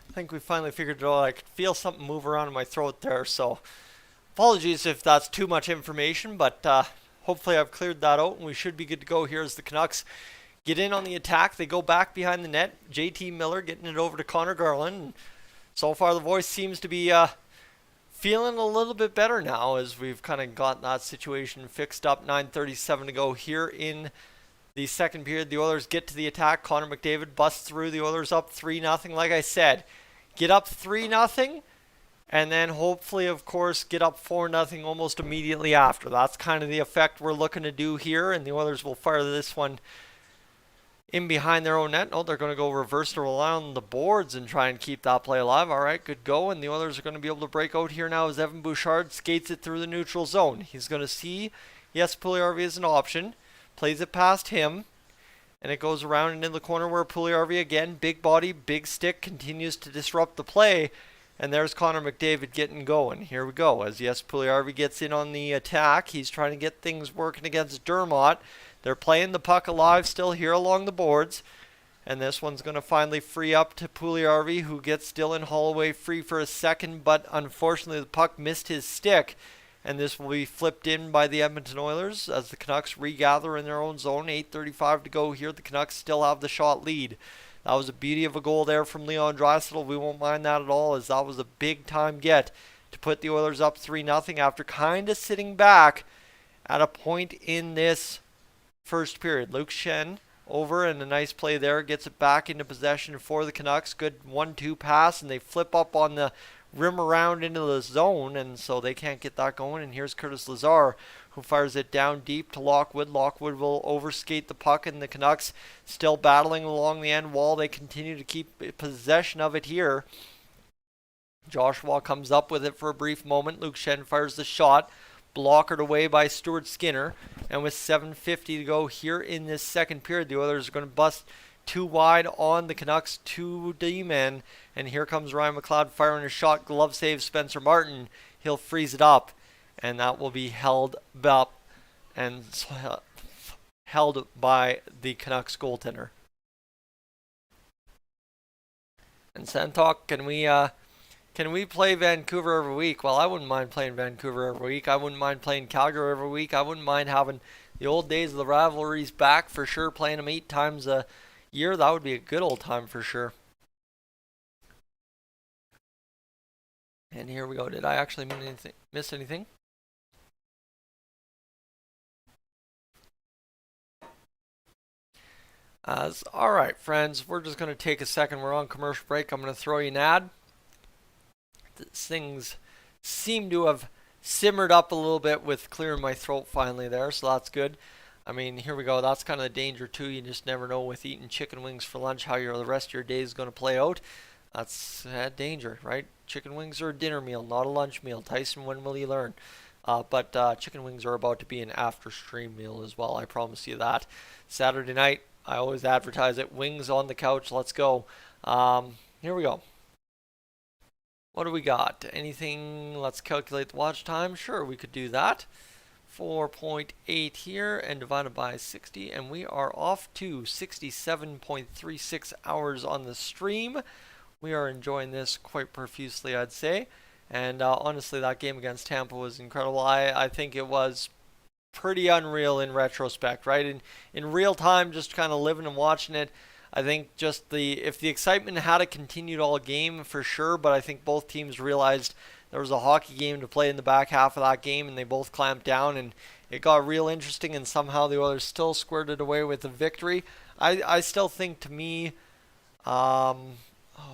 I think we finally figured it out. I could feel something move around in my throat there, so apologies if that's too much information, but hopefully I've cleared that out and we should be good to go here as the Canucks get in on the attack. They go back behind the net. JT Miller getting it over to Connor Garland. And so far the voice seems to be feeling a little bit better now as we've kind of got that situation fixed up. 9:37 to go here in the second period. The Oilers get to the attack. Connor McDavid busts through. The Oilers up 3-0. Like I said, get up 3-0 and then hopefully, of course, get up 4-0 almost immediately after. That's kind of the effect we're looking to do here, and the Oilers will fire this one in behind their own net. No, they're going to go reverse to rely on the boards and try and keep that play alive. All right, good go. And the Oilers are going to be able to break out here now as Evan Bouchard skates it through the neutral zone. He's going to see, yes, Puljujarvi is an option. Plays it past him. And it goes around and in the corner where Puljujarvi, again, big body, big stick, continues to disrupt the play. And there's Connor McDavid getting going. Here we go. As yes, Puljujarvi gets in on the attack. He's trying to get things working against Dermott. They're playing the puck alive still here along the boards. And this one's going to finally free up to Puljujarvi, who gets Dylan Holloway free for a second. But unfortunately, the puck missed his stick. And this will be flipped in by the Edmonton Oilers as the Canucks regather in their own zone. 8:35 to go here. The Canucks still have the shot lead. That was a beauty of a goal there from Leon Draisaitl. We won't mind that at all, as that was a big-time get to put the Oilers up 3-0 after kind of sitting back at a point in this first period. Luke Schenn over, and a nice play there. Gets it back into possession for the Canucks. Good 1-2 pass, and they flip up on the rim around into the zone, and so they can't get that going. And here's Curtis Lazar, who fires it down deep to Lockwood. Lockwood will overskate the puck, and the Canucks still battling along the end wall. They continue to keep possession of it here. Joshua comes up with it for a brief moment. Luke Schenn fires the shot, blockered away by Stuart Skinner. And with 7:50 to go here in this second period, the Oilers are going to bust too wide on the Canucks, 2 D-men. And here comes Ryan McLeod firing a shot. Glove save Spencer Martin. He'll freeze it up. And that will be held up and held by the Canucks goaltender. And Santok, can we play Vancouver every week? Well, I wouldn't mind playing Vancouver every week. I wouldn't mind playing Calgary every week. I wouldn't mind having the old days of the rivalries back for sure. Playing them 8 times a year, that would be a good old time for sure. And here we go. Did I actually miss anything? All right, friends, we're just going to take a second. We're on commercial break. I'm going to throw you an ad. Things seem to have simmered up a little bit with clearing my throat finally there, so that's good. I mean, here we go. That's kind of the danger too. You just never know with eating chicken wings for lunch how the rest of your day is going to play out. That's danger, right? Chicken wings are a dinner meal, not a lunch meal. Tyson, when will you learn? But chicken wings are about to be an after-stream meal as well. I promise you that. Saturday night, I always advertise it. Wings on the couch. Let's go. Here we go. What do we got? Anything? Let's calculate the watch time. Sure, we could do that. 4.8 here and divided by 60. And we are off to 67.36 hours on the stream. We are enjoying this quite profusely, I'd say. And honestly, that game against Tampa was incredible. I think it was pretty unreal in retrospect, right? In real time, just kind of living and watching it, I think just if the excitement had continued all game for sure, but I think both teams realized there was a hockey game to play in the back half of that game, and they both clamped down, and it got real interesting, and somehow the Oilers still squared it away with a victory. I still think, to me,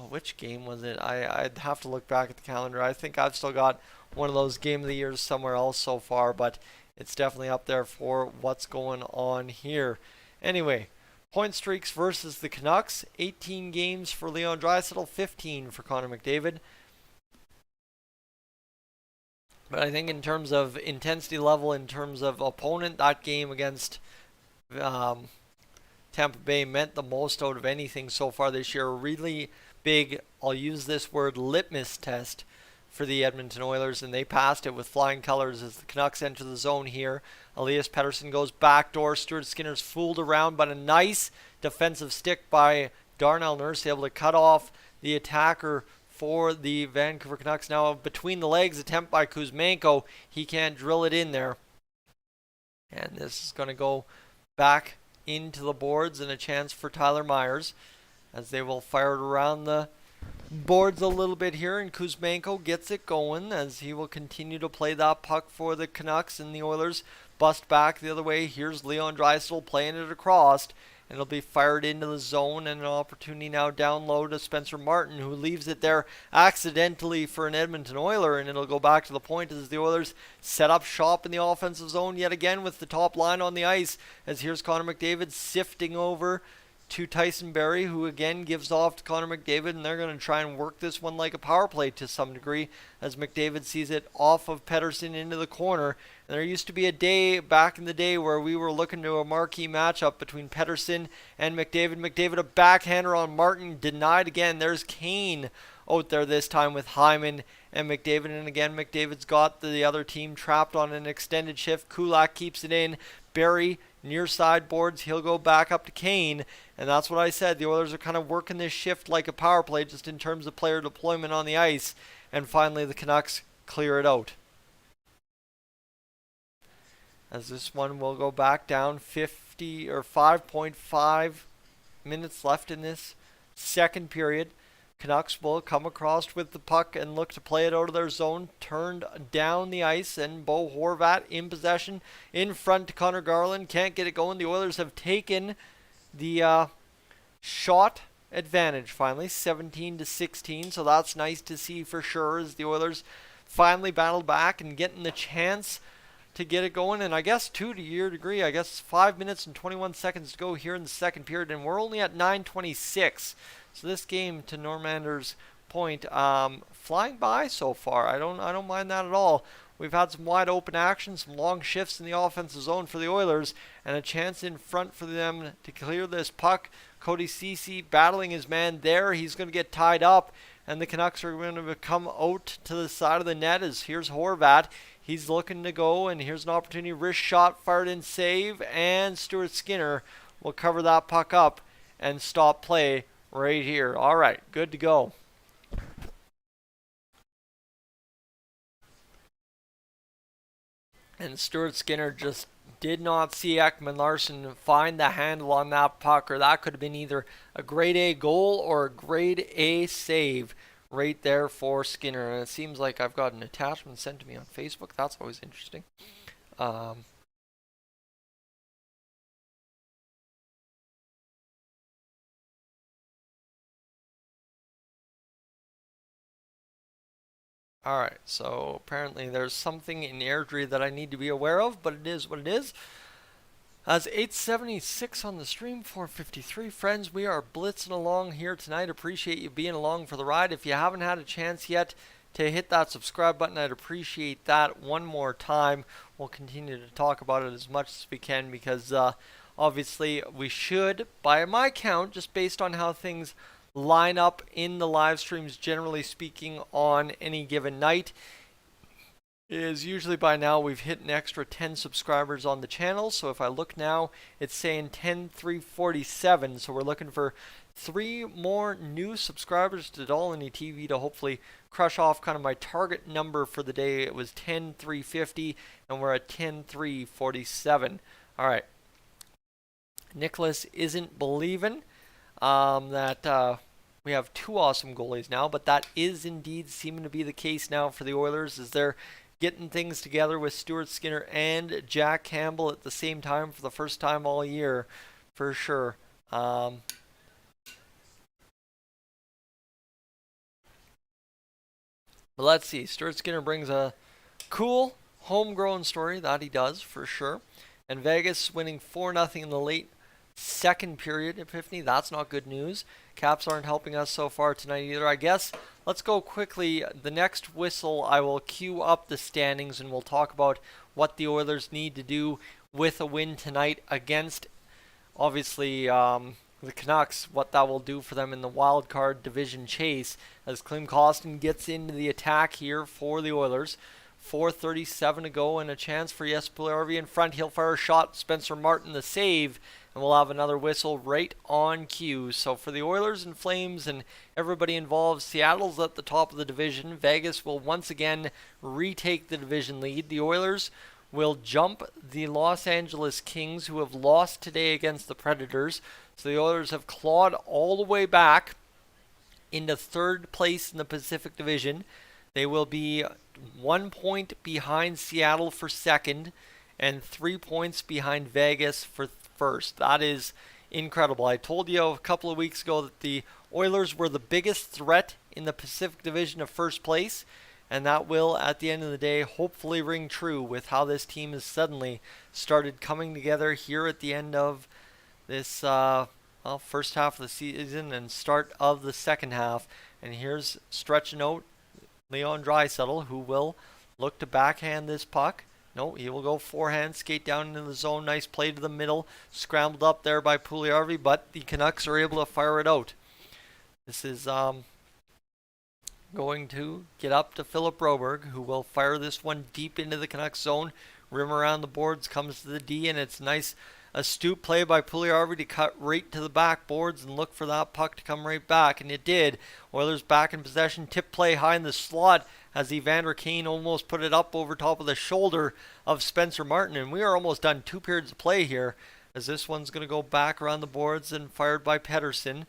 which game was it? I'd have to look back at the calendar. I think I've still got one of those game of the years somewhere else so far, but it's definitely up there for what's going on here. Anyway, point streaks versus the Canucks. 18 games for Leon Draisaitl, 15 for Connor McDavid. But I think in terms of intensity level, in terms of opponent, that game against Tampa Bay meant the most out of anything so far this year. A really big, I'll use this word, litmus test for the Edmonton Oilers, and they passed it with flying colors as the Canucks enter the zone here. Elias Pettersson goes backdoor. Stuart Skinner's fooled around, but a nice defensive stick by Darnell Nurse, able to cut off the attacker for the Vancouver Canucks. Now between the legs attempt by Kuzmenko. He can't drill it in there. And this is going to go back into the boards and a chance for Tyler Myers as they will fire it around the boards a little bit here, and Kuzmenko gets it going as he will continue to play that puck for the Canucks, and the Oilers bust back the other way. Here's Leon Draisaitl playing it across, and it'll be fired into the zone, and an opportunity now down low to Spencer Martin, who leaves it there accidentally for an Edmonton Oiler, and it'll go back to the point as the Oilers set up shop in the offensive zone yet again with the top line on the ice, as here's Connor McDavid sifting over to Tyson Barrie, who again gives off to Connor McDavid, and they're going to try and work this one like a power play to some degree as McDavid sees it off of Pettersson into the corner. And there used to be a day back in the day where we were looking to a marquee matchup between Pettersson and McDavid. McDavid a backhander on Martin, denied again. There's Kane out there this time with Hyman and McDavid, and again McDavid's got the other team trapped on an extended shift. Kulak keeps it in. Barrie near sideboards, he'll go back up to Kane, and that's what I said. The Oilers are kind of working this shift like a power play just in terms of player deployment on the ice, and finally the Canucks clear it out. As this one will go back down 50 or 5.5 minutes left in this second period. Canucks will come across with the puck and look to play it out of their zone. Turned down the ice, and Bo Horvat in possession in front to Connor Garland. Can't get it going. The Oilers have taken the shot advantage finally, 17-16. So that's nice to see for sure as the Oilers finally battle back and getting the chance to get it going. And I guess to your degree, I guess 5 minutes and 21 seconds to go here in the second period, and we're only at 9:26. So this game, to Normander's point, flying by so far. I don't mind that at all. We've had some wide open action, some long shifts in the offensive zone for the Oilers, and a chance in front for them to clear this puck. Cody Ceci battling his man there. He's going to get tied up, and the Canucks are going to come out to the side of the net as here's Horvat. He's looking to go, and here's an opportunity. Wrist shot, fired in, save, and Stuart Skinner will cover that puck up and stop play right here. All right, good to go. And Stuart Skinner just did not see Ekman Larsson find the handle on that puck, or that could have been either a grade A goal or a grade A save right there for Skinner. And it seems like I've got an attachment sent to me on Facebook. That's always interesting. Alright, so apparently there's something in Airdrie that I need to be aware of, but it is what it is. As 876 on the stream, 453. Friends, we are blitzing along here tonight. Appreciate you being along for the ride. If you haven't had a chance yet to hit that subscribe button, I'd appreciate that one more time. We'll continue to talk about it as much as we can because obviously we should, by my count, just based on how things line up in the live streams, generally speaking, on any given night, is usually by now we've hit an extra 10 subscribers on the channel. So if I look now, it's saying 10,347. So we're looking for 3 more new subscribers to Dolynny TV to hopefully crush off kind of my target number for the day. It was 10,350, and we're at 10,347. All right. Nicholas isn't believing that we have 2 awesome goalies now, but that is indeed seeming to be the case now for the Oilers as they're getting things together with Stuart Skinner and Jack Campbell at the same time for the first time all year, for sure. But let's see. Stuart Skinner brings a cool homegrown story, that he does, for sure. And Vegas winning 4-0 in the late second period. Epiphany, that's not good news. Caps aren't helping us so far tonight either. I guess let's go quickly. The next whistle, I will queue up the standings and we'll talk about what the Oilers need to do with a win tonight against, obviously, the Canucks, what that will do for them in the wild card division chase as Klim Kostin gets into the attack here for the Oilers. 4:37 to go and a chance for Jesper Puljujärvi in front. He'll fire a shot. Spencer Martin the save, and we'll have another whistle right on cue. So for the Oilers and Flames and everybody involved, Seattle's at the top of the division. Vegas will once again retake the division lead. The Oilers will jump the Los Angeles Kings, who have lost today against the Predators. So the Oilers have clawed all the way back into third place in the Pacific Division. They will be 1 point behind Seattle for second and 3 points behind Vegas for first. That is incredible. I told you a couple of weeks ago that the Oilers were the biggest threat in the Pacific Division of first place, and that will, at the end of the day, hopefully ring true with how this team has suddenly started coming together here at the end of this first half of the season and start of the second half. And here's stretching out Leon Draisaitl, who will look to backhand this puck. No, he will go forehand, skate down into the zone. Nice play to the middle. Scrambled up there by Puljujärvi, but the Canucks are able to fire it out. This is going to get up to Philip Broberg, who will fire this one deep into the Canucks zone. Rim around the boards, comes to the D, and it's nice astute play by Puljujärvi to cut right to the backboards and look for that puck to come right back, and it did. Oilers back in possession. Tip play high in the slot as Evander Kane almost put it up over top of the shoulder of Spencer Martin, and we are almost done 2 periods of play here as this one's going to go back around the boards and fired by Pettersson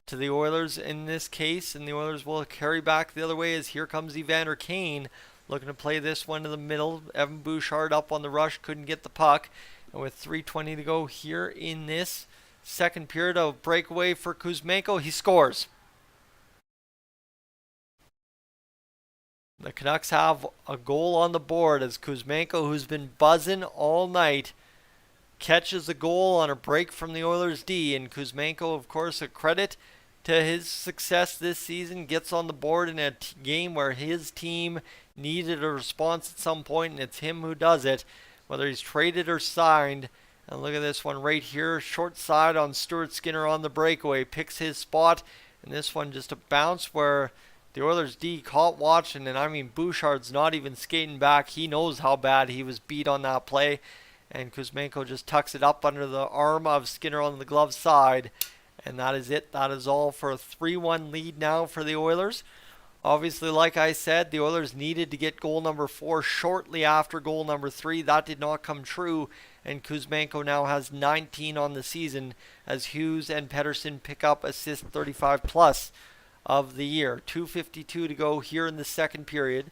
to the Oilers in this case, and the Oilers will carry back the other way as here comes Evander Kane looking to play this one to the middle. Evan Bouchard up on the rush, couldn't get the puck. And with 3:20 to go here in this second period, of breakaway for Kuzmenko, he scores. The Canucks have a goal on the board as Kuzmenko, who's been buzzing all night, catches a goal on a break from the Oilers D. And Kuzmenko, of course, a credit to his success this season, gets on the board in a game where his team needed a response at some point, and it's him who does it, whether he's traded or signed. And look at this one right here, short side on Stuart Skinner on the breakaway, picks his spot, and this one just a bounce where the Oilers D caught watching, and I mean Bouchard's not even skating back. He knows how bad he was beat on that play, and Kuzmenko just tucks it up under the arm of Skinner on the glove side, and that is it. That is all for a 3-1 lead now for the Oilers. Obviously, like I said, the Oilers needed to get goal number 4 shortly after goal number 3. That did not come true, and Kuzmenko now has 19 on the season as Hughes and Pettersson pick up assist 35 plus of the year. 2:52 to go here in the second period.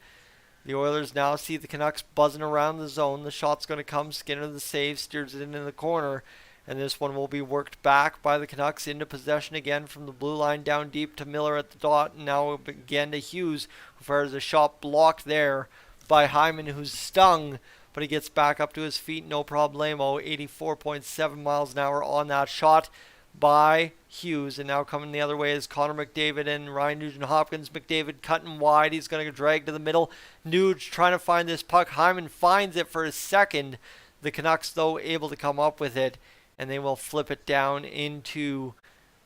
The Oilers now see the Canucks buzzing around the zone. The shot's going to come. Skinner the save, steers it into the corner. And this one will be worked back by the Canucks into possession again from the blue line down deep to Miller at the dot. And now again to Hughes, who fires a shot blocked there by Hyman, who's stung. But he gets back up to his feet, no problemo. 84.7 miles an hour on that shot by Hughes. And now coming the other way is Connor McDavid and Ryan Nugent-Hopkins. McDavid cutting wide. He's going to drag to the middle. Nuge trying to find this puck. Hyman finds it for a second. The Canucks, though, able to come up with it. And they will flip it down into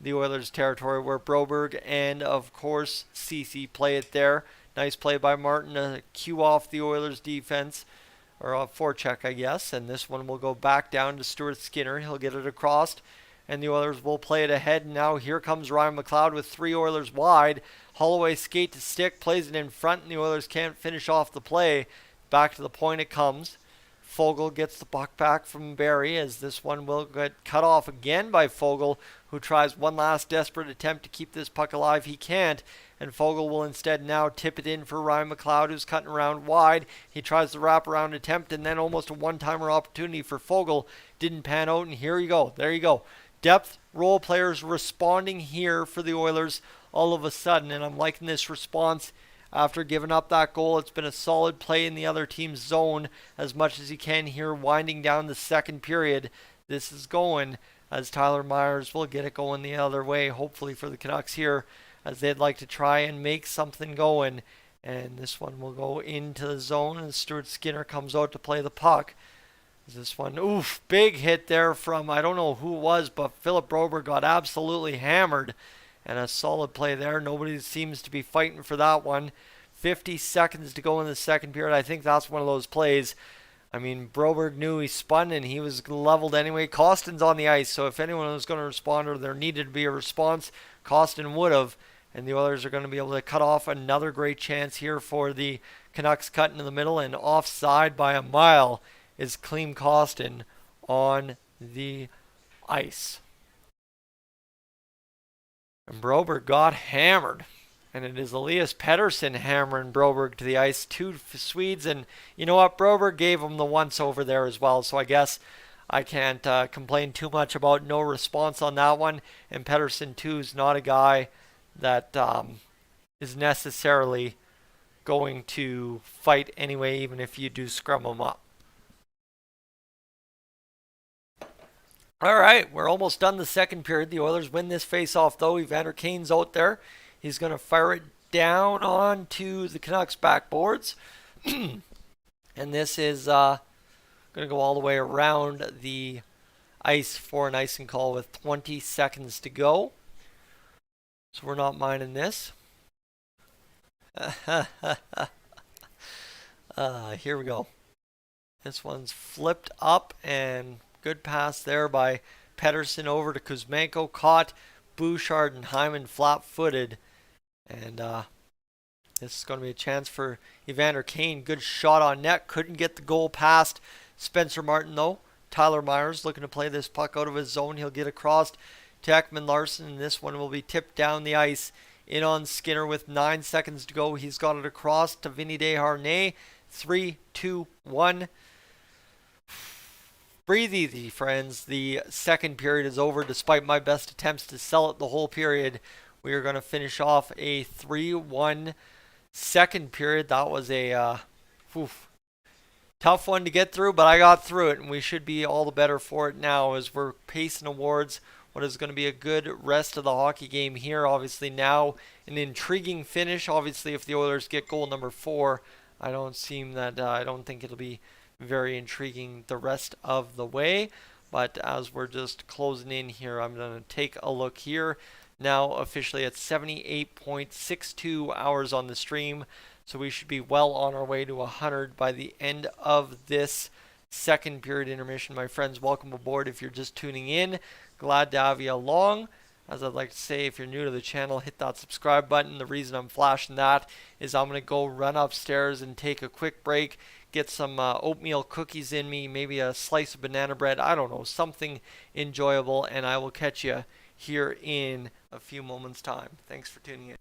the Oilers' territory where Broberg and, of course, Ceci play it there. Nice play by Martin to cue off the Oilers' defense, or a forecheck, I guess. And this one will go back down to Stuart Skinner. He'll get it across, and the Oilers will play it ahead. Now here comes Ryan McLeod with 3 Oilers wide. Holloway skate to stick, plays it in front, and the Oilers can't finish off the play. Back to the point it comes. Fogle gets the puck back from Barrie as this one will get cut off again by Fogle, who tries one last desperate attempt to keep this puck alive. He can't, and Fogle will instead now tip it in for Ryan McLeod, who's cutting around wide. He tries the wraparound attempt, and then almost a one-timer opportunity for Fogle. Didn't pan out, and here you go. There you go. Depth role players responding here for the Oilers all of a sudden, and I'm liking this response. After giving up that goal, it's been a solid play in the other team's zone as much as you can here, winding down the second period. This is going as Tyler Myers will get it going the other way, hopefully for the Canucks here, as they'd like to try and make something going. And this one will go into the zone, and Stuart Skinner comes out to play the puck. This one, oof, big hit there from, I don't know who it was, but Philip Broberg got absolutely hammered. And a solid play there. Nobody seems to be fighting for that one. 50 seconds to go in the second period. I think that's one of those plays. I mean, Broberg knew he spun and he was leveled anyway. Kostin's on the ice, so if anyone was going to respond or there needed to be a response, Kostin would have. And the Oilers are going to be able to cut off another great chance here for the Canucks cutting in the middle, and offside by a mile is Klim Kostin on the ice. And Broberg got hammered. And it is Elias Pettersson hammering Broberg to the ice. 2 Swedes. And you know what? Broberg gave him the once over there as well. So I guess I can't complain too much about no response on that one. And Pettersson, too, is not a guy that is necessarily going to fight anyway, even if you do scrum him up. All right, we're almost done the second period. The Oilers win this face-off, though. Evander Kane's out there. He's going to fire it down onto the Canucks backboards. And this is going to go all the way around the ice for an icing call with 20 seconds to go. So we're not minding this. Here we go. This one's flipped up, and good pass there by Pettersson over to Kuzmenko. Caught Bouchard and Hyman flat-footed. And this is going to be a chance for Evander Kane. Good shot on net. Couldn't get the goal past Spencer Martin, though. Tyler Myers looking to play this puck out of his zone. He'll get across to Ekman Larsson, and this one will be tipped down the ice. In on Skinner with 9 seconds to go. He's got it across to Vinny Desharnais. 3, 2, 1. Breathe easy, friends. The second period is over. Despite my best attempts to sell it the whole period, we are going to finish off a 3-1 second period. That was a tough one to get through, but I got through it, and we should be all the better for it now as we're pacing towards what is going to be a good rest of the hockey game here. Obviously now an intriguing finish. Obviously if the Oilers get goal number 4, I don't think it'll be very intriguing the rest of the way. But as we're just closing in here, I'm going to take a look here. Now officially at 78.62 hours on the stream. So we should be well on our way to 100 by the end of this second period intermission. My friends, welcome aboard if you're just tuning in. Glad to have you along. As I'd like to say, if you're new to the channel, hit that subscribe button. The reason I'm flashing that is I'm going to go run upstairs and take a quick break, get some oatmeal cookies in me, maybe a slice of banana bread, I don't know, something enjoyable, and I will catch you here in a few moments' time. Thanks for tuning in.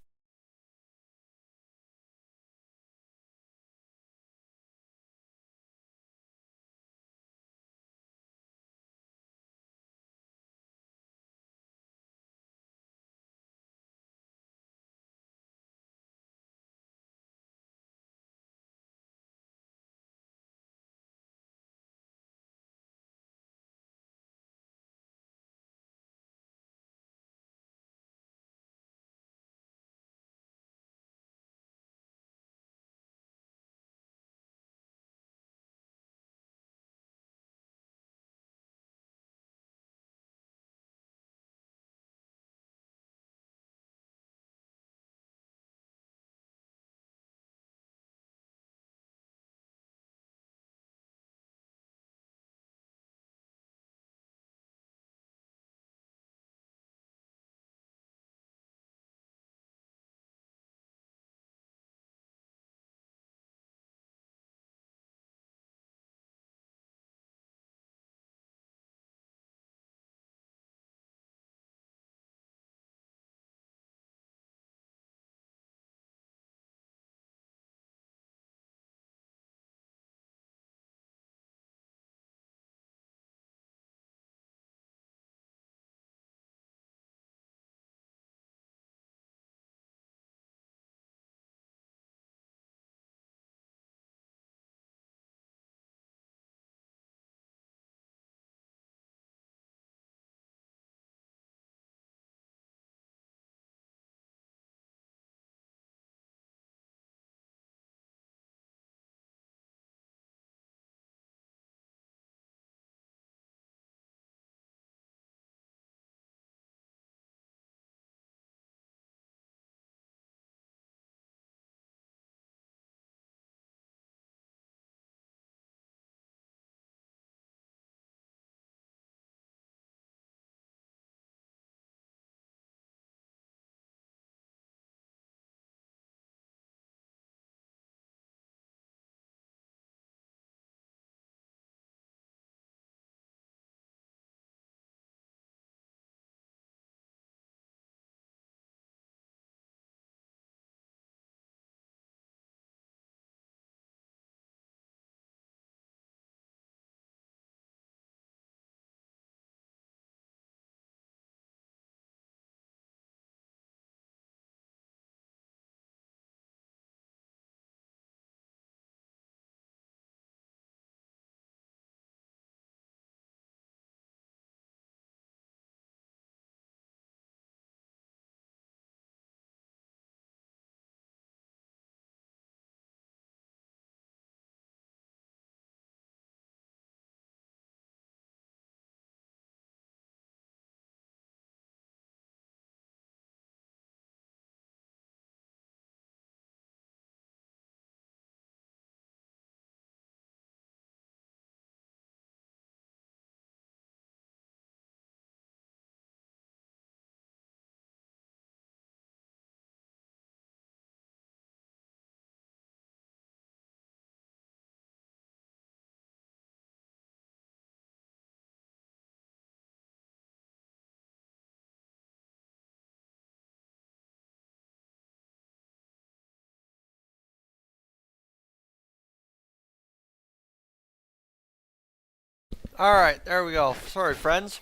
All right, there we go. Sorry, friends.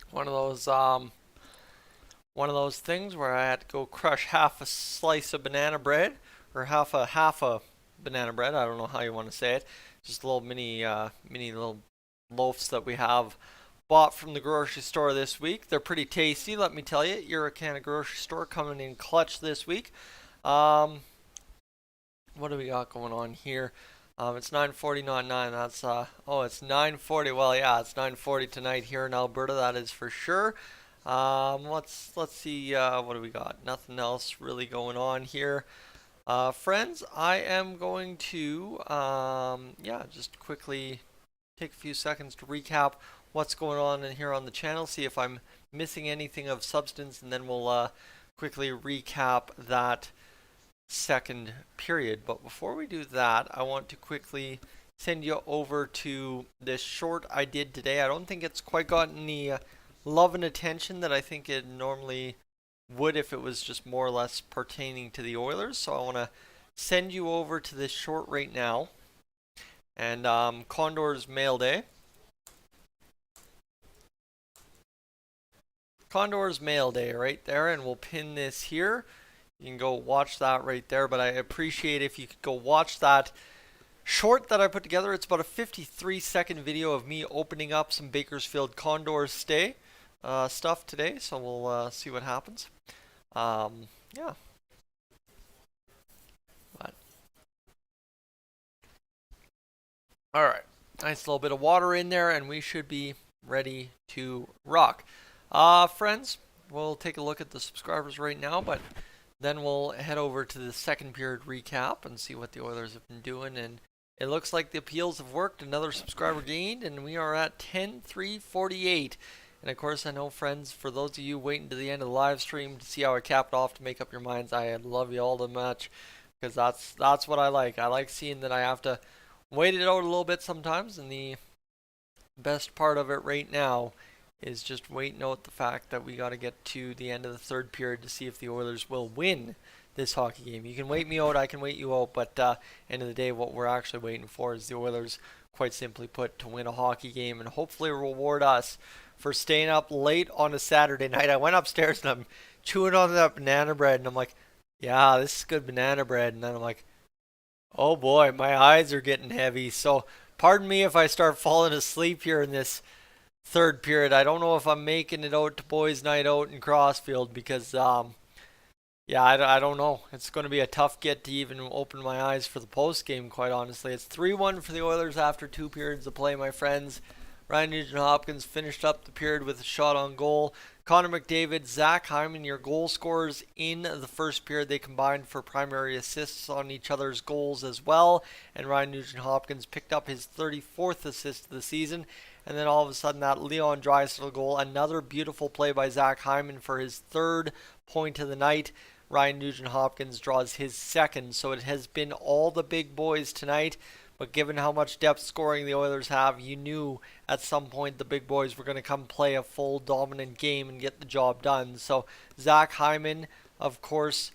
One of those things where I had to go crush half a slice of banana bread, or half a banana bread. I don't know how you want to say it. Just little mini little loaves that we have bought from the grocery store this week. They're pretty tasty, let me tell you. You're a can of grocery store coming in clutch this week. What do we got going on here? It's 9:40, not 9. It's 9:40. Well, yeah, it's 9:40 tonight here in Alberta. That is for sure. Let's see. What do we got? Nothing else really going on here. Friends, I am going to just quickly take a few seconds to recap what's going on in here on the channel. See if I'm missing anything of substance, and then we'll quickly recap that second period. But before we do that, I want to quickly send you over to this short I did today. I don't think it's quite gotten the love and attention that I think it normally would if it was just more or less pertaining to the Oilers. So I want to send you over to this short right now. And Condors Mail Day. Condors Mail Day right there, and we'll pin this here. You can go watch that right there, but I appreciate if you could go watch that short that I put together. It's about a 53-second video of me opening up some Bakersfield Condors stuff today, so we'll see what happens. Yeah. But all right, nice little bit of water in there, and we should be ready to rock. Friends, we'll take a look at the subscribers right now, but then we'll head over to the second period recap and see what the Oilers have been doing. And it looks like the appeals have worked. Another subscriber gained, and we are at 10,348. And of course, I know, friends, for those of you waiting to the end of the live stream to see how I capped off to make up your minds, I love you all too much, because that's what I like. I like seeing that I have to wait it out a little bit sometimes, and the best part of it right now is just waiting out the fact that we got to get to the end of the third period to see if the Oilers will win this hockey game. You can wait me out, I can wait you out, but end of the day, what we're actually waiting for is the Oilers, quite simply put, to win a hockey game and hopefully reward us for staying up late on a Saturday night. I went upstairs and I'm chewing on that banana bread, and I'm like, yeah, this is good banana bread. And then I'm like, oh boy, my eyes are getting heavy. So pardon me if I start falling asleep here in this third period. I don't know if I'm making it out to boys' night out in Crossfield, because I don't know. It's going to be a tough get to even open my eyes for the post game, quite honestly. It's 3-1 for the Oilers after 2 periods of play, my friends. Ryan Nugent-Hopkins finished up the period with a shot on goal. Connor McDavid, Zach Hyman, your goal scorers in the first period. They combined for primary assists on each other's goals as well. And Ryan Nugent-Hopkins picked up his 34th assist of the season. And then all of a sudden, that Leon Draisaitl goal, another beautiful play by Zach Hyman for his third point of the night. Ryan Nugent-Hopkins draws his second, so it has been all the big boys tonight. But given how much depth scoring the Oilers have, you knew at some point the big boys were going to come play a full dominant game and get the job done. So Zach Hyman, of course,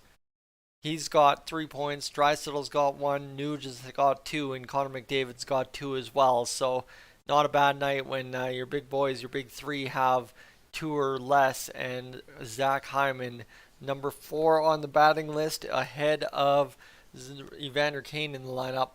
he's got 3 points. Draisaitl's got 1, Nuge has got 2, and Connor McDavid's got 2 as well. So not a bad night when your big boys, your big 3, have 2 or less. And Zach Hyman, number 4 on the batting list, ahead of Evander Kane in the lineup,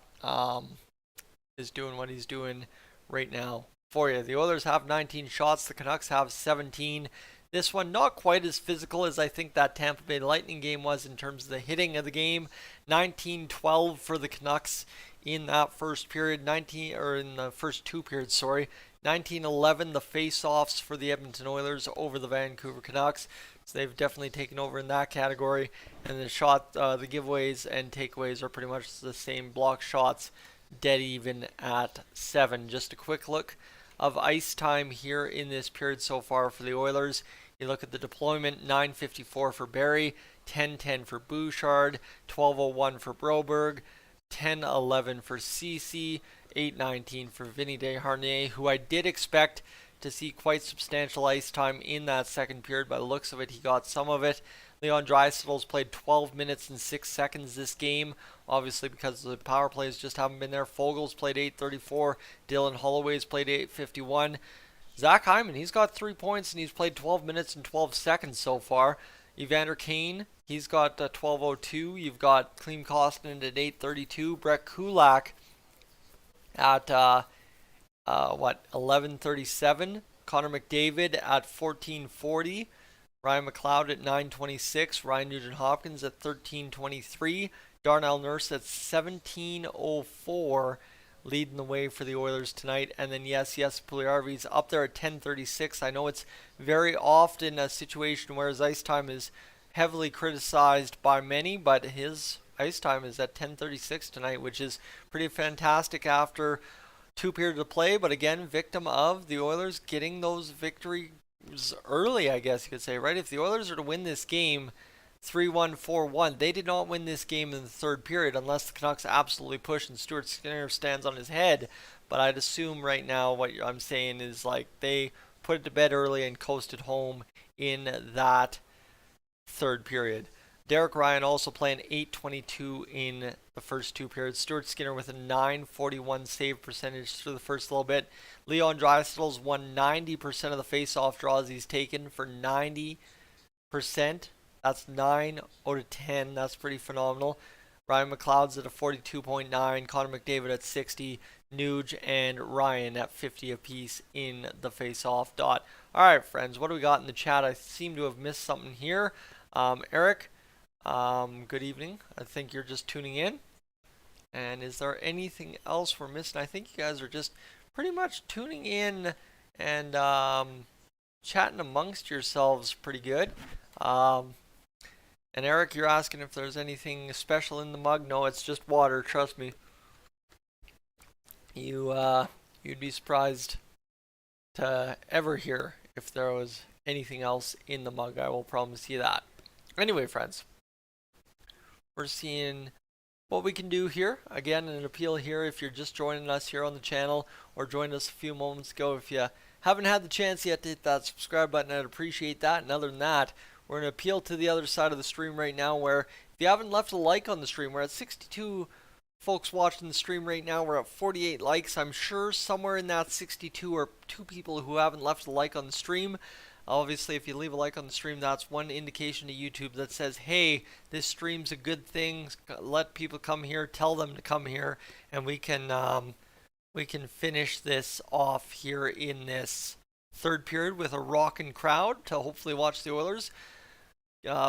is doing what he's doing right now for you. The Oilers have 19 shots. The Canucks have 17. This one not quite as physical as I think that Tampa Bay Lightning game was in terms of the hitting of the game. 19-12 for the Canucks in that first period, in the first 2 periods, sorry. 19-11 the face-offs for the Edmonton Oilers over the Vancouver Canucks. So they've definitely taken over in that category. And the giveaways and takeaways are pretty much the same. Block shots dead even at 7. Just a quick look of ice time here in this period so far for the Oilers. You look at the deployment, 9:54 for Barrie, 10:10 for Bouchard, 12:01 for Broberg, 10:11 for Ceci, 8:19 for Vinny Desharnais, who I did expect to see quite substantial ice time in that second period. By the looks of it, he got some of it. Leon Draisaitl's played 12 minutes and 6 seconds this game, obviously because the power plays just haven't been there. Fogel's played 8:34. Dylan Holloway's played 8:51. Zach Hyman, he's got 3 points and he's played 12 minutes and 12 seconds so far. Evander Kane, he's got 12:02. You've got Klim Kostin at 8:32. Brett Kulak at 11:37. Connor McDavid at 14:40. Ryan McLeod at 9:26. Ryan Nugent-Hopkins at 13:23. Darnell Nurse at 17:04. Leading the way for the Oilers tonight. And then yes, Puljujarvi's up there at 10:36. I know it's very often a situation where his ice time is heavily criticized by many, but his ice time is at 10:36 tonight, which is pretty fantastic after 2 periods of play. But again, victim of the Oilers getting those victories early, I guess you could say, right? If the Oilers are to win this game 3-1, 4-1. They did not win this game in the third period unless the Canucks absolutely push and Stuart Skinner stands on his head. But I'd assume right now what I'm saying is like they put it to bed early and coasted home in that third period. Derek Ryan also playing 8:22 in the first 2 periods. Stuart Skinner with a 941 save percentage through the first little bit. Leon Draisaitl's won 90% of the face-off draws he's taken for 90%. That's 9 out of 10. That's pretty phenomenal. Ryan McLeod's at a 42.9. Connor McDavid at 60. Nuge and Ryan at 50 apiece in the face-off dot. All right, friends, what do we got in the chat? I seem to have missed something here. Eric, good evening. I think you're just tuning in. And is there anything else we're missing? I think you guys are just pretty much tuning in and chatting amongst yourselves pretty good. And Eric, you're asking if there's anything special in the mug. No, it's just water. Trust me. You'd be surprised to ever hear if there was anything else in the mug. I will promise you that. Anyway, friends, we're seeing what we can do here. Again, an appeal here if you're just joining us here on the channel or joined us a few moments ago. If you haven't had the chance yet to hit that subscribe button, I'd appreciate that. And other than that, we're going to appeal to the other side of the stream right now where if you haven't left a like on the stream, we're at 62 folks watching the stream right now. We're at 48 likes. I'm sure somewhere in that 62 are 2 people who haven't left a like on the stream. Obviously, if you leave a like on the stream, that's one indication to YouTube that says, hey, this stream's a good thing. Let people come here. Tell them to come here. And we can finish this off here in this third period with a rocking crowd to hopefully watch the Oilers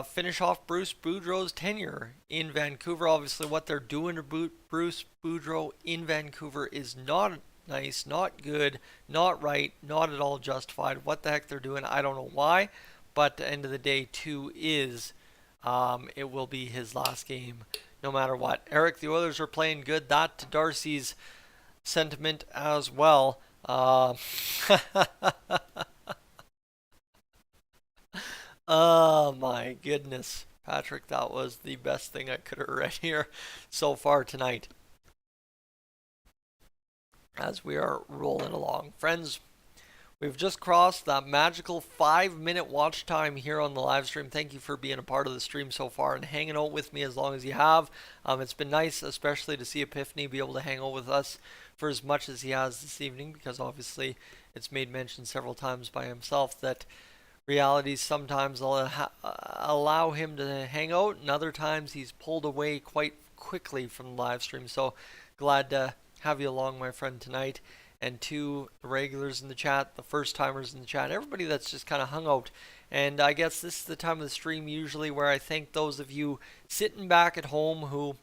finish off Bruce Boudreau's tenure in Vancouver. Obviously, what they're doing to Bruce Boudreau in Vancouver is not nice, not good, not right, not at all justified. What the heck they're doing, I don't know why. But at the end of the day, too, is it will be his last game no matter what. Eric, the Oilers are playing good. That to Darcy's sentiment as well. Oh my goodness, Patrick, that was the best thing I could have read here so far tonight as we are rolling along. Friends, we've just crossed that magical 5-minute watch time here on the live stream. Thank you for being a part of the stream so far and hanging out with me as long as you have. It's been nice, especially to see Epiphany be able to hang out with us for as much as he has this evening, because obviously it's made mention several times by himself that realities sometimes allow him to hang out, and other times he's pulled away quite quickly from the live stream. So glad to have you along, my friend, tonight. And to the regulars in the chat, the first timers in the chat, everybody that's just kind of hung out. And I guess this is the time of the stream usually where I thank those of you sitting back at home who,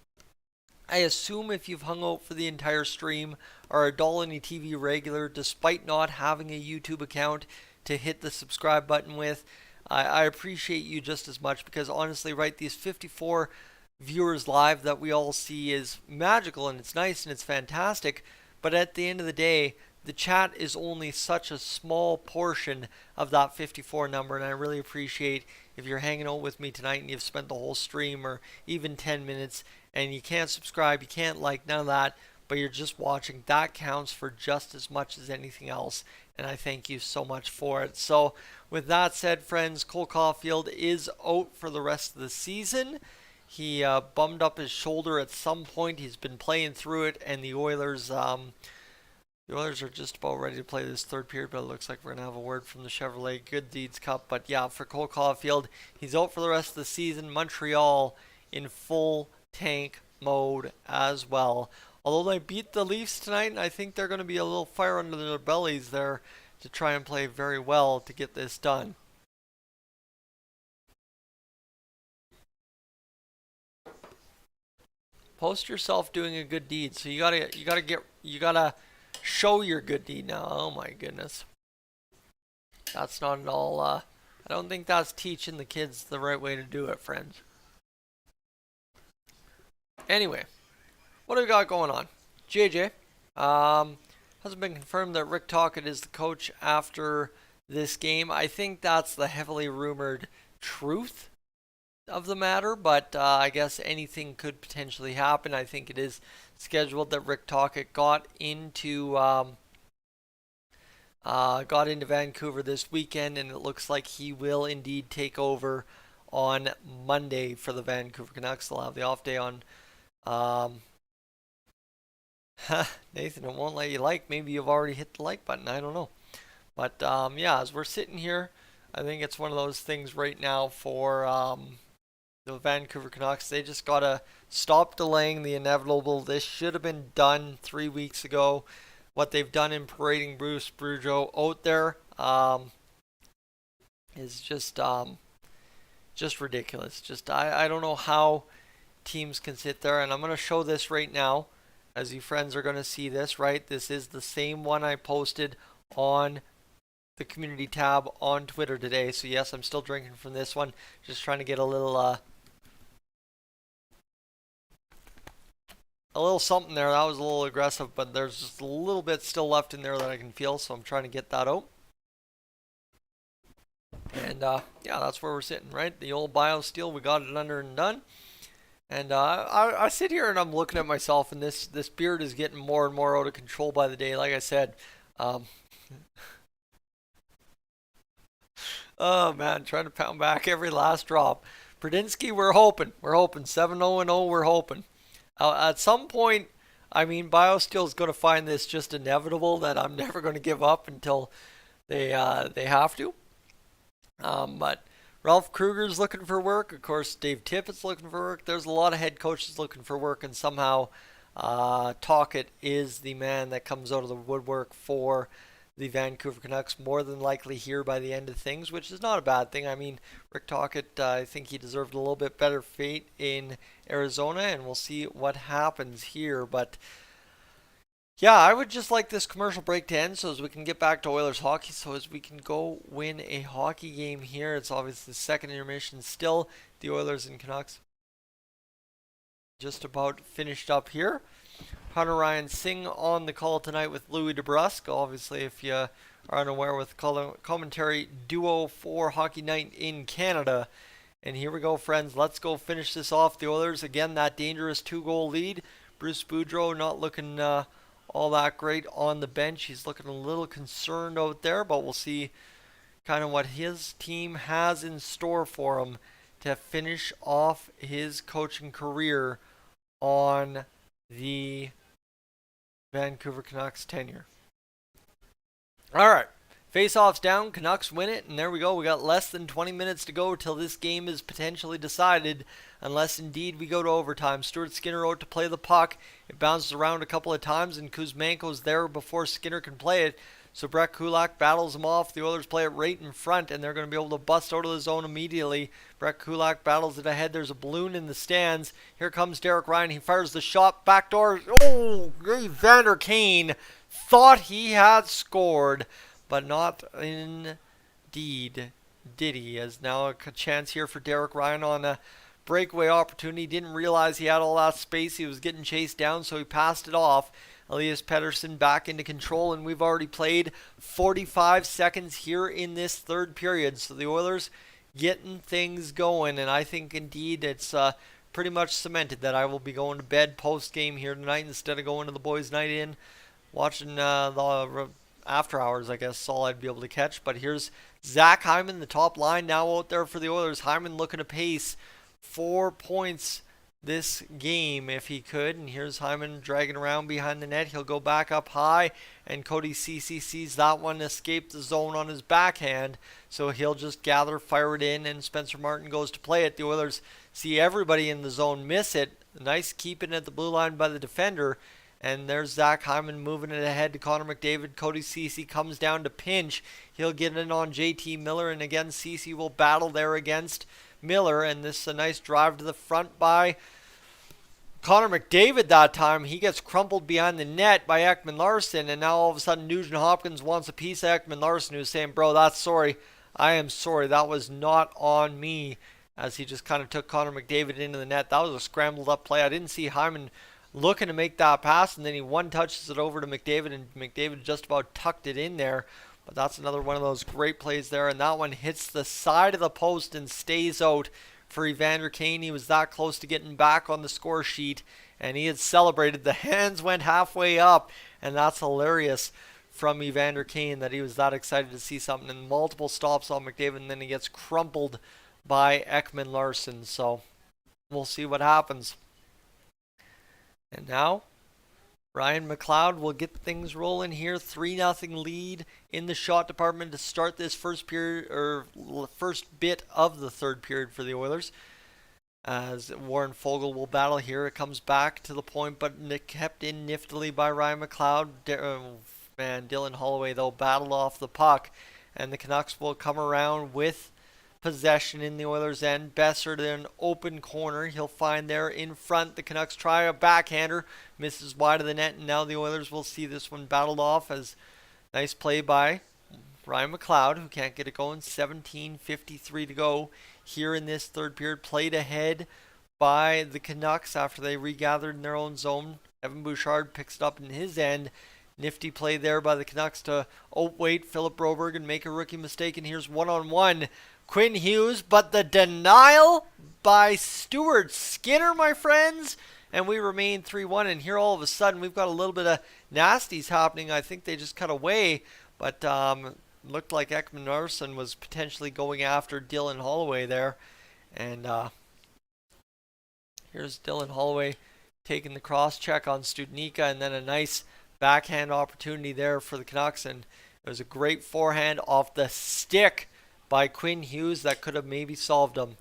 I assume if you've hung out for the entire stream, are a Dolynny TV regular despite not having a YouTube account to hit the subscribe button with. I appreciate you just as much, because honestly, right, these 54 viewers live that we all see is magical and it's nice and it's fantastic. But at the end of the day, the chat is only such a small portion of that 54 number, and I really appreciate if you're hanging out with me tonight and you've spent the whole stream or even 10 minutes and you can't subscribe, you can't like, none of that, but you're just watching. That counts for just as much as anything else, and I thank you so much for it. So, with that said, friends, Cole Caulfield is out for the rest of the season. He bummed up his shoulder at some point. He's been playing through it, and the Oilers are just about ready to play this third period, but it looks like we're going to have a word from the Chevrolet Good Deeds Cup. But yeah, for Cole Caulfield, he's out for the rest of the season. Montreal in full tank mode as well. Although they beat the Leafs tonight, and I think they're going to be a little fire under their bellies there to try and play very well to get this done. Post yourself doing a good deed. So you gotta show your good deed now. Oh my goodness. That's not at all, I don't think that's teaching the kids the right way to do it, friends. Anyway, what do we got going on? JJ, hasn't been confirmed that Rick Tocchet is the coach after this game. I think that's the heavily rumored truth of the matter, but I guess anything could potentially happen. I think it is scheduled that Rick Tocchet got into Vancouver this weekend, and it looks like he will indeed take over on Monday for the Vancouver Canucks. They'll have the off day on Nathan, it won't let you like. Maybe you've already hit the like button. I don't know. But yeah, as we're sitting here, I think it's one of those things right now for the Vancouver Canucks. They just got to stop delaying the inevitable. This should have been done 3 weeks ago. What they've done in parading Bruce Boudreau out there is just ridiculous. I don't know how teams can sit there, and I'm going to show this right now. As you friends are going to see this, right? This is the same one I posted on the community tab on Twitter today. So yes, I'm still drinking from this one. Just trying to get a little something there. That was a little aggressive, but there's just a little bit still left in there that I can feel. So I'm trying to get that out. And yeah, that's where we're sitting, right? The old BioSteel, we got it under and done. And I sit here and I'm looking at myself, and this beard is getting more and more out of control by the day. Like I said, oh man, trying to pound back every last drop. Pradinsky, we're hoping 7-0-0. We're hoping. At some point, I mean, BioSteel is going to find this just inevitable that I'm never going to give up until they have to. But Ralph Kruger's looking for work. Of course, Dave Tippett's looking for work. There's a lot of head coaches looking for work, and somehow Tocchet is the man that comes out of the woodwork for the Vancouver Canucks, more than likely here by the end of things, which is not a bad thing. I mean, Rick Tocchet, I think he deserved a little bit better fate in Arizona, and we'll see what happens here. But yeah, I would just like this commercial break to end so as we can get back to Oilers hockey, so as we can go win a hockey game here. It's obviously the second intermission still. The Oilers and Canucks just about finished up here. Hunter Ryan Singh on the call tonight with Louis DeBrusque. Obviously, if you are unaware, with commentary duo for Hockey Night in Canada. And here we go, friends. Let's go finish this off. The Oilers, again, that dangerous 2-goal lead. Bruce Boudreau not looking all that great on the bench. He's looking a little concerned out there, but we'll see kind of what his team has in store for him to finish off his coaching career on the Vancouver Canucks tenure. All right. Face-off's down. Canucks win it, and there we go. We got less than 20 minutes to go till this game is potentially decided, unless indeed we go to overtime. Stuart Skinner out to play the puck. It bounces around a couple of times, and Kuzmenko's there before Skinner can play it. So Brett Kulak battles him off. The Oilers play it right in front, and they're going to be able to bust out of the zone immediately. Brett Kulak battles it ahead. There's a balloon in the stands. Here comes Derek Ryan. He fires the shot. Backdoor. Oh, Evander Kane thought he had scored, but not indeed did he. As now a chance here for Derek Ryan on a breakaway opportunity. Didn't realize he had all that space. He was getting chased down, so he passed it off. Elias Pettersson back into control, and we've already played 45 seconds here in this third period. So the Oilers getting things going, and I think indeed it's pretty much cemented that I will be going to bed post-game here tonight instead of going to the boys' night in, watching the after hours, I guess, all I'd be able to catch. But here's Zach Hyman, the top line now out there for the Oilers. Hyman looking to pace 4 points this game if he could. And here's Hyman dragging around behind the net. He'll go back up high, and Cody Ceci sees that one escape the zone on his backhand. So he'll just gather, fire it in, and Spencer Martin goes to play it. The Oilers see everybody in the zone miss it. Nice keeping at the blue line by the defender. And there's Zach Hyman moving it ahead to Connor McDavid. Cody Ceci comes down to pinch. He'll get it on JT Miller, and again Ceci will battle there against Miller. And this is a nice drive to the front by Connor McDavid that time. He gets crumpled behind the net by Ekman Larsson, and now all of a sudden Nugent Hopkins wants a piece of Ekman Larsson, who's saying, bro, that's sorry. I am sorry. That was not on me, as he just kind of took Connor McDavid into the net. That was a scrambled up play. I didn't see Hyman looking to make that pass, and then he one-touches it over to McDavid, and McDavid just about tucked it in there. But that's another one of those great plays there, and that one hits the side of the post and stays out for Evander Kane. He was that close to getting back on the score sheet, and he had celebrated. The hands went halfway up, and that's hilarious from Evander Kane that he was that excited to see something. And multiple stops on McDavid, and then he gets crumpled by Ekman Larsson. So we'll see what happens. And now Ryan McLeod will get things rolling here. 3-0 lead in the shot department to start this first period, or first bit of the third period for the Oilers. As Warren Fogle will battle here. It comes back to the point, but kept in niftily by Ryan McLeod. Dylan Holloway, though, battled off the puck. And the Canucks will come around with possession in the Oilers' end. Besser to an open corner. He'll find there in front. The Canucks try a backhander. Misses wide of the net, and now the Oilers will see this one battled off. As nice play by Ryan McLeod, who can't get it going. 17:53 to go here in this third period. Played ahead by the Canucks after they regathered in their own zone. Evan Bouchard picks it up in his end. Nifty play there by the Canucks to outweight Philip Broberg and make a rookie mistake. And here's one-on-one Quinn Hughes, but the denial by Stuart Skinner, my friends. And we remain 3-1. And here all of a sudden we've got a little bit of nasties happening. I think they just cut away. But looked like Ekman Larsson was potentially going after Dylan Holloway there. And here's Dylan Holloway taking the cross check on Studnicka. And then a nice backhand opportunity there for the Canucks. And it was a great forehand off the stick by Quinn Hughes that could have maybe solved them.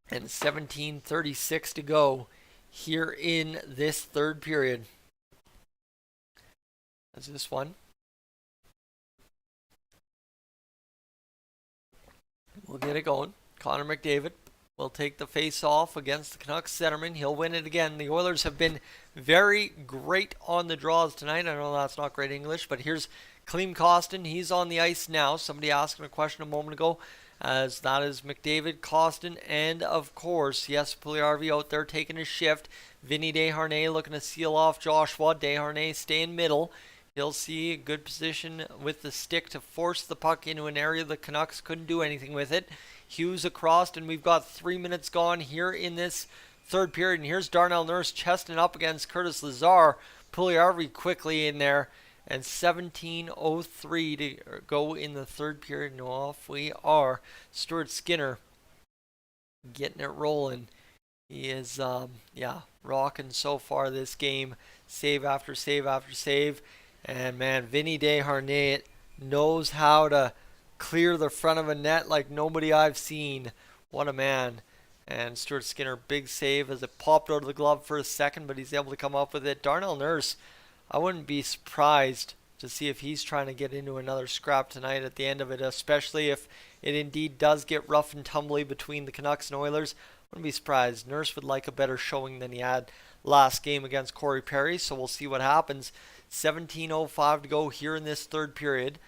And 17:36 to go here in this third period. That's this one. We'll get it going. Connor McDavid will take the face off against the Canucks centerman. He'll win it again. The Oilers have been very great on the draws tonight. I know that's not great English, but here's Klim Kostin. He's on the ice now. Somebody asked him a question a moment ago, as that is McDavid, Kostin, and of course, yes, Puljujarvi out there taking a shift. Vinny Desharnais looking to seal off Joshua. Desharnais staying middle. He'll see a good position with the stick to force the puck into an area the Canucks couldn't do anything with it. Hughes across, and we've got 3 minutes gone here in this third period. And here's Darnell Nurse chesting up against Curtis Lazar. Puljujarvi quickly in there. And 17:03 to go in the third period. And off we are. Stuart Skinner getting it rolling. He is, rocking so far this game. Save after save after save. And man, Vinny Desharnais knows how to clear the front of a net like nobody I've seen. What a man. And Stuart Skinner, big save as it popped out of the glove for a second, but he's able to come up with it. Darnell Nurse, I wouldn't be surprised to see if he's trying to get into another scrap tonight at the end of it, especially if it indeed does get rough and tumbly between the Canucks and Oilers. I wouldn't be surprised. Nurse would like a better showing than he had last game against Corey Perry, so we'll see what happens. 17:05 to go here in this third period.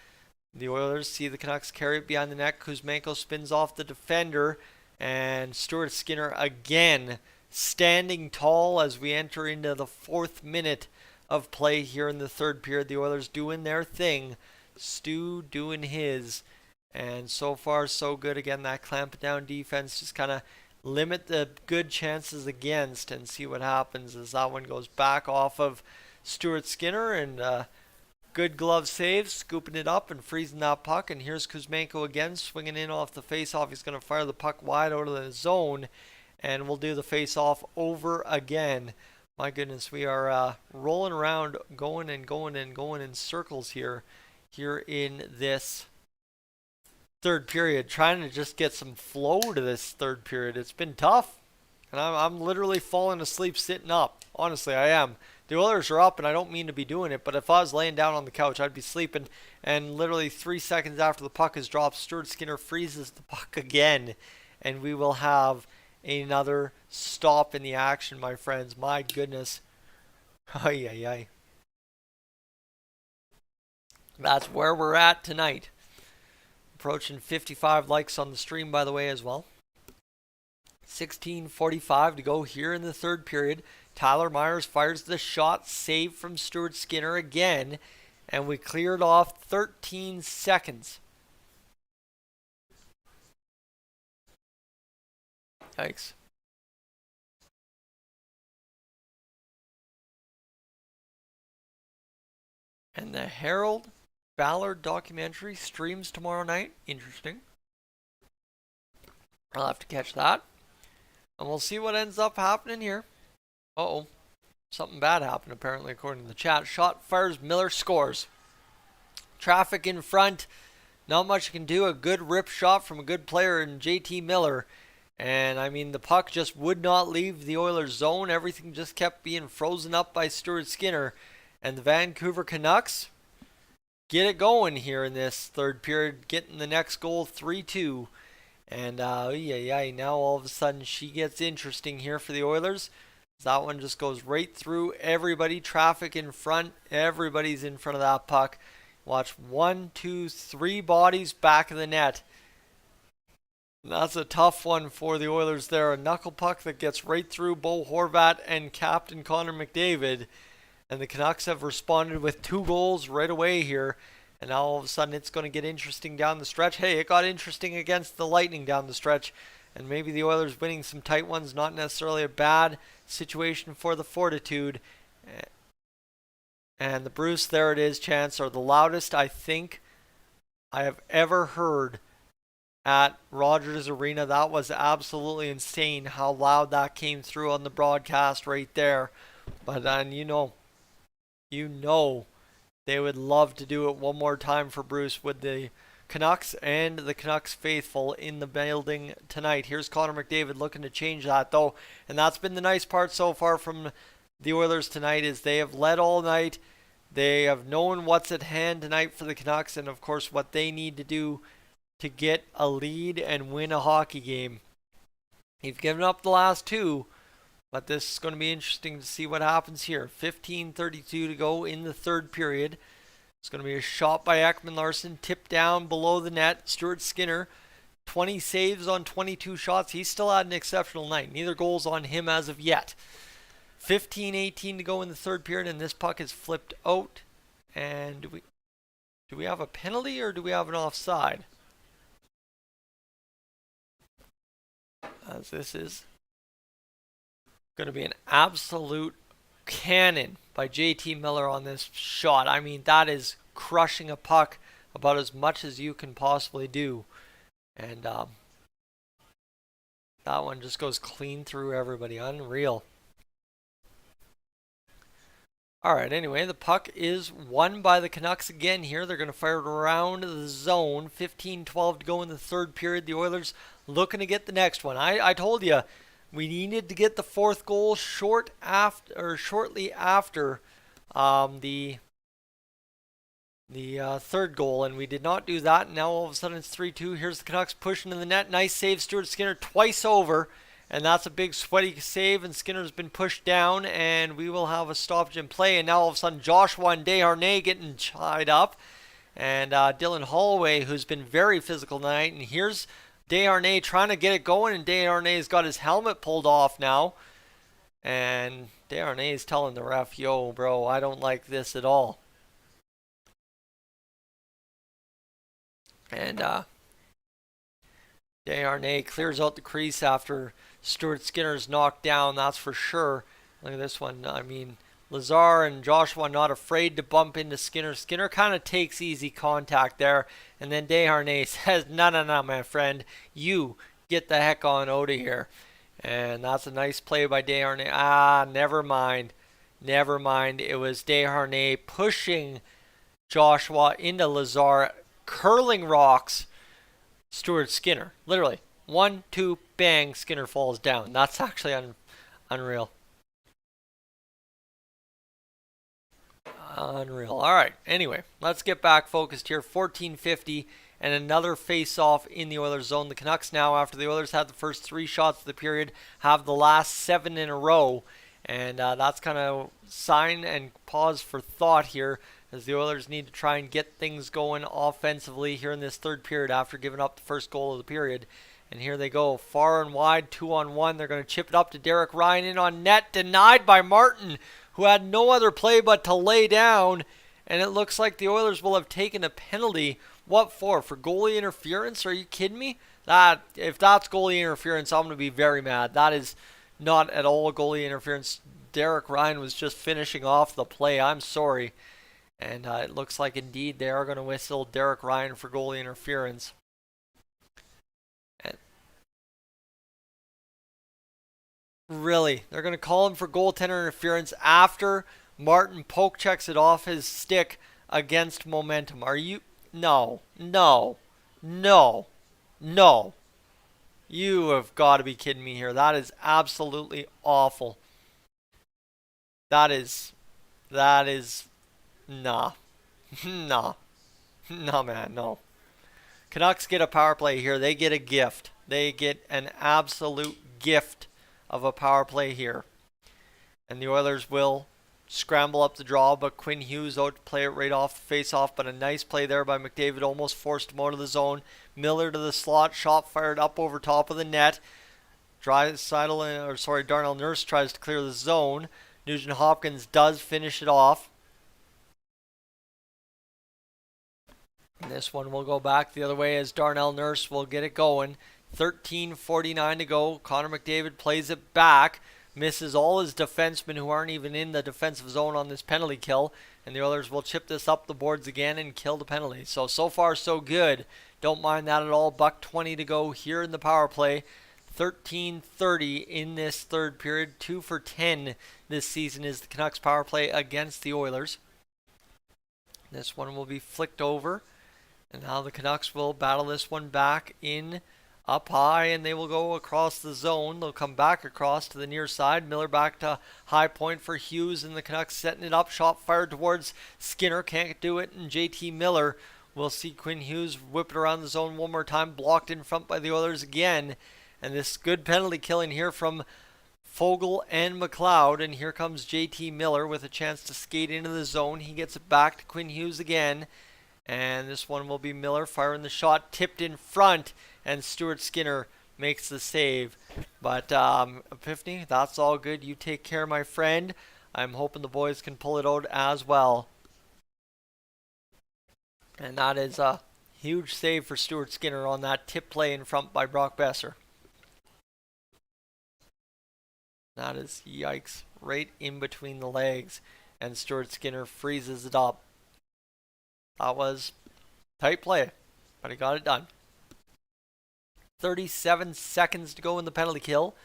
The Oilers see the Canucks carry it behind the net. Kuzmenko spins off the defender, and Stuart Skinner again standing tall as we enter into the 4th minute of play here in the third period. The Oilers doing their thing, Stu doing his, and so far so good. Again, that clamp down defense just kind of limit the good chances against and see what happens as that one goes back off of Stuart Skinner, and good glove save, scooping it up and freezing that puck. And here's Kuzmenko again, swinging in off the faceoff. He's going to fire the puck wide out of the zone, and we'll do the faceoff over again. My goodness, we are rolling around, going in circles here in this third period, trying to just get some flow to this third period. It's been tough, and I'm literally falling asleep sitting up. Honestly, I am. The Oilers are up, and I don't mean to be doing it, but if I was laying down on the couch, I'd be sleeping, and literally 3 seconds after the puck is dropped, Stuart Skinner freezes the puck again, and we will have another stop in the action, my friends. My goodness. Ay, ay, ay. That's where we're at tonight. Approaching 55 likes on the stream, by the way, as well. 16:45 to go here in the third period. Tyler Myers fires the shot, saved from Stuart Skinner again, and we cleared off 13 seconds. Yikes. And the Harold Ballard documentary streams tomorrow night. Interesting. I'll have to catch that. And we'll see what ends up happening here. Uh-oh. Something bad happened, apparently, according to the chat. Shot fires, Miller scores. Traffic in front. Not much you can do. A good rip shot from a good player in JT Miller. And, I mean, the puck just would not leave the Oilers' zone. Everything just kept being frozen up by Stuart Skinner. And the Vancouver Canucks get it going here in this third period, getting the next goal 3-2. And, now all of a sudden she gets interesting here for the Oilers. That one just goes right through everybody. Traffic in front. Everybody's in front of that puck. Watch 1, 2, 3 bodies back of the net. That's a tough one for the Oilers there. A knuckle puck that gets right through Bo Horvat and Captain Connor McDavid. And the Canucks have responded with 2 goals right away here. And now all of a sudden it's going to get interesting down the stretch. Hey, it got interesting against the Lightning down the stretch. And maybe the Oilers winning some tight ones, not necessarily a bad situation for the Fortitude. And the Bruce, there it is, chants are the loudest I think I have ever heard at Rogers Arena. That was absolutely insane how loud that came through on the broadcast right there. But then you know they would love to do it one more time for Bruce with the Canucks and the Canucks faithful in the building tonight. Here's Connor McDavid looking to change that though, and that's been the nice part so far from the Oilers tonight is they have led all night. They have known what's at hand tonight for the Canucks and of course what they need to do to get a lead and win a hockey game. You've given up the last 2, but this is going to be interesting to see what happens here. 15:32 to go in the third period. It's going to be a shot by Ekman Larsson, tipped down below the net. Stuart Skinner, 20 saves on 22 shots. He's still had an exceptional night. Neither goals on him as of yet. 15:18 to go in the third period, and this puck is flipped out. And do we have a penalty or do we have an offside? As this is going to be an absolute cannon by JT Miller on this shot. I mean, that is crushing a puck about as much as you can possibly do. And that one just goes clean through everybody. Unreal. Alright, anyway, the puck is won by the Canucks again here. They're going to fire it around the zone. 15:12 to go in the third period. The Oilers looking to get the next one. I told you we needed to get the 4th goal shortly after the third goal, and we did not do that. And now all of a sudden it's 3-2. Here's the Canucks pushing in the net. Nice save, Stuart Skinner twice over. And that's a big sweaty save, and Skinner's been pushed down, and we will have a stoppage in play. And now all of a sudden Joshua and Desharnais getting tied up. And Dylan Holloway, who's been very physical tonight. And here's Desharnais trying to get it going, and Desharnais got his helmet pulled off now. And Desharnais is telling the ref, yo, bro, I don't like this at all. And Desharnais clears out the crease after Stuart Skinner's knocked down, that's for sure. Look at this one. I mean, Lazar and Joshua not afraid to bump into Skinner. Skinner kind of takes easy contact there. And then Desharnais says, no, no, no, my friend. You get the heck on out of here. And that's a nice play by Desharnais. Never mind. Never mind. It was Desharnais pushing Joshua into Lazar, curling rocks Stuart Skinner. Literally. 1, 2, bang, Skinner falls down. That's actually unreal. Unreal. All right. Anyway, let's get back focused here. 14:50 and another face-off in the Oilers zone. The Canucks now, after the Oilers had the first 3 shots of the period, have the last 7 in a row. And that's kind of sign and pause for thought here, as the Oilers need to try and get things going offensively here in this third period after giving up the first goal of the period. And here they go, far and wide, 2-on-1. They're going to chip it up to Derek Ryan, in on net, denied by Martin, who had no other play but to lay down. And it looks like the Oilers will have taken a penalty. What for? For goalie interference? Are you kidding me? If that's goalie interference, I'm going to be very mad. That is not at all goalie interference. Derek Ryan was just finishing off the play. I'm sorry. And it looks like indeed they are going to whistle Derek Ryan for goalie interference. And really, they're going to call him for goaltender interference after Martin poke checks it off his stick against momentum. Are you? No, no, no, no. You have got to be kidding me here. That is absolutely awful. That is, nah. Nah. Nah, man, no. Canucks get a power play here. They get a gift. They get an absolute gift of a power play here. And the Oilers will scramble up the draw, but Quinn Hughes out to play it right off the face-off. But a nice play there by McDavid, almost forced him out of the zone. Miller to the slot, shot fired up over top of the net. Darnell Nurse tries to clear the zone. Nugent Hopkins does finish it off. And this one will go back the other way as Darnell Nurse will get it going. 13:49 to go. Connor McDavid plays it back. Misses all his defensemen who aren't even in the defensive zone on this penalty kill. And the Oilers will chip this up the boards again and kill the penalty. So far, so good. Don't mind that at all. $1:20 to go here in the power play. 13:30 in this third period. 2 for 10 this season is the Canucks power play against the Oilers. This one will be flicked over. And now the Canucks will battle this one back in up high, and they will go across the zone. They'll come back across to the near side. Miller back to high point for Hughes, and the Canucks setting it up. Shot fired towards Skinner. Can't do it, and JT Miller will see Quinn Hughes whip it around the zone one more time. Blocked in front by the Oilers again. And this good penalty killing here from Fogle and McLeod. And here comes JT Miller with a chance to skate into the zone. He gets it back to Quinn Hughes again. And this one will be Miller firing the shot, tipped in front, and Stuart Skinner makes the save. But Epiphany, that's all good. You take care, my friend. I'm hoping the boys can pull it out as well. And that is a huge save for Stuart Skinner on that tip play in front by Brock Besser. That is, yikes, right in between the legs. And Stuart Skinner freezes it up. That was tight play, but he got it done. 37 seconds to go in the penalty kill.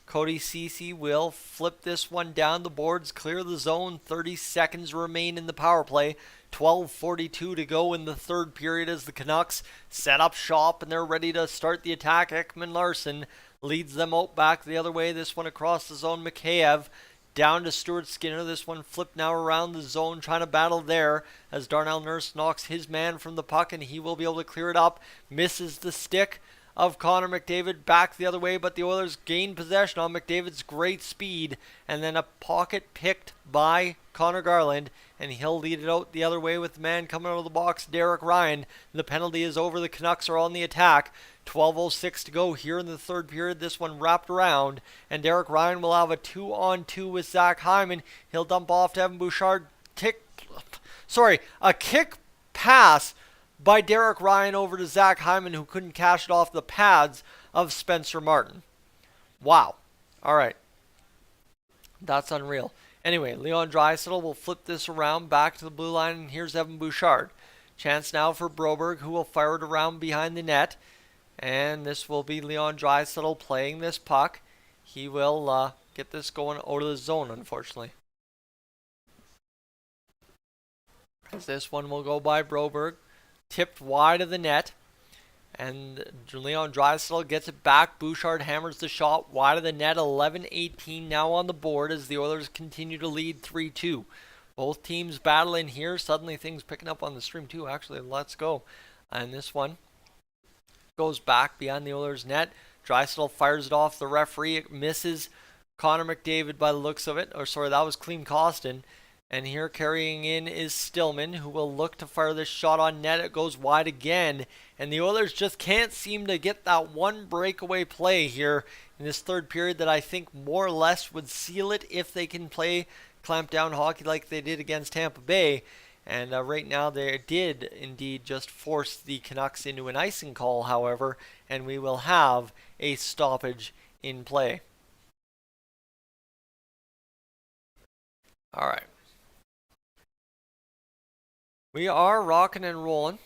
Cody Ceci will flip this one down the boards, clear the zone. 30 seconds remain in the power play. 12:42 to go in the third period as the Canucks set up shop and they're ready to start the attack. Ekman Larsson leads them out back the other way. This one across the zone. Mikheyev down to Stuart Skinner. This one flipped now around the zone, trying to battle there as Darnell Nurse knocks his man from the puck, and he will be able to clear it up. Misses the stick of Connor McDavid back the other way, but the Oilers gain possession on McDavid's great speed, and then a pocket picked by Connor Garland, and he'll lead it out the other way with the man coming out of the box, Derek Ryan. The penalty is over. The Canucks are on the attack. 12:06 to go here in the third period. This one wrapped around, and Derek Ryan will have a 2-on-2 with Zach Hyman. He'll dump off to Evan Bouchard. A kick pass by Derek Ryan over to Zach Hyman, who couldn't cash it off the pads of Spencer Martin. Wow. All right. That's unreal. Anyway, Leon Draisaitl will flip this around back to the blue line, and here's Evan Bouchard. Chance now for Broberg, who will fire it around behind the net. And this will be Leon Draisaitl playing this puck. He will get this going out of the zone, unfortunately. As this one will go by Broberg. Tipped wide of the net. And Leon Draisaitl gets it back. Bouchard hammers the shot wide of the net. 11-18 now on the board as the Oilers continue to lead 3-2. Both teams battling here. Suddenly things picking up on the stream too. Actually, let's go. And this one goes back beyond the Oilers net. Draisaitl fires it off the referee. It misses Connor McDavid by the looks of it. Or sorry, that was Clem Costin. And here carrying in is Stillman, who will look to fire this shot on net. It goes wide again. And the Oilers just can't seem to get that one breakaway play here in this third period that I think more or less would seal it if they can play clamp down hockey like they did against Tampa Bay. And right now they did indeed just force the Canucks into an icing call, however, and we will have a stoppage in play. All right. We are rocking and rolling.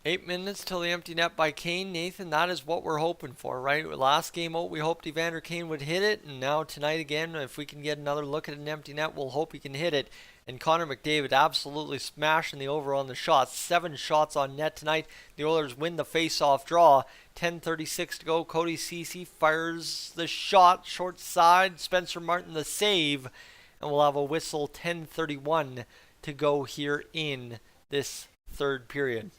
8 minutes till the empty net by Kane. Nathan, that is what we're hoping for, right? Last game out, we hoped Evander Kane would hit it. And now tonight again, if we can get another look at an empty net, we'll hope he can hit it. And Connor McDavid absolutely smashing the over on the shots. 7 shots on net tonight. The Oilers win the face-off draw. 10:36 to go. Cody Ceci fires the shot. Short side. Spencer Martin the save. And we'll have a whistle. 10:31 to go here in this third period.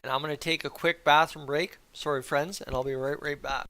And I'm going to take a quick bathroom break. Sorry, friends, and I'll be right back.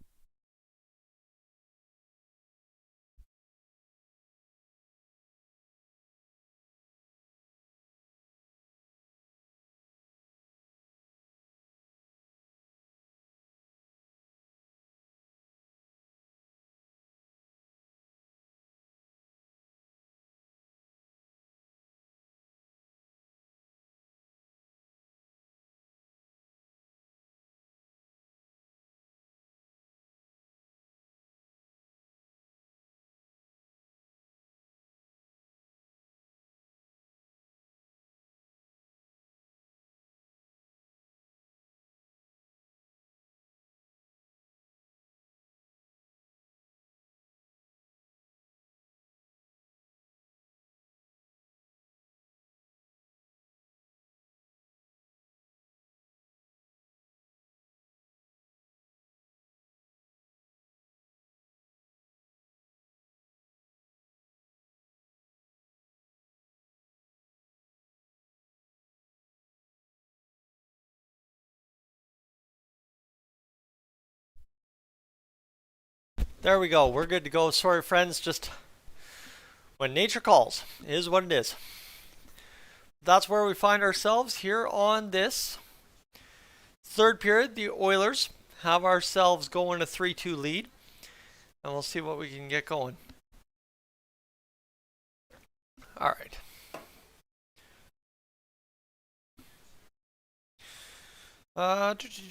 There we go. We're good to go. Sorry, friends. Just when nature calls is what it is. That's where we find ourselves here on this third period. The Oilers have ourselves going a 3-2 lead. And we'll see what we can get going. All right.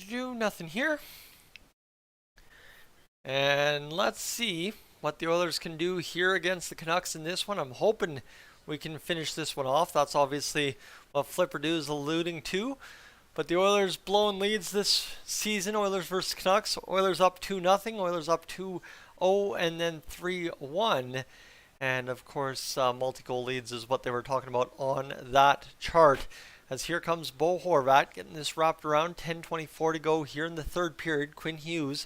Nothing here. And let's see what the Oilers can do here against the Canucks in this one. I'm hoping we can finish this one off. That's obviously what Flipper Do is alluding to. But the Oilers blowing leads this season. Oilers versus Canucks. Oilers up 2-0. Oilers up 2-0 and then 3-1. And of course, multi-goal leads is what they were talking about on that chart. As here comes Bo Horvat getting this wrapped around. 10:24 to go here in the third period. Quinn Hughes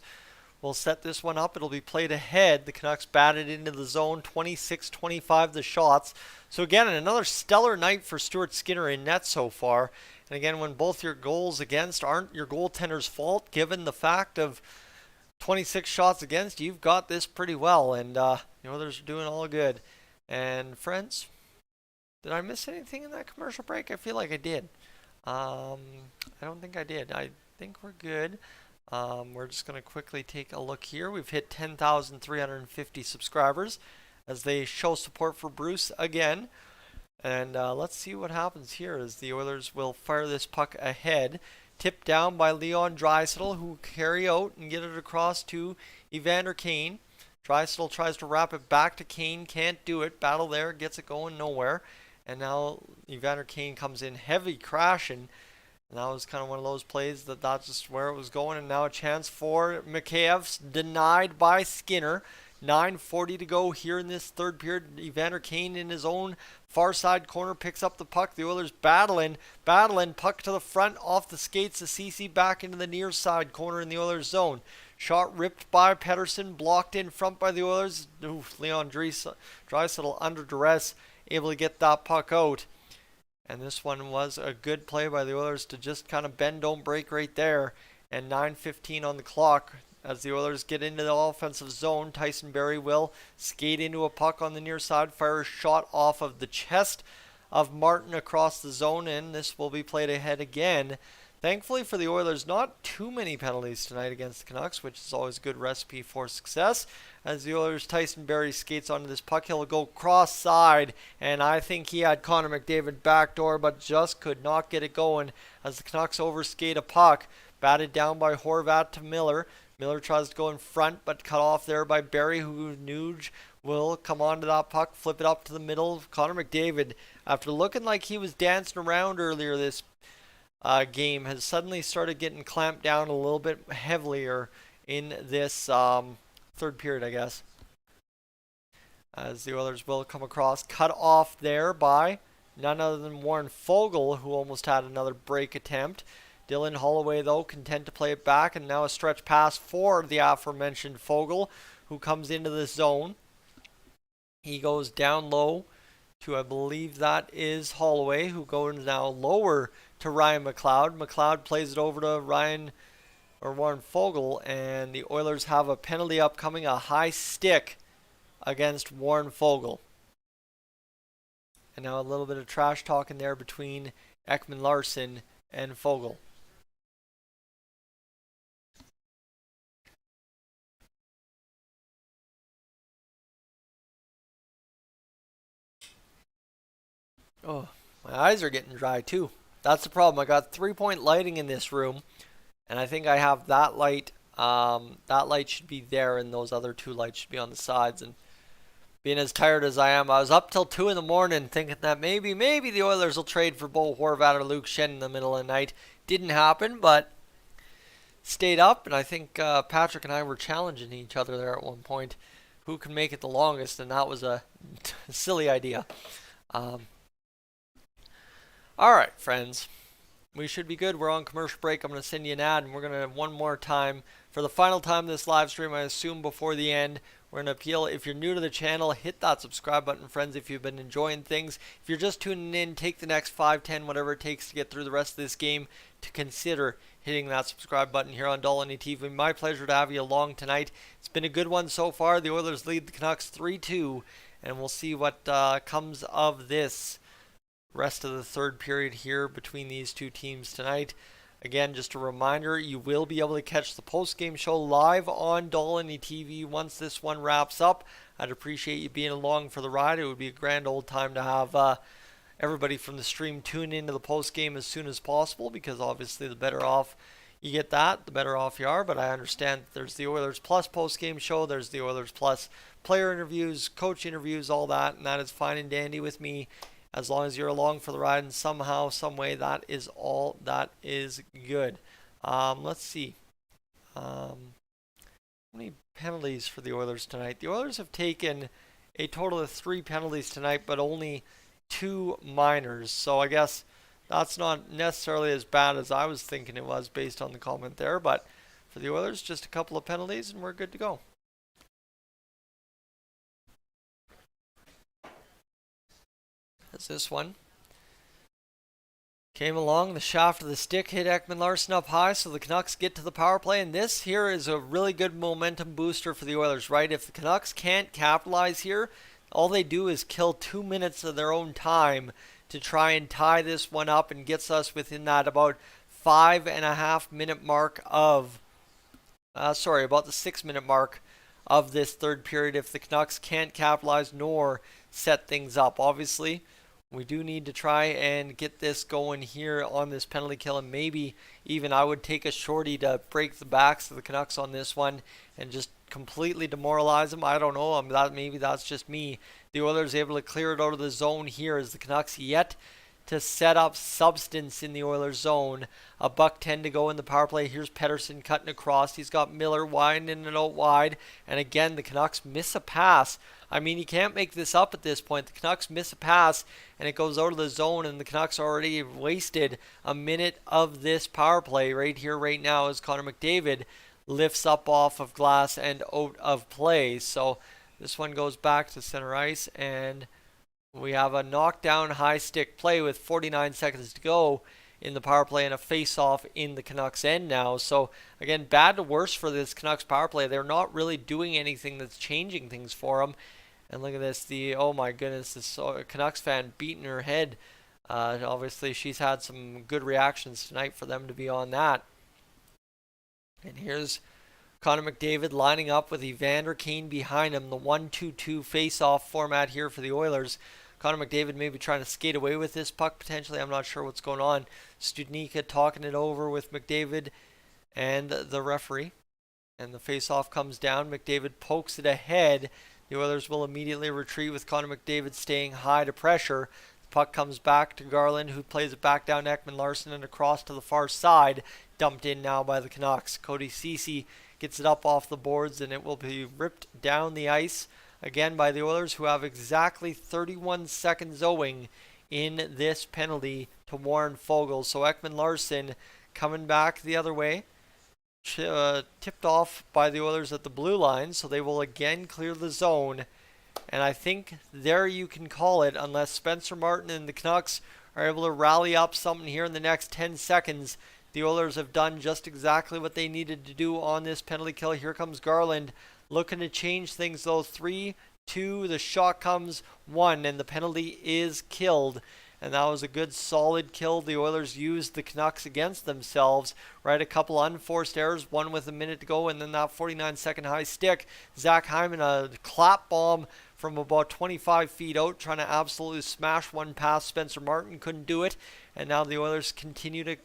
will set this one up. It'll be played ahead. The Canucks batted into the zone. 26-25 the shots. So again, another stellar night for Stuart Skinner in net so far. And again, when both your goals against aren't your goaltender's fault, given the fact of 26 shots against, you've got this pretty well. And the Oilers are doing all good. And friends, did I miss anything in that commercial break? I feel like I did. I don't think I did. I think we're good. We're just going to quickly take a look here. We've hit 10,350 subscribers as they show support for Bruce again. And let's see what happens here as the Oilers will fire this puck ahead. Tipped down by Leon Draisaitl, who carry out and get it across to Evander Kane. Draisaitl tries to wrap it back to Kane, can't do it. Battle there, gets it going nowhere. And now Evander Kane comes in heavy crashing. And that was kind of one of those plays that's just where it was going. And now a chance for Mikheyev, denied by Skinner. 9:40 to go here in this third period. Evander Kane in his own far side corner picks up the puck. The Oilers battling. Puck to the front, off the skates. The CC back into the near side corner in the Oilers zone. Shot ripped by Pettersson, blocked in front by the Oilers. Leon Draisaitl under duress, able to get that puck out. And this one was a good play by the Oilers to just kind of bend, don't break right there. And 9:15 on the clock as the Oilers get into the offensive zone. Tyson Barrie will skate into a puck on the near side, fire a shot off of the chest of Martin across the zone, and this will be played ahead again. Thankfully for the Oilers, not too many penalties tonight against the Canucks, which is always a good recipe for success. As the Oilers' Tyson Barrie skates onto this puck, he'll go cross side, and I think he had Connor McDavid backdoor, but just could not get it going as the Canucks overskate a puck. Batted down by Horvat to Miller. Miller tries to go in front, but cut off there by Barrie, who Nuge will come onto that puck, flip it up to the middle. Connor McDavid, after looking like he was dancing around earlier this game, has suddenly started getting clamped down a little bit heavier in this third period, I guess. As the Oilers will come across, cut off there by none other than Warren Foegele, who almost had another break attempt. Dylan Holloway, though, content to play it back, and now a stretch pass for the aforementioned Foegele, who comes into the zone. He goes down low to, I believe that is Holloway, who goes now lower to Ryan McLeod. McLeod plays it over to Warren Foegele, and the Oilers have a penalty upcoming, a high stick against Warren Foegele. And now a little bit of trash talking there between Ekman-Larsson and Foegele. Oh, my eyes are getting dry too. That's the problem. I got 3-point lighting in this room, and I think I have that light. That light should be there, and those other two lights should be on the sides. And being as tired as I am, I was up till 2 in the morning thinking that maybe the Oilers will trade for Bo Horvat or Luke Schenn in the middle of the night. Didn't happen, but stayed up, and I think Patrick and I were challenging each other there at one point. Who can make it the longest, and that was a silly idea. Alright, friends. We should be good. We're on commercial break. I'm going to send you an ad, and we're going to, one more time, for the final time this live stream, I assume before the end, we're going to appeal. If you're new to the channel, hit that subscribe button, friends, if you've been enjoying things. If you're just tuning in, take the next 5, 10, whatever it takes to get through the rest of this game to consider hitting that subscribe button here on Dolynny TV. My pleasure to have you along tonight. It's been a good one so far. The Oilers lead the Canucks 3-2, and we'll see what comes of this rest of the third period here between these two teams tonight. Again, just a reminder, you will be able to catch the post-game show live on Dolynny TV once this one wraps up. I'd appreciate you being along for the ride. It would be a grand old time to have everybody from the stream tune into the post-game as soon as possible, because obviously the better off you get that, the better off you are. But I understand that there's the Oilers Plus post-game show, there's the Oilers Plus player interviews, coach interviews, all that, and that is fine and dandy with me. As long as you're along for the ride in somehow, some way, that is all that is good. Let's see. How many penalties for the Oilers tonight? The Oilers have taken a total of 3 penalties tonight, but only 2 minors. So I guess that's not necessarily as bad as I was thinking it was based on the comment there. But for the Oilers, just a couple of penalties and we're good to go. As this one came along, the shaft of the stick hit Ekman-Larsson up high, so the Canucks get to the power play, and this here is a really good momentum booster for the Oilers, right? If the Canucks can't capitalize here, all they do is kill 2 minutes of their own time to try and tie this one up and gets us within that about 5.5 minute mark of about the 6 minute mark of this third period if the Canucks can't capitalize nor set things up. Obviously, We do need to try and get this going here on this penalty kill, and maybe even I would take a shorty to break the backs of the Canucks on this one and just completely demoralize them. I don't know. Maybe that's just me. The Oilers able to clear it out of the zone here as the Canucks yet to set up substance in the Oilers zone. A $1:10 to go in the power play. Here's Pettersson cutting across. He's got Miller winding it out wide. And again, the Canucks miss a pass. I mean, you can't make this up at this point. The Canucks miss a pass, and it goes out of the zone, and the Canucks already wasted a minute of this power play right here, right now, as Connor McDavid lifts up off of glass and out of play. So this one goes back to center ice, and we have a knockdown high stick play with 49 seconds to go in the power play and a face-off in the Canucks end now. So again, bad to worse for this Canucks power play. They're not really doing anything that's changing things for them. And look at this, oh my goodness, this Canucks fan beating her head. Obviously, she's had some good reactions tonight for them to be on that. And here's Connor McDavid lining up with Evander Kane behind him. The 1-2-2 face-off format here for the Oilers. Connor McDavid maybe trying to skate away with this puck potentially. I'm not sure what's going on. Studnicka talking it over with McDavid and the referee. And the face-off comes down. McDavid pokes it ahead. The Oilers will immediately retreat with Connor McDavid staying high to pressure. The puck comes back to Garland, who plays it back down to Ekman-Larsson and across to the far side. Dumped in now by the Canucks. Cody Ceci gets it up off the boards, and it will be ripped down the ice again by the Oilers, who have exactly 31 seconds owing in this penalty to Warren Foegele. So Ekman-Larsson coming back the other way. Tipped off by the Oilers at the blue line, so they will again clear the zone. And I think there you can call it, unless Spencer Martin and the Canucks are able to rally up something here in the next 10 seconds. The Oilers have done just exactly what they needed to do on this penalty kill. Here comes Garland looking to change things though. 3-2, the shot comes 1, and the penalty is killed. And that was a good solid kill. The Oilers used the Canucks against themselves. Right, a couple unforced errors, one with a minute to go, and then that 49-second high stick. Zach Hyman, a clap bomb from about 25 feet out, trying to absolutely smash one past Spencer Martin. Couldn't do it. And now the Oilers continue to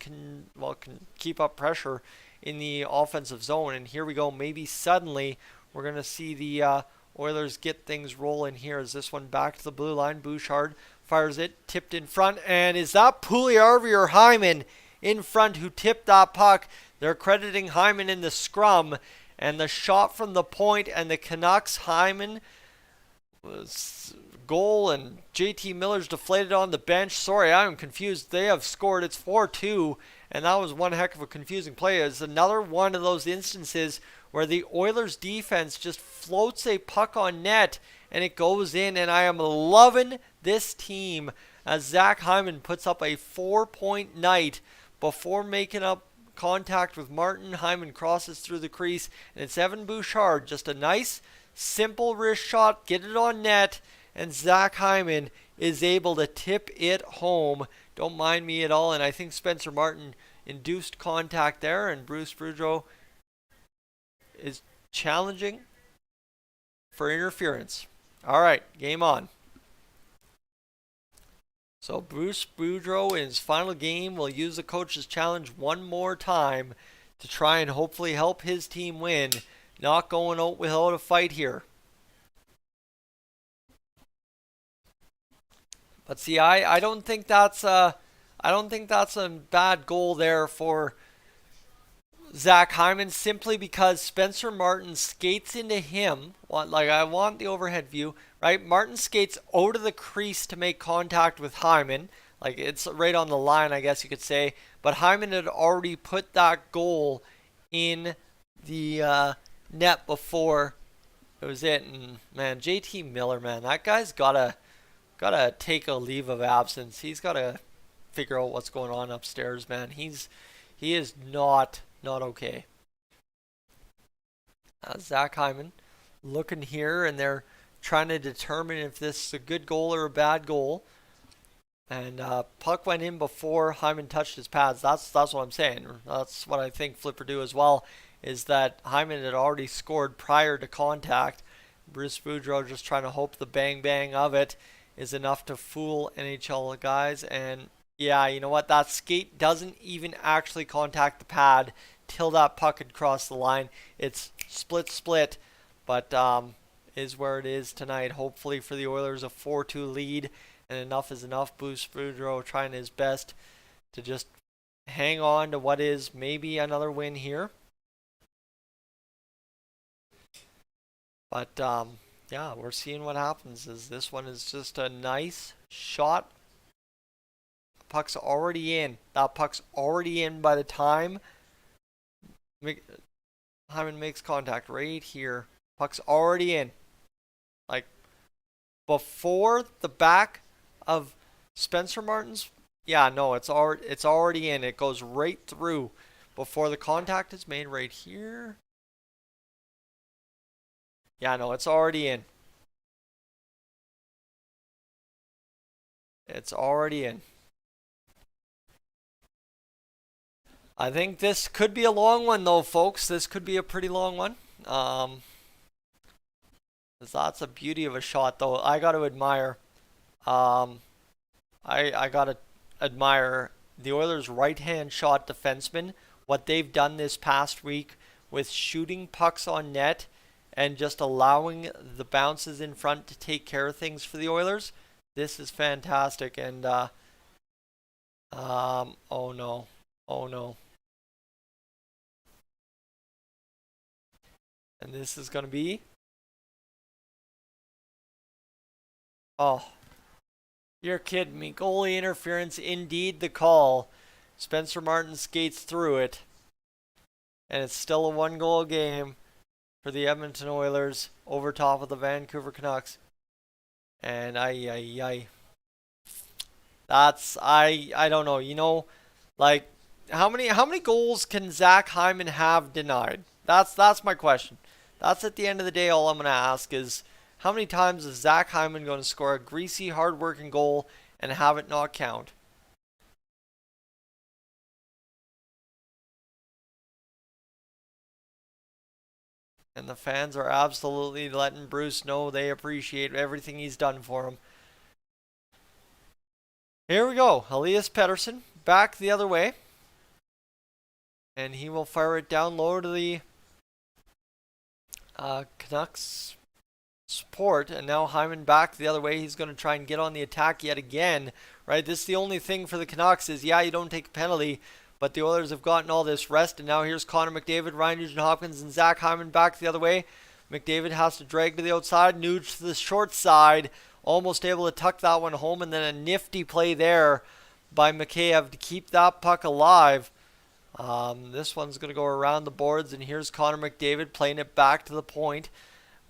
keep up pressure in the offensive zone. And here we go. Maybe suddenly we're going to see the Oilers get things rolling here. As this one back to the blue line. Bouchard fires it, tipped in front, and is that Puljujärvi or Hyman in front who tipped that puck? They're crediting Hyman in the scrum, and the shot from the point, and the Canucks, Hyman was goal, and JT Miller's deflated on the bench. Sorry, I'm confused. They have scored. It's 4-2, and that was one heck of a confusing play. It's another one of those instances where the Oilers defense just floats a puck on net, and it goes in, and I am loving this team as Zach Hyman puts up a 4-point night before making up contact with Martin. Hyman crosses through the crease, and it's Evan Bouchard. Just a nice, simple wrist shot, get it on net, and Zach Hyman is able to tip it home. Don't mind me at all, and I think Spencer Martin induced contact there, and Bruce Boudreau is challenging for interference. All right, game on. So Bruce Boudreau in his final game will use the coach's challenge one more time to try and hopefully help his team win. Not going out without a fight here. But see, I don't think that's a bad goal there for Zach Hyman, simply because Spencer Martin skates into him. I want the overhead view, right? Martin skates out of the crease to make contact with Hyman. Like, it's right on the line, I guess you could say. But Hyman had already put that goal in the net before it was it. And man, JT Miller, man, that guy's gotta take a leave of absence. He's gotta figure out what's going on upstairs, man. He is not okay. Zach Hyman looking here, and they're trying to determine if this is a good goal or a bad goal. And puck went in before Hyman touched his pads. That's what I'm saying. That's what I think Flipper do as well, is that Hyman had already scored prior to contact. Bruce Boudreau just trying to hope the bang of it is enough to fool NHL guys. And yeah, you know what? That skate doesn't even actually contact the pad till that puck had crossed the line. It's split, but is where it is tonight. Hopefully for the Oilers, a 4-2 lead, and enough is enough. Bruce Boudreau trying his best to just hang on to what is maybe another win here. But yeah, we're seeing what happens. Is this one is just a nice shot. Puck's already in. That puck's already in by the time Hyman makes contact right here. Puck's already in. Like before the back of Spencer Martin's. Yeah, no, it's already in. It goes right through before the contact is made right here. Yeah, no, it's already in. It's already in. I think this could be a long one, though, folks. This could be a pretty long one. That's a beauty of a shot, though. I got to admire. I got to admire the Oilers' right-hand shot defenseman. What they've done this past week with shooting pucks on net and just allowing the bounces in front to take care of things for the Oilers. This is fantastic. And oh no. And this is going to be... Oh, you're kidding me. Goalie interference, indeed the call. Spencer Martin skates through it. And it's still a 1-goal game for the Edmonton Oilers over top of the Vancouver Canucks. And that's I don't know. You know, like how many goals can Zach Hyman have denied? That's my question. That's at the end of the day all I'm going to ask is how many times is Zach Hyman going to score a greasy, hard-working goal and have it not count? And the fans are absolutely letting Bruce know they appreciate everything he's done for them. Here we go. Elias Pettersson back the other way. And he will fire it down low to the Canucks support. And now Hyman back the other way. He's going to try and get on the attack yet again. Right? This is the only thing for the Canucks is, yeah, you don't take a penalty. But the Oilers have gotten all this rest. And now here's Connor McDavid, Ryan Nugent-Hopkins, and Zach Hyman back the other way. McDavid has to drag to the outside. Nuge to the short side. Almost able to tuck that one home. And then a nifty play there by Mikheyev to keep that puck alive. This one's going to go around the boards. And here's Connor McDavid playing it back to the point.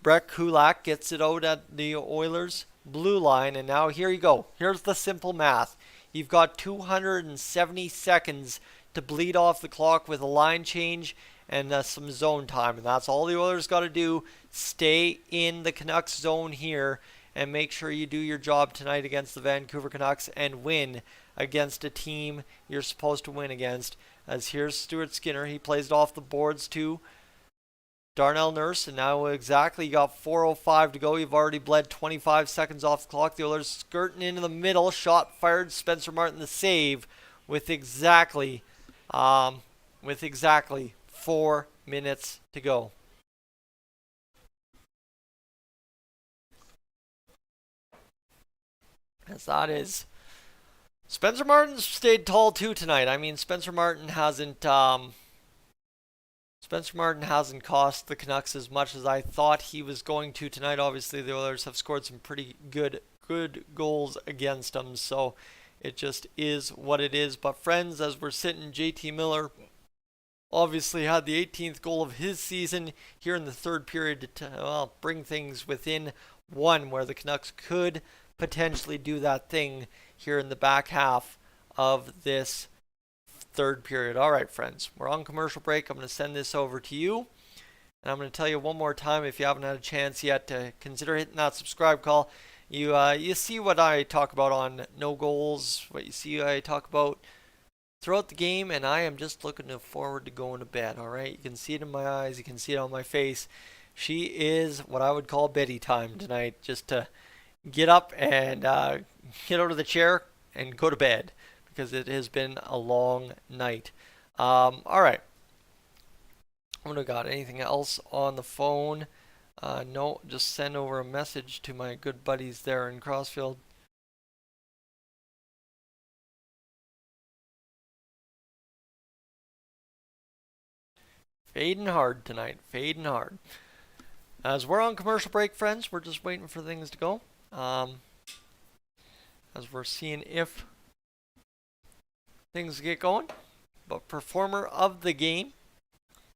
Brett Kulak gets it out at the Oilers' blue line. And now here you go. Here's the simple math. You've got 270 seconds to bleed off the clock with a line change and some zone time. And that's all the Oilers got to do. Stay in the Canucks zone here and make sure you do your job tonight against the Vancouver Canucks and win against a team you're supposed to win against. As here's Stuart Skinner. He plays it off the boards to Darnell Nurse. And now exactly you got 4:05 to go. You've already bled 25 seconds off the clock. The Oilers skirting into the middle. Shot fired. Spencer Martin the save with exactly 4 minutes to go. As that is. Spencer Martin's stayed tall too tonight. I mean, Spencer Martin hasn't cost the Canucks as much as I thought he was going to tonight. Obviously, the Oilers have scored some pretty good goals against them, so it just is what it is. But friends, as we're sitting, JT Miller obviously had the 18th goal of his season here in the third period to bring things within one, where the Canucks could potentially do that thing here in the back half of this third period. All right, friends, we're on commercial break. I'm going to send this over to you. And I'm going to tell you one more time, if you haven't had a chance yet, to consider hitting that subscribe call. You see what I talk about on No Goals, what you see I talk about throughout the game, and I am just looking forward to going to bed, all right? You can see it in my eyes. You can see it on my face. She is what I would call Betty time tonight, just to get up and get out of the chair and go to bed because it has been a long night. All right. I wouldn't have got anything else on the phone. No, just send over a message to my good buddies there in Crossfield. Fading hard tonight. Fading hard. As we're on commercial break, friends, we're just waiting for things to go. As we're seeing if things get going. But performer of the game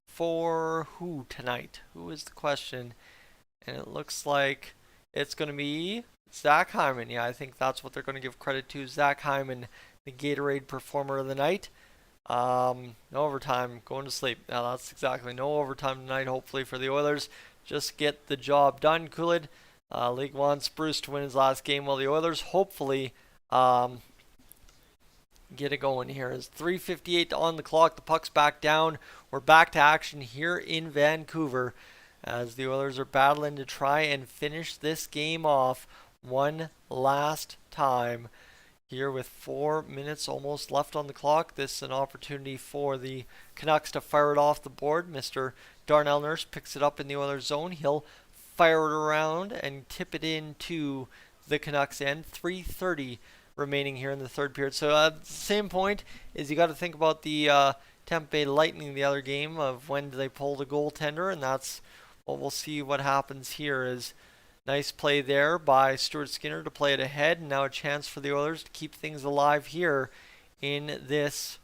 for who tonight? Who is the question? And it looks like it's going to be Zach Hyman. Yeah, I think that's what they're going to give credit to. Zach Hyman, the Gatorade performer of the night. No overtime, going to sleep. Now that's exactly no overtime tonight, hopefully, for the Oilers. Just get the job done. Coolid, League One Spruce to win his last game, while the Oilers hopefully get it going here. It's 3:58 on the clock. The puck's back down. We're back to action here in Vancouver as the Oilers are battling to try and finish this game off one last time. Here with 4 minutes almost left on the clock, this is an opportunity for the Canucks to fire it off the board. Mr. Darnell Nurse picks it up in the Oilers zone. He'll fire it around and tip it into the Canucks end. 3:30 remaining here in the third period. So at the same point is you got to think about the Tampa Bay Lightning the other game of when do they pull the goaltender, and that's what we'll see what happens here is nice play there by Stuart Skinner to play it ahead, and now a chance for the Oilers to keep things alive here in this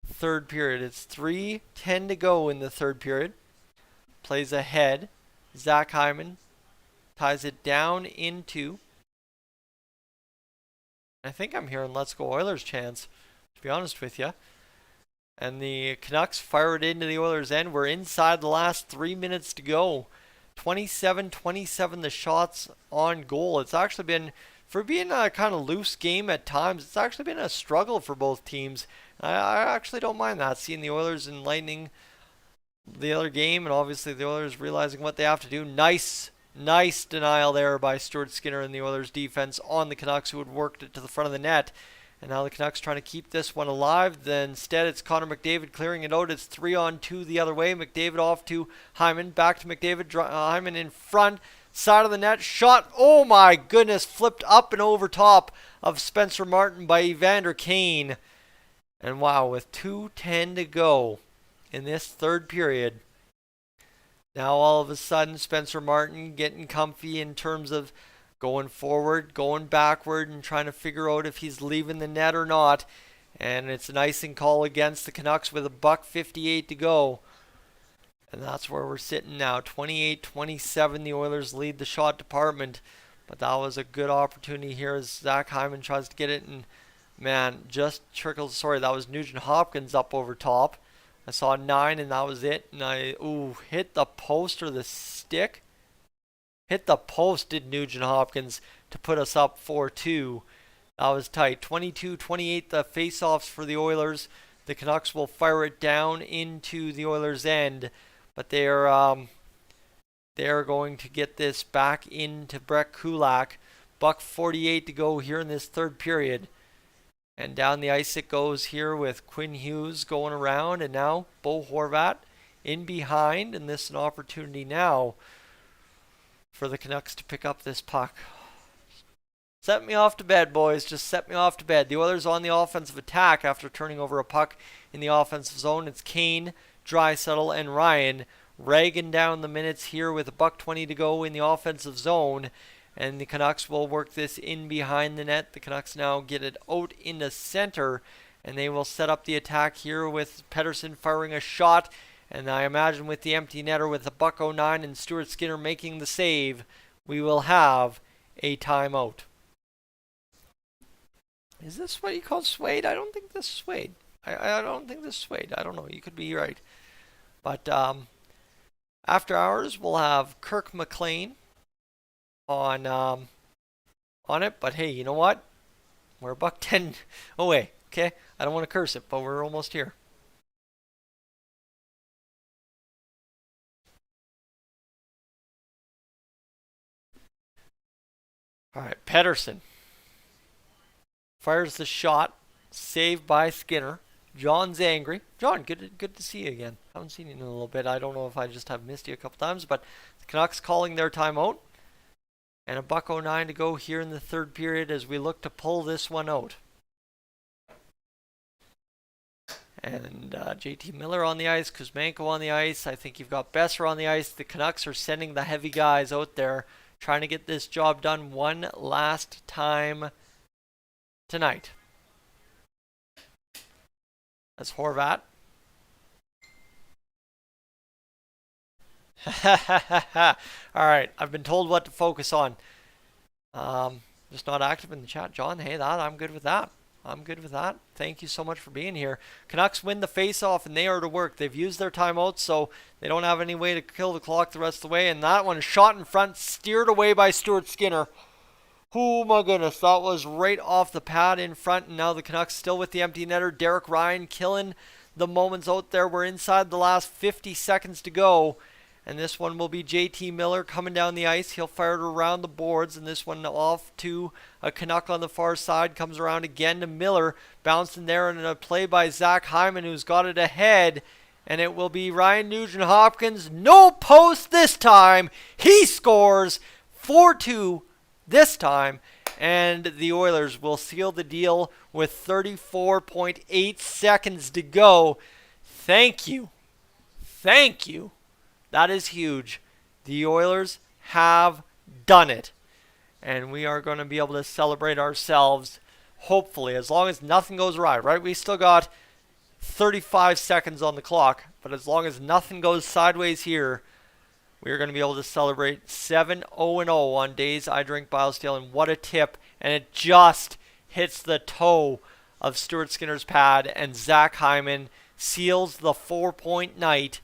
third period. It's 3:10 to go in the third period. Plays ahead. Zach Hyman ties it down into, I think I'm hearing Let's Go Oilers chants, to be honest with you. And the Canucks fire it into the Oilers' end. We're inside the last 3 minutes to go. 27-27 the shots on goal. It's actually been, for being a kind of loose game at times, it's actually been a struggle for both teams. I actually don't mind that, seeing the Oilers and Lightning the other game, and obviously the Oilers realizing what they have to do. Nice denial there by Stuart Skinner and the Oilers defense on the Canucks, who had worked it to the front of the net. And now the Canucks trying to keep this one alive. Then instead it's Connor McDavid clearing it out. It's 3-on-2 the other way. McDavid off to Hyman. Back to McDavid. Hyman in front. Side of the net. Shot. Oh my goodness. Flipped up and over top of Spencer Martin by Evander Kane. And wow, with 2:10 to go in this third period, now all of a sudden Spencer Martin getting comfy in terms of going forward, going backward, and trying to figure out if he's leaving the net or not. And it's an icing call against the Canucks with $1:58 to go. And that's where we're sitting now. 28-27, the Oilers lead the shot department. But that was a good opportunity here as Zach Hyman tries to get it. And man, just trickles. Sorry, that was Nugent Hopkins up over top. I saw 9 and that was it. And I hit the post or the stick. Hit the post, did Nugent Hopkins, to put us up 4-2. That was tight. 22-28 the face-offs for the Oilers. The Canucks will fire it down into the Oilers' end, but they are going to get this back into Brett Kulak. $1:48 to go here in this third period. And down the ice it goes here with Quinn Hughes going around, and now Bo Horvat in behind, and this is an opportunity now for the Canucks to pick up this puck. Set me off to bed, boys. Just set me off to bed. The Oilers on the offensive attack after turning over a puck in the offensive zone. It's Kane, Draisaitl, and Ryan ragging down the minutes here with $1:20 to go in the offensive zone. And the Canucks will work this in behind the net. The Canucks now get it out in the center, and they will set up the attack here with Pettersson firing a shot. And I imagine with the empty netter with the $1:09 and Stuart Skinner making the save, we will have a timeout. Is this what you call Swade? I don't think this is Swade. I don't think this is Swade. I don't know. You could be right. But after hours, we'll have Kirk McLean on it. But hey, you know what? We're $1:10 away. Okay? I don't want to curse it, but we're almost here. All right, Pedersen fires the shot, saved by Skinner. John's angry. John, good to see you again. Haven't seen you in a little bit. I don't know if I just have missed you a couple times, but the Canucks calling their timeout. And a $1:09 to go here in the third period as we look to pull this one out. And JT Miller on the ice, Kuzmenko on the ice. I think you've got Besser on the ice. The Canucks are sending the heavy guys out there, trying to get this job done one last time tonight. That's Horvat. All right, I've been told what to focus on. Just not active in the chat, John. Hey, I'm good with that. I'm good with that. Thank you so much for being here. Canucks win the face-off, and they are to work. They've used their timeouts, so they don't have any way to kill the clock the rest of the way. And that one, shot in front, steered away by Stuart Skinner. Oh my goodness, that was right off the pad in front. And now the Canucks still with the empty netter. Derek Ryan killing the moments out there. We're inside the last 50 seconds to go. And this one will be JT Miller coming down the ice. He'll fire it around the boards. And this one off to a Canuck on the far side. Comes around again to Miller. Bouncing there and a play by Zach Hyman, who's got it ahead. And it will be Ryan Nugent-Hopkins. No post this time. He scores 4-2 this time. And the Oilers will seal the deal with 34.8 seconds to go. Thank you. Thank you. That is huge. The Oilers have done it. And we are going to be able to celebrate ourselves, hopefully, as long as nothing goes awry, right? We still got 35 seconds on the clock, but as long as nothing goes sideways here, we're going to be able to celebrate 7-0-0 on Days I Drink BioSteel. And what a tip. And it just hits the toe of Stuart Skinner's pad, and Zach Hyman seals the 4-point night.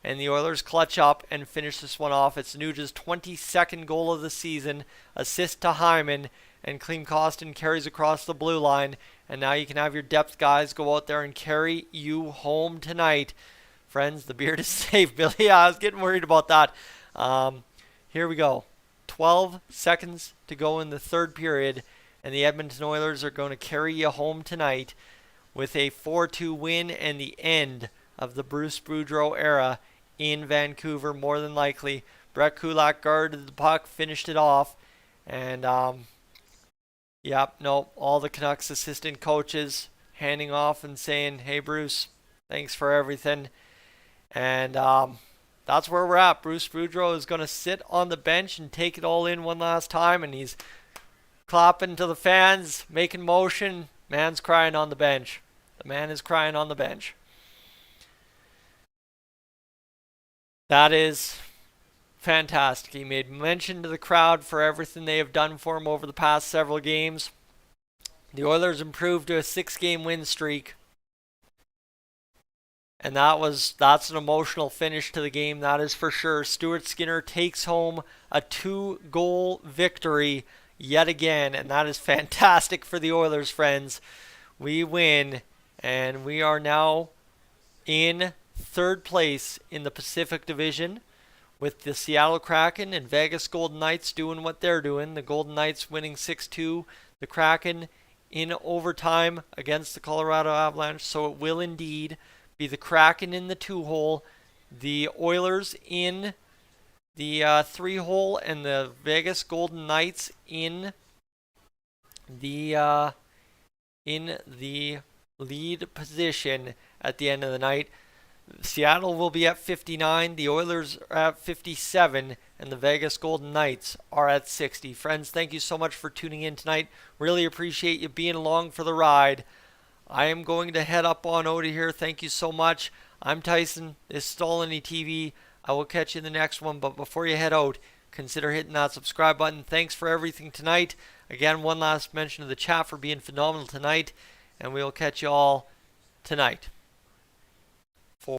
And the Oilers clutch up and finish this one off. It's Nuge's 22nd goal of the season, assist to Hyman, and Klim Kostin carries across the blue line. And now you can have your depth guys go out there and carry you home tonight. Friends, the beard is safe. Billy, yeah, I was getting worried about that. Here we go. 12 seconds to go in the third period, and the Edmonton Oilers are going to carry you home tonight with a 4-2 win and the end of the Bruce Boudreau era in Vancouver, more than likely. Brett Kulak guarded the puck, finished it off. And, all the Canucks assistant coaches handing off and saying, hey, Bruce, thanks for everything. And that's where we're at. Bruce Boudreau is going to sit on the bench and take it all in one last time. And he's clapping to the fans, making motion. Man's crying on the bench. The man is crying on the bench. That is fantastic. He made mention to the crowd for everything they have done for him over the past several games. The Oilers improved to a 6-game win streak. And that's an emotional finish to the game, that is for sure. Stuart Skinner takes home a 2-goal victory yet again, and that is fantastic for the Oilers, friends. We win, and we are now in third place in the Pacific Division, with the Seattle Kraken and Vegas Golden Knights doing what they're doing. The Golden Knights winning 6-2. The Kraken in overtime against the Colorado Avalanche. So it will indeed be the Kraken in the 2-hole, the Oilers in the 3-hole, and the Vegas Golden Knights in the lead position at the end of the night. Seattle will be at 59, the Oilers are at 57, and the Vegas Golden Knights are at 60. Friends, thank you so much for tuning in tonight. Really appreciate you being along for the ride. I am going to head up on out of here. Thank you so much. I'm Tyson. This is Dolynny TV. I will catch you in the next one, but before you head out, consider hitting that subscribe button. Thanks for everything tonight. Again, one last mention to the chat for being phenomenal tonight, and we will catch you all tonight.